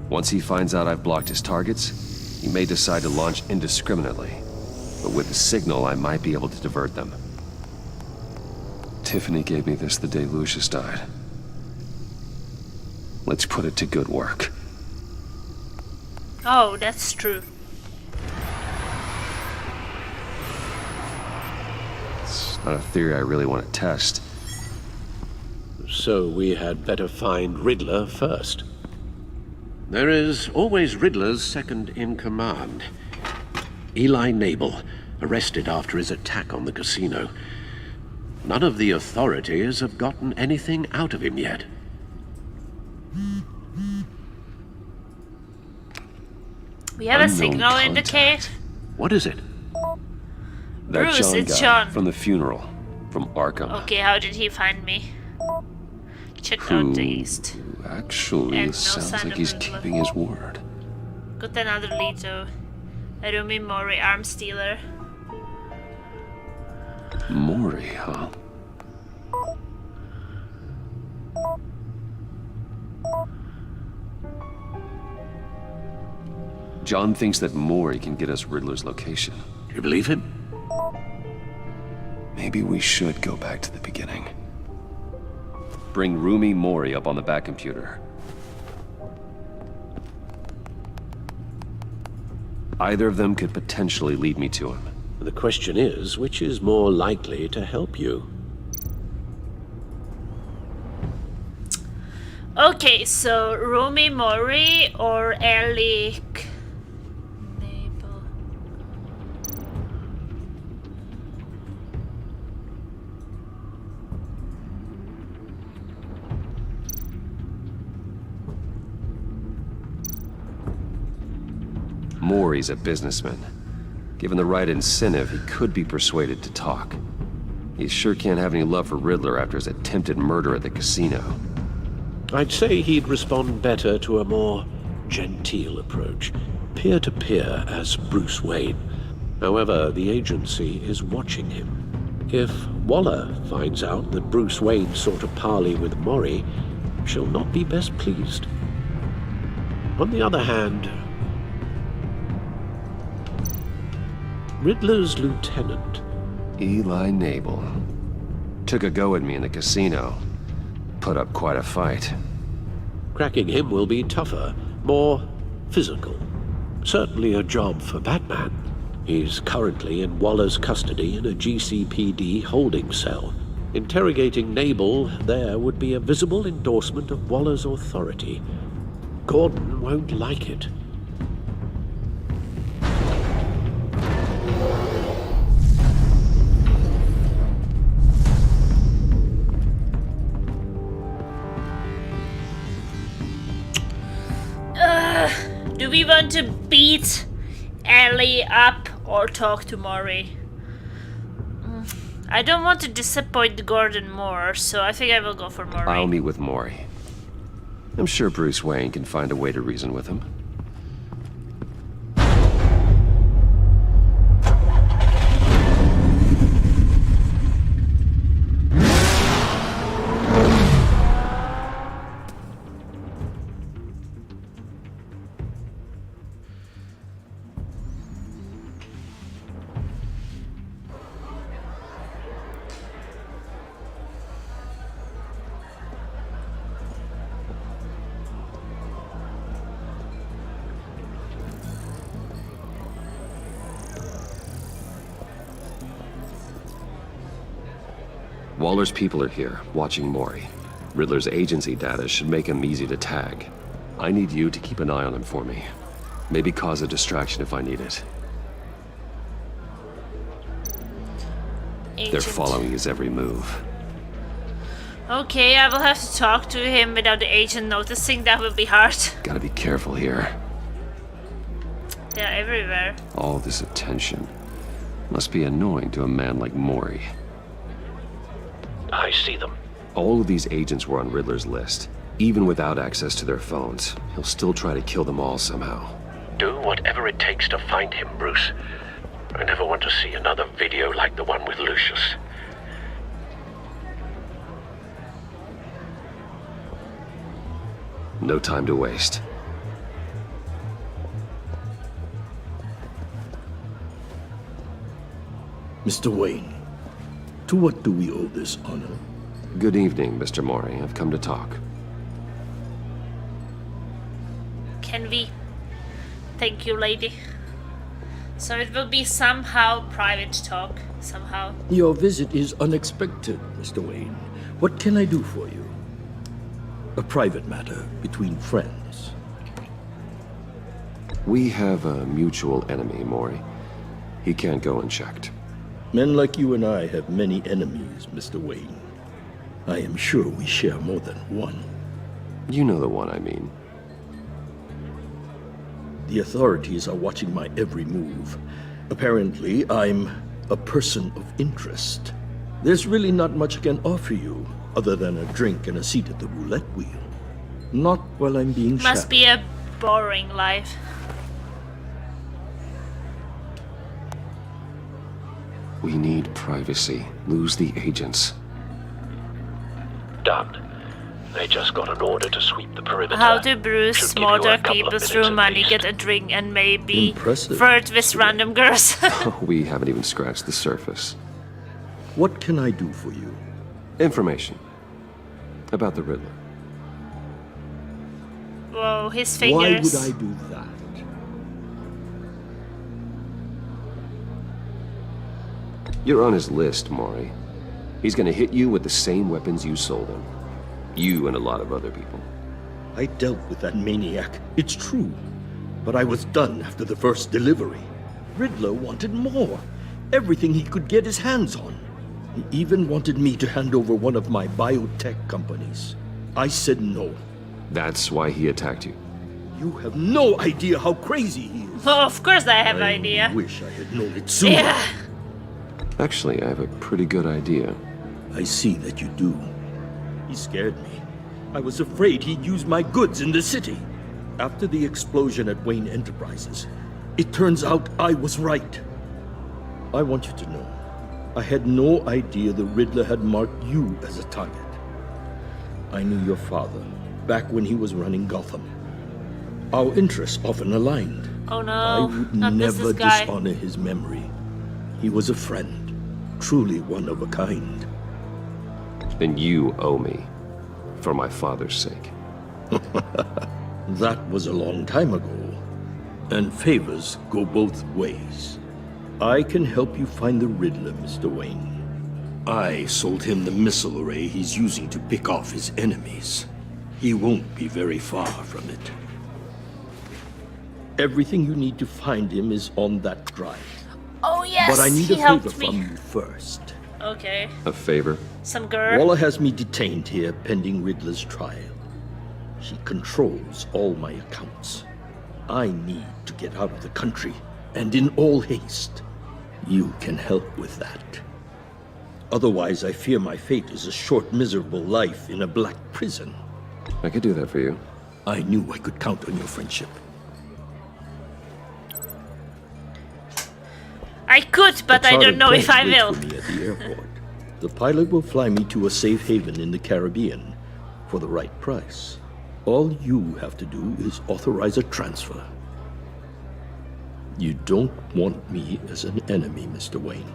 Once he finds out I've blocked his targets, he may decide to launch indiscriminately. But with the signal, I might be able to divert them. Tiffany gave me this the day Lucius died. Let's put it to good work. Oh, that's true. It's not a theory I really want to test. So we had better find Riddler first. There is always Riddler's second in command. Eli Nabel, arrested after his attack on the casino. None of the authorities have gotten anything out of him yet. We have a signal indicate. What is it? That Bruce, John it's guy John. from the funeral, from Arkham. Okay, how did he find me? Check out the east. Actually, And no sounds sign like of he's Riddler. keeping his word. Got another lead though. Rumi Mori, arms dealer. Mori, huh? John thinks that Mori can get us Riddler's location. You believe him? Maybe we should go back to the beginning. Bring Rumi Mori up on the back computer. Either of them could potentially lead me to him. The question is, which is more likely to help you? Okay, so Rumi Mori or Alec Nabel. Mori's a businessman. Given the right incentive, he could be persuaded to talk. He sure can't have any love for Riddler after his attempted murder at the casino. I'd say he'd respond better to a more genteel approach, peer-to-peer as Bruce Wayne. However, the agency is watching him. If Waller finds out that Bruce Wayne sought a parley with Mori, she'll not be best pleased. On the other hand, Riddler's lieutenant, Eli Nabel, took a go at me in the casino. Put up quite a fight. cracking him will be tougher, more physical. Certainly a job for Batman. He's currently in Waller's custody in a GCPD holding cell. Interrogating Nabel there would be a visible endorsement of Waller's authority. Gordon won't like it. Do we want to beat Ellie up or talk to Mori? I don't want to disappoint Gordon more, so I think I will go for Mori. I'll meet with Mori. I'm sure Bruce Wayne can find a way to reason with him. Waller's people are here, watching Mori. Riddler's agency data should make him easy to tag. I need you to keep an eye on him for me. Maybe cause a distraction if I need it. They're following his every move. Okay, I will have to talk to him without the agent noticing. That will be hard. Gotta be careful here. They're everywhere. All this attention must be annoying to a man like Mori. I see them. All of these agents were on Riddler's list. Even without access to their phones, he'll still try to kill them all somehow. Do whatever it takes to find him, Bruce. I never want to see another video like the one with Lucius. No time to waste. Mr. Wayne, to what do we owe this honor? Good evening, Mr. Mori. I've come to talk. Can we? Thank you, lady. So it will be somehow private talk, somehow. Your visit is unexpected, Mr. Wayne. What can I do for you? A private matter between friends. We have a mutual enemy, Mori. He can't go unchecked. Men like you and I have many enemies, Mr. Wayne. I am sure we share more than one. You know the one I mean. The authorities are watching my every move. Apparently, I'm a person of interest. There's really not much I can offer you, other than a drink and a seat at the roulette wheel. Not while I'm being shadowed. Must be a boring life. We need privacy. Lose the agents. Done. They just got an order to sweep the perimeter. How to Bruce Should give small you a dark couple of people minutes through at money, least. get a drink, and maybe Impressive. flirt with random girls. We haven't even scratched the surface. What can I do for you? Information. About the Riddler. Whoa, his Why fingers. would I do that? You're on his list, Mori. He's gonna hit you with the same weapons you sold him. You and a lot of other people. I dealt with that maniac, it's true. But I was done after the first delivery. Riddler wanted more. Everything he could get his hands on. He even wanted me to hand over one of my biotech companies. I said no. That's why he attacked you. You have no idea how crazy he is. Oh, of course I have an idea. I wish I had known it sooner. Yeah. Actually, I have a pretty good idea. I see that you do. He scared me. I was afraid he'd use my goods in the city. After the explosion at Wayne Enterprises, it turns out I was right. I want you to know, I had no idea the Riddler had marked you as a target. I knew your father back when he was running Gotham. Our interests often aligned. Oh no, I would not never this guy. dishonor his memory. He was a friend, truly one of a kind. Then you owe me. For my father's sake. That was a long time ago. And favors go both ways. I can help you find the Riddler, Mr. Wayne. I sold him the missile array he's using to pick off his enemies. He won't be very far from it. Everything you need to find him is on that drive. Oh yes, But I need he a favor helped me. from you first. Okay, A favor? some girl. Waller has me detained here pending Riddler's trial. She controls all my accounts. I need to get out of the country, and in all haste. You can help with that. Otherwise, I fear my fate is a short, miserable life in a black prison. I could do that for you. I knew I could count on your friendship. I could, but A I don't chartered know if I plane will. waits for me at the airport. The pilot will fly me to a safe haven in the Caribbean for the right price. All you have to do is authorize a transfer. You don't want me as an enemy, Mr. Wayne.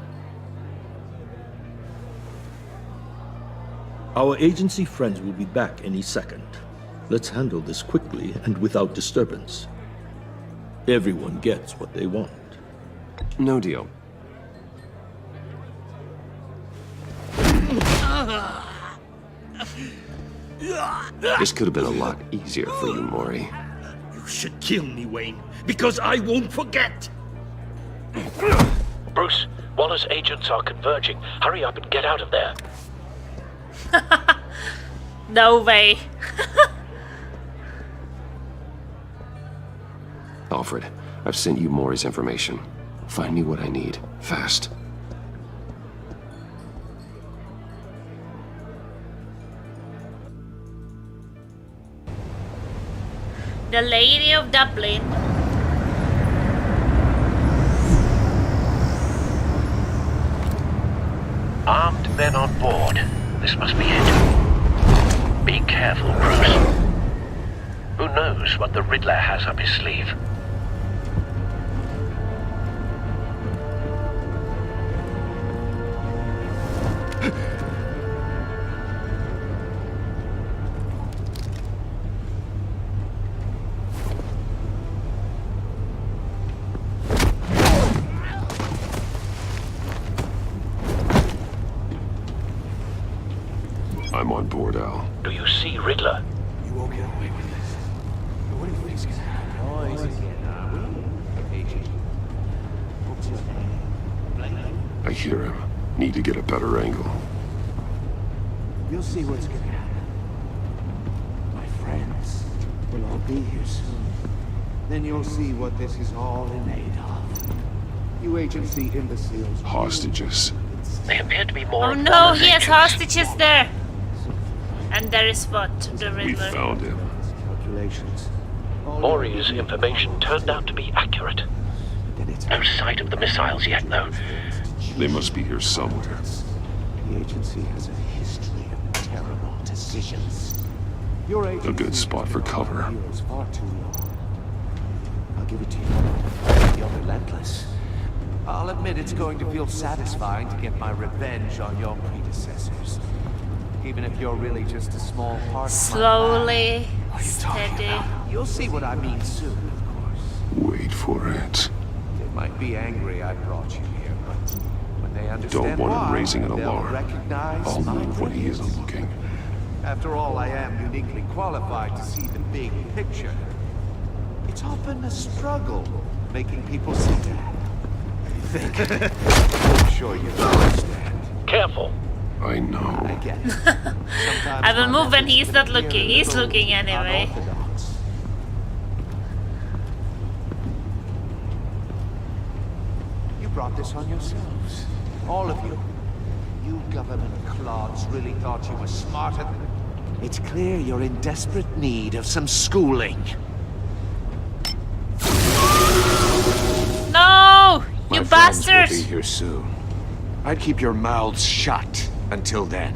Our agency friends will be back any second. Let's handle this quickly and without disturbance. Everyone gets what they want. No deal. This could have been a lot easier for you, Mori. You should kill me, Wayne, because I won't forget! Bruce, Waller's agents are converging. Hurry up and get out of there. No way. Alfred, I've sent you Maury's information. Find me what I need, fast. The Lady of Dublin. Armed men on board. This must be it. Be careful, Bruce. Who knows what the Riddler has up his sleeve? I'm on board, Al. Do you see Riddler? You won't get away with this. What do you think's gonna happen? I hear him. Need to get a better angle. You'll see what's gonna happen. My friends will all be here soon. Then you'll see what this is all in aid of. You agency imbeciles. Hostages. They appear to be more. Oh no, he has hostages there. And there is what? The We Riddler. found him. Maury's information turned out to be accurate. No sight of the missiles yet, though. They must be here somewhere. The agency has a history of terrible decisions. Your agency A good spot for cover. is far too long. I'll give it to you. You're relentless. I'll admit it's going to feel satisfying to get my revenge on your predecessors. Even if you're really just a small part Slowly, of my steady. You'll see what I mean soon, of course. Wait for it. They might be angry I brought you here, but when they understand Don't want him why, raising an they'll alarm. recognize I'll my move when he brilliance. isn't looking. After all, I am uniquely qualified to see the big picture. It's often a struggle making people see that. You think? I'm sure you understand. Careful. I know. I get it. I will move when he's not looking. He's looking anyway. Unorthodox. You brought this on yourselves. All of you. You government clods really thought you were smarter than... It's clear you're in desperate need of some schooling. No! My You friends bastards! will be here soon. I'd keep your mouths shut until then.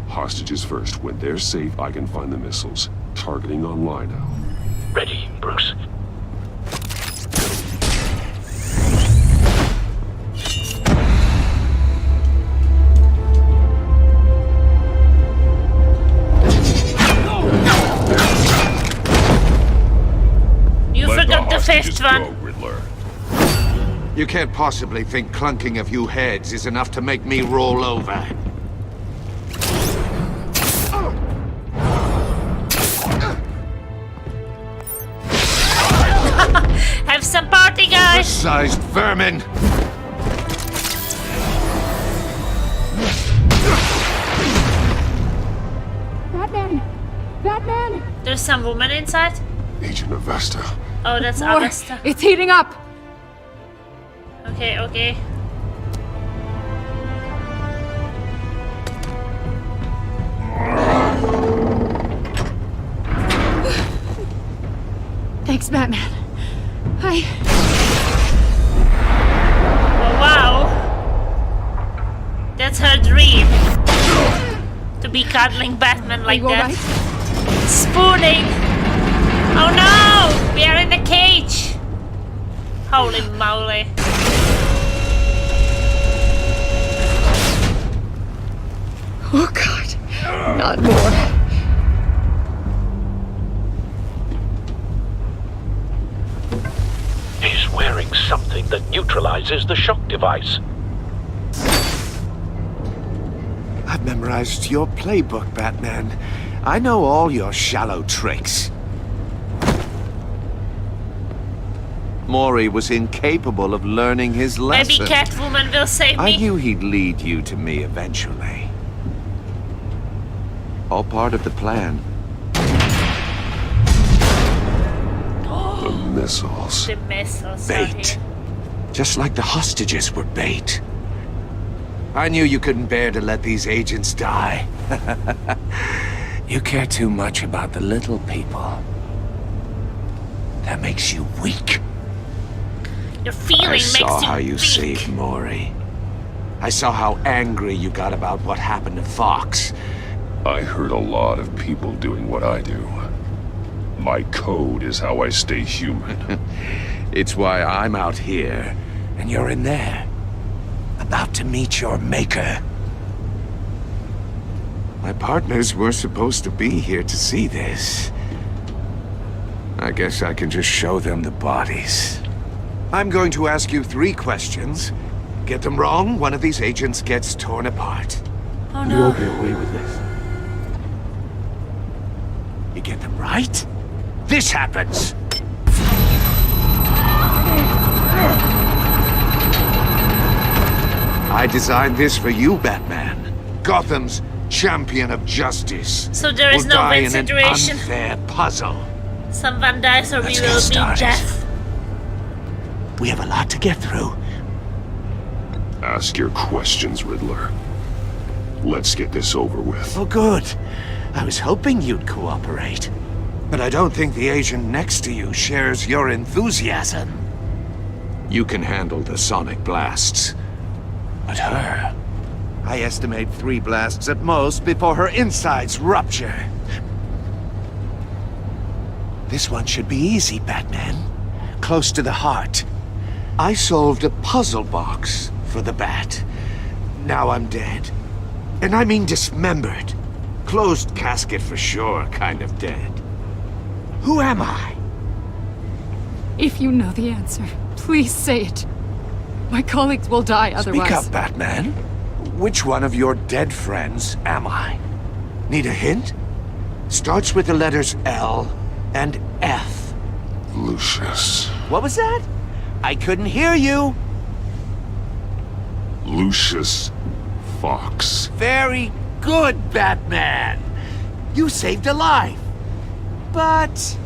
Hostages first. When they're safe, I can find the missiles. Targeting online now. Ready, Bruce. You Let forgot the hostages fifth one. go, Riddler. You can't possibly think clunking a few heads is enough to make me roll over. Have some party, guys! Sized vermin! Batman! Batman! There's some woman inside? Agent Avesta. Oh, that's More. Avesta. It's heating up! Okay, okay. Thanks, Batman. Oh, wow. That's her dream. To be cuddling Batman like you that. alright? Spooning! Oh no! We are in the cage! Holy moly. Oh god. Not more. He's wearing something that neutralizes the shock device. I've memorized your playbook, Batman. I know all your shallow tricks. Maury was incapable of learning his lesson. Maybe Catwoman will save I me. knew he'd lead you to me eventually. All part of the plan. The missiles. The missiles are Bait. here. Just like the hostages were bait. I knew you couldn't bear to let these agents die. You care too much about the little people. That makes you weak. Your feeling I makes saw you how you weak. saved Maury. I saw how angry you got about what happened to Fox. I heard a lot of people doing what I do. My code is how I stay human. It's why I'm out here, and you're in there. About to meet your maker. My partners were supposed to be here to see this. I guess I can just show them the bodies. I'm going to ask you 3 questions. Get them wrong, one of these agents gets torn apart. Oh You no. won't get away with this. You get them right, this happens. I designed this for you, Batman. Gotham's champion of justice. So there is will no die win in an situation. unfair puzzle. Someone dies or we Let's will get be started. death. We have a lot to get through. Ask your questions, Riddler. Let's get this over with. Oh, good. I was hoping you'd cooperate. But I don't think the agent next to you shares your enthusiasm. You can handle the sonic blasts. But her... I estimate 3 blasts at most before her insides rupture. This one should be easy, Batman. Close to the heart. I solved a puzzle box for the Bat. Now I'm dead. And I mean dismembered. Closed casket for sure, kind of dead. Who am I? If you know the answer, please say it. My colleagues will die otherwise. Speak up, Batman. Which one of your dead friends am I? Need a hint? Starts with the letters L and F. Lucius. What was that? I couldn't hear you. Lucius Fox. Very good, Batman. You saved a life. But...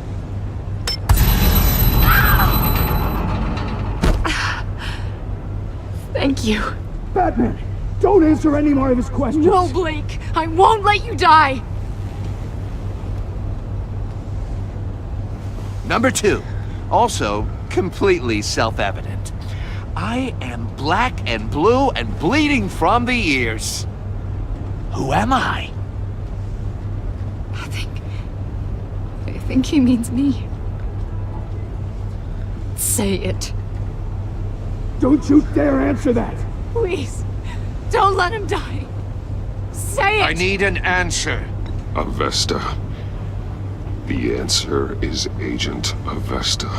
Thank you. Batman, don't answer any more of his questions. No, Blake. I won't let you die. Number 2. Also, completely self-evident. I am black and blue and bleeding from the ears. Who am I? I think he means me. Say it. Don't you dare answer that. Please. Don't let him die. Say it. I need an answer. Avesta. The answer is Agent Avesta.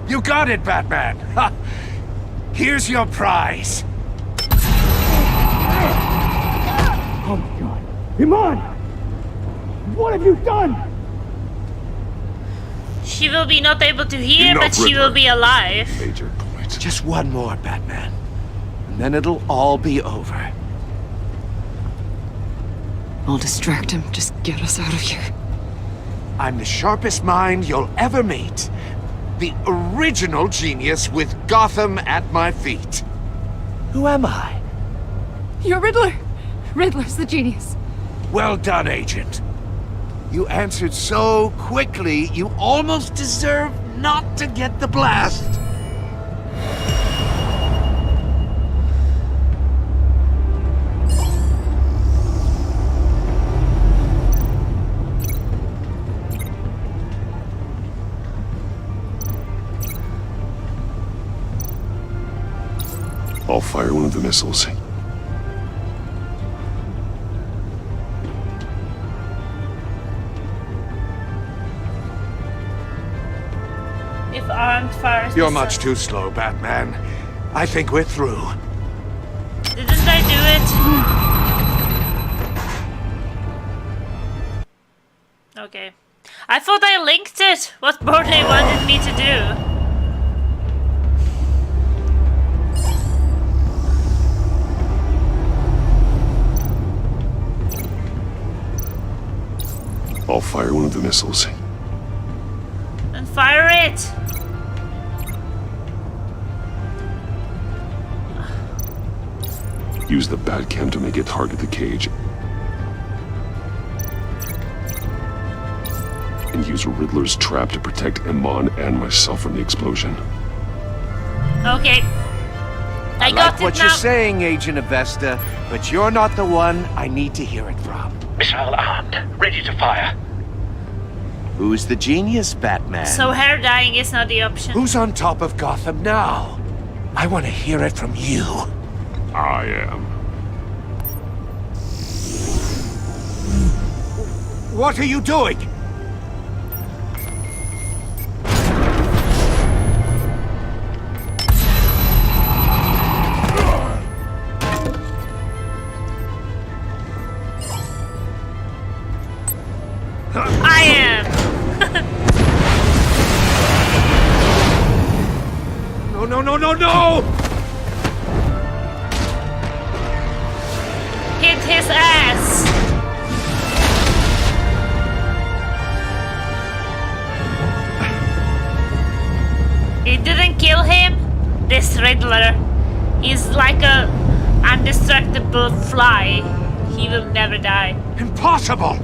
You got it, Batman. Ha. Here's your prize. Oh my God. Iman! What have you done? She will be not able to hear, Enough, but she Riddler. will be alive. Major point. Just one more, Batman. And then it'll all be over. I'll distract him. Just get us out of here. I'm the sharpest mind you'll ever meet. The original genius with Gotham at my feet. Who am I? You're Riddler. Riddler's the genius. Well done, Agent. You answered so quickly, you almost deserve not to get the blast. I'll fire one of the missiles. If armed fires. You're much too slow, Batman. I think we're through. Didn't I do it? Okay. I thought I linked it. What more they wanted me to do. I'll fire one of the missiles. And fire it! Use the Batcam to make it target the cage. And use Riddler's trap to protect Iman and myself from the explosion. Okay. I got like it what now. you're saying, Agent Avesta, but you're not the one I need to hear it from. Missile armed, ready to fire. Who's the genius, Batman? So her dying is not the option. Who's on top of Gotham now? I want to hear it from you. I am. What are you doing? I am. No, no, no, no, no! Hit his ass. It didn't kill him. This Riddler is like a indestructible fly. He will never die. Impossible!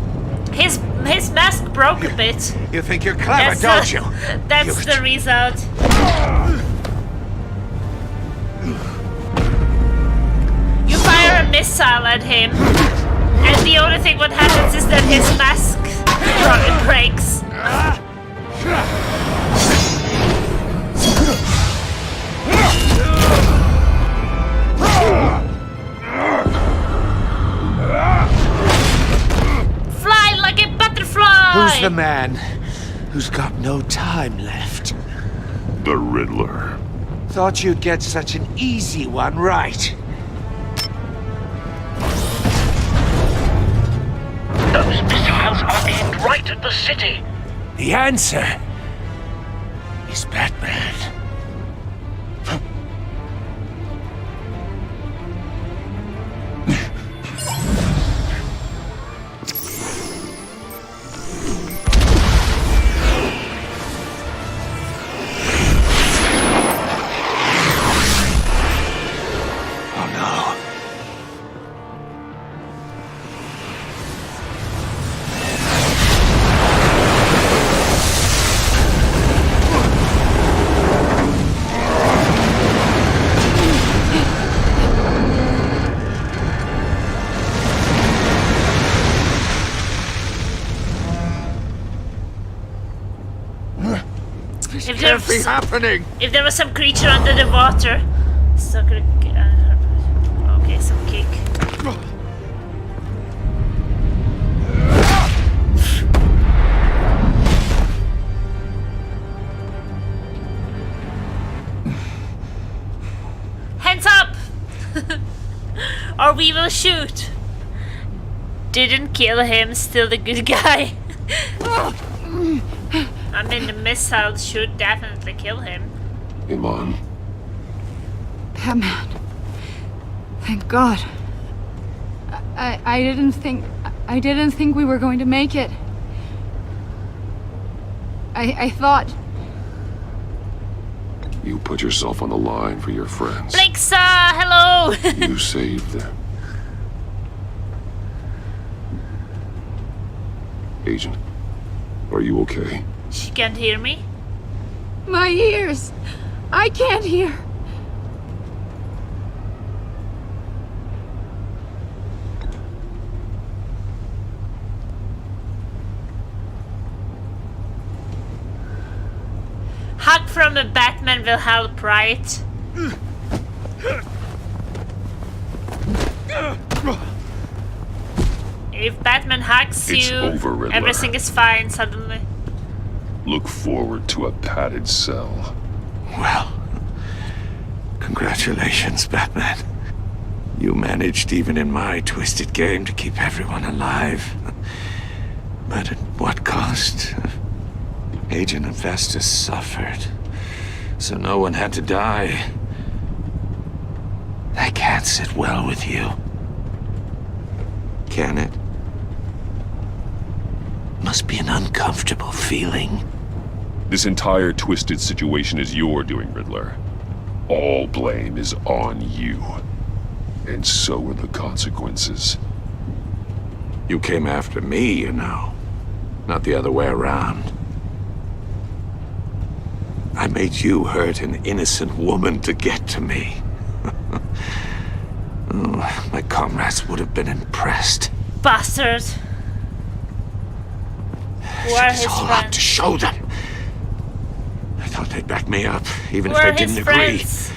His mask broke a bit. You think you're clever, don't you? That's the result. You fire a missile at him, and the only thing what happens is that his mask breaks. Fly like a butterfly! Who's the man who's got no time left? The Riddler. Thought you'd get such an easy one right. Those missiles are aimed right at the city. The answer is Batman. If Can't be happening! If there was some creature under the water, sucker. Okay, some kick. Hands up, or we will shoot. Didn't kill him, still the good guy. I mean, the missile should definitely kill him. Iman. Batman. Thank God. I didn't think we were going to make it. I thought. You put yourself on the line for your friends. Blixa, hello! You saved them. Agent, are you okay? She can't hear me. My ears! I can't hear! Hug from a Batman will help, right? If Batman hugs It's you, over, Riddler. everything is fine suddenly. Look forward to a padded cell. Well, congratulations, Batman. You managed, even in my twisted game, to keep everyone alive. But at what cost? Agent Avesta suffered, so no one had to die. That can't sit well with you. Can it? must be an uncomfortable feeling. This entire twisted situation is your doing, Riddler. All blame is on you. And so are the consequences. You came after me, you know. Not the other way around. I made you hurt an innocent woman to get to me. Oh, my comrades would have been impressed. Bastard. Who are his all out friends? to show them. I thought they'd back me up, even Who if are they his didn't agree. friends?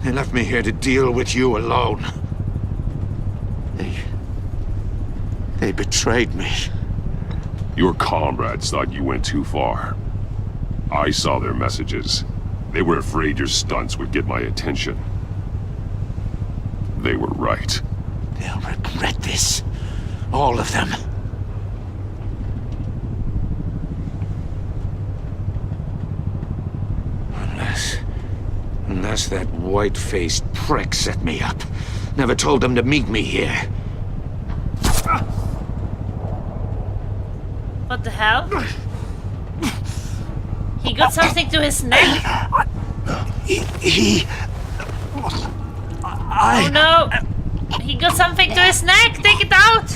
They left me here to deal with you alone. They betrayed me. Your comrades thought you went too far. I saw their messages. They were afraid your stunts would get my attention. They were right. They'll regret this. All of them. Unless that white-faced prick set me up. Never told them to meet me here. What the hell? He got something to his neck. Oh no! He got something to his neck! Take it out!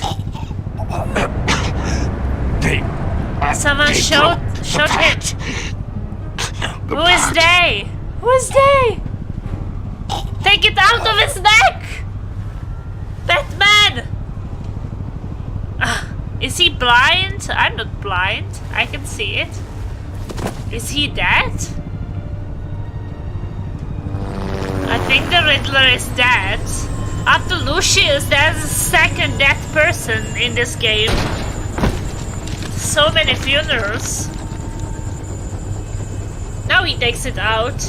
Someone showed him. Who is they? Who is they? Take it out of his neck! Batman! Is he blind? I'm not blind. I can see it. Is he dead? I think the Riddler is dead. After Lucius, there's a second dead person in this game. So many funerals. Now he takes it out.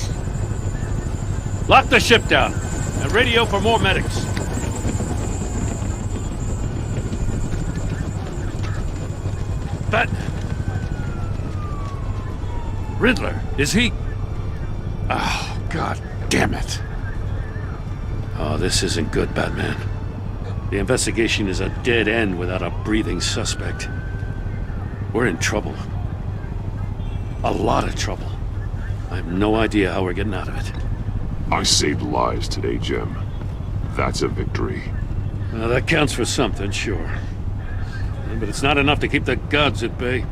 Lock the ship down and radio for more medics. Riddler, is he? Oh, God damn it. Oh, this isn't good, Batman. The investigation is a dead end without a breathing suspect. We're in trouble. A lot of trouble. I have no idea how we're getting out of it. I saved lives today, Jim. That's a victory. Well, that counts for something, sure. But it's not enough to keep the gods at bay.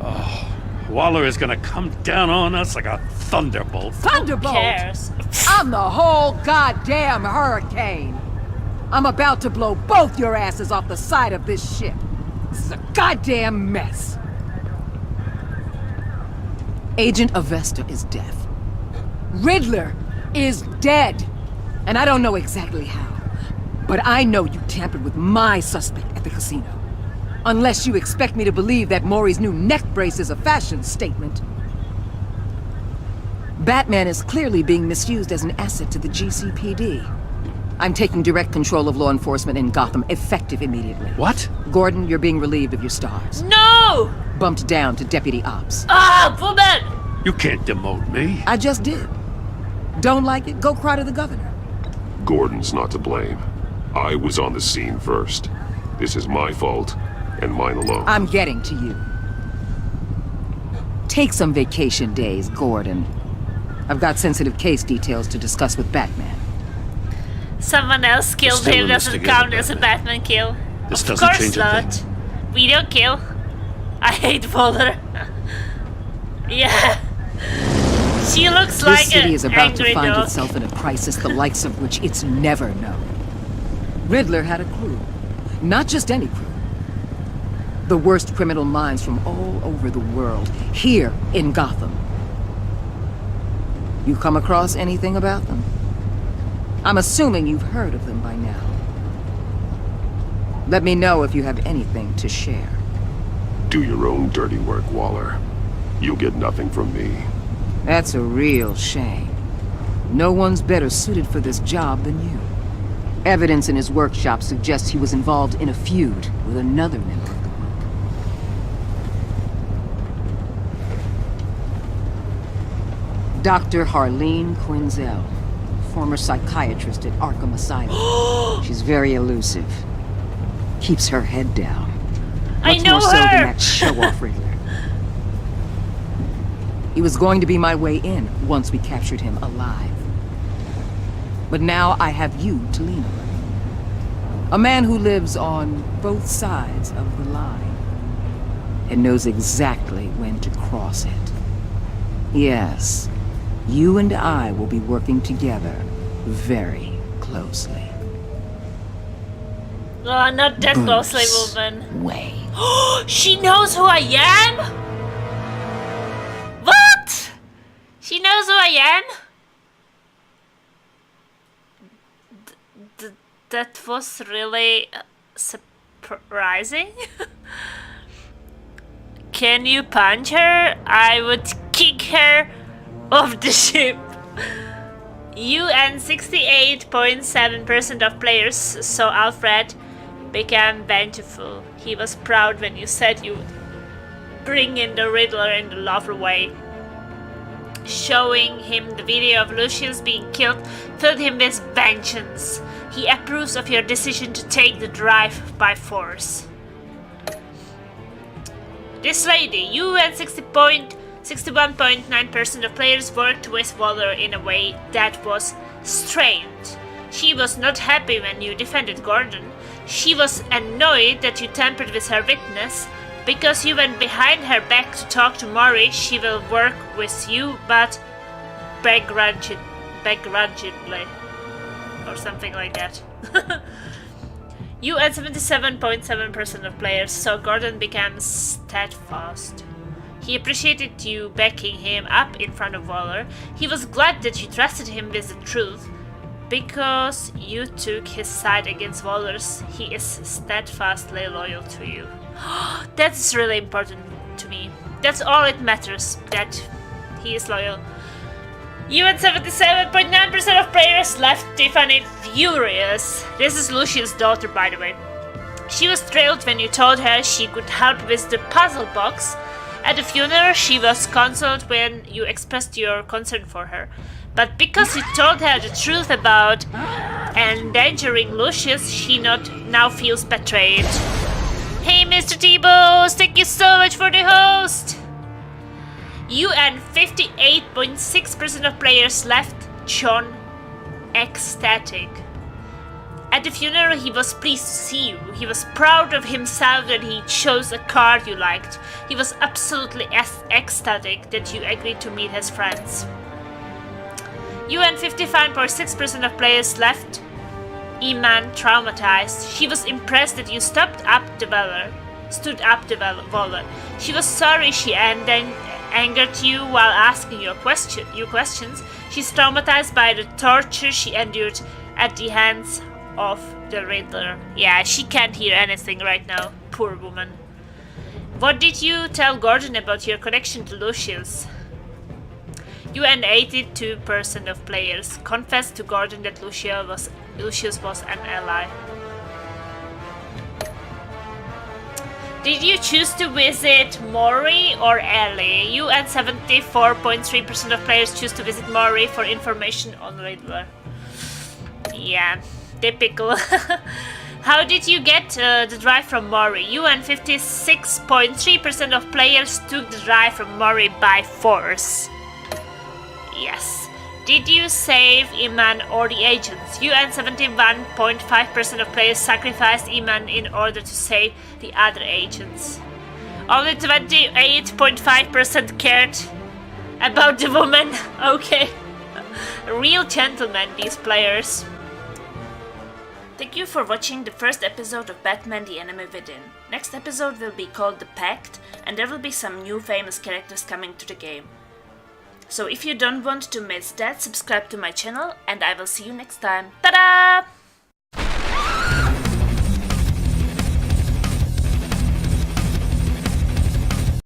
Oh, Waller is gonna come down on us like a thunderbolt. Thunderbolt? Who cares? I'm the whole goddamn hurricane. I'm about to blow both your asses off the side of this ship. This is a goddamn mess. Agent Avesta is deaf. Riddler is dead. And I don't know exactly how. But I know you tampered with my suspect at the casino. Unless you expect me to believe that Maury's new neck brace is a fashion statement. Batman is clearly being misused as an asset to the GCPD. I'm taking direct control of law enforcement in Gotham, effective immediately. What? Gordon, you're being relieved of your stars. No! Bumped down to Deputy Ops. Ah, woman! You can't demote me. I just did. Don't like it? Go cry to the governor. Gordon's not to blame. I was on the scene first. This is my fault, and mine alone. I'm getting to you. Take some vacation days, Gordon. I've got sensitive case details to discuss with Batman. Someone else killed Still him doesn't investigating count as a Batman kill. This Of doesn't course change a not. thing. We don't kill. I hate Waller. Yeah. She looks like This city an is about angry to find dog. itself in a crisis the likes of which it's never known. Riddler had a crew. Not just any crew. The worst criminal minds from all over the world, here in Gotham. You come across anything about them? I'm assuming you've heard of them by now. Let me know if you have anything to share. Do your own dirty work, Waller. You'll get nothing from me. That's a real shame. No one's better suited for this job than you. Evidence in his workshop suggests he was involved in a feud with another member of the group. Dr. Harleen Quinzel, former psychiatrist at Arkham Asylum. She's very elusive. Keeps her head down. Much more so than that show-off Riddler. He was going to be my way in once we captured him alive. But now I have you to lean on. A man who lives on both sides of the line and knows exactly when to cross it. Yes, you and I will be working together very closely. Oh, not that closely, woman. Way. She knows who I am? What? She knows who I am? That was really surprising. Can you punch her? I would kick her off the ship. You and 68.7% of players saw Alfred become vengeful. He was proud when you said you would bring in the Riddler in the lawful way. Showing him the video of Lucius being killed filled him with vengeance. He approves of your decision to take the drive by force. This lady, you and 61.9% of players worked with Waller in a way that was strange. She was not happy when you defended Gordon. She was annoyed that you tampered with her witness. Because you went behind her back to talk to Maury, she will work with you, but begrudgingly. Or something like that. You and 77.7% of players saw Gordon become steadfast. He appreciated you backing him up in front of Waller. He was glad that you trusted him with the truth. Because you took his side against Waller's, he is steadfastly loyal to you. That's really important to me. That's all it matters, that he is loyal. You and 77.9% of players left Tiffany furious. This is Lucius' daughter, by the way. She was thrilled when you told her she could help with the puzzle box. At the funeral, she was consoled when you expressed your concern for her. But because you told her the truth about endangering Lucius, she now feels betrayed. Hey, Mr. T-Bows, thank you so much for the host! You and 58.6% of players left John ecstatic. At the funeral, he was pleased to see you. He was proud of himself that he chose a card you liked. He was absolutely ecstatic that you agreed to meet his friends. You and 55.6% of players left Iman traumatized. She was impressed that you stood up the Waller. She was sorry she angered you while asking you questions. She's traumatized by the torture she endured at the hands of the Riddler. Yeah, she can't hear anything right now. Poor woman. What did you tell Gordon about your connection to Lucius? You and 82% of players confessed to Gordon that Lucius was an ally. Did you choose to visit Maury or Ellie? You and 74.3% of players choose to visit Maury for information on Riddler. Yeah, typical. How did you get the drive from Maury? You and 56.3% of players took the drive from Maury by force. Yes. Did you save Iman or the agents? You and 71.5% of players sacrificed Iman in order to save the other agents. Only 28.5% cared about the woman. Okay. Real gentlemen, these players. Thank you for watching the first episode of Batman the Enemy Within. Next episode will be called The Pact, and there will be some new famous characters coming to the game. So if you don't want to miss that, subscribe to my channel, and I will see you next time. Ta-da!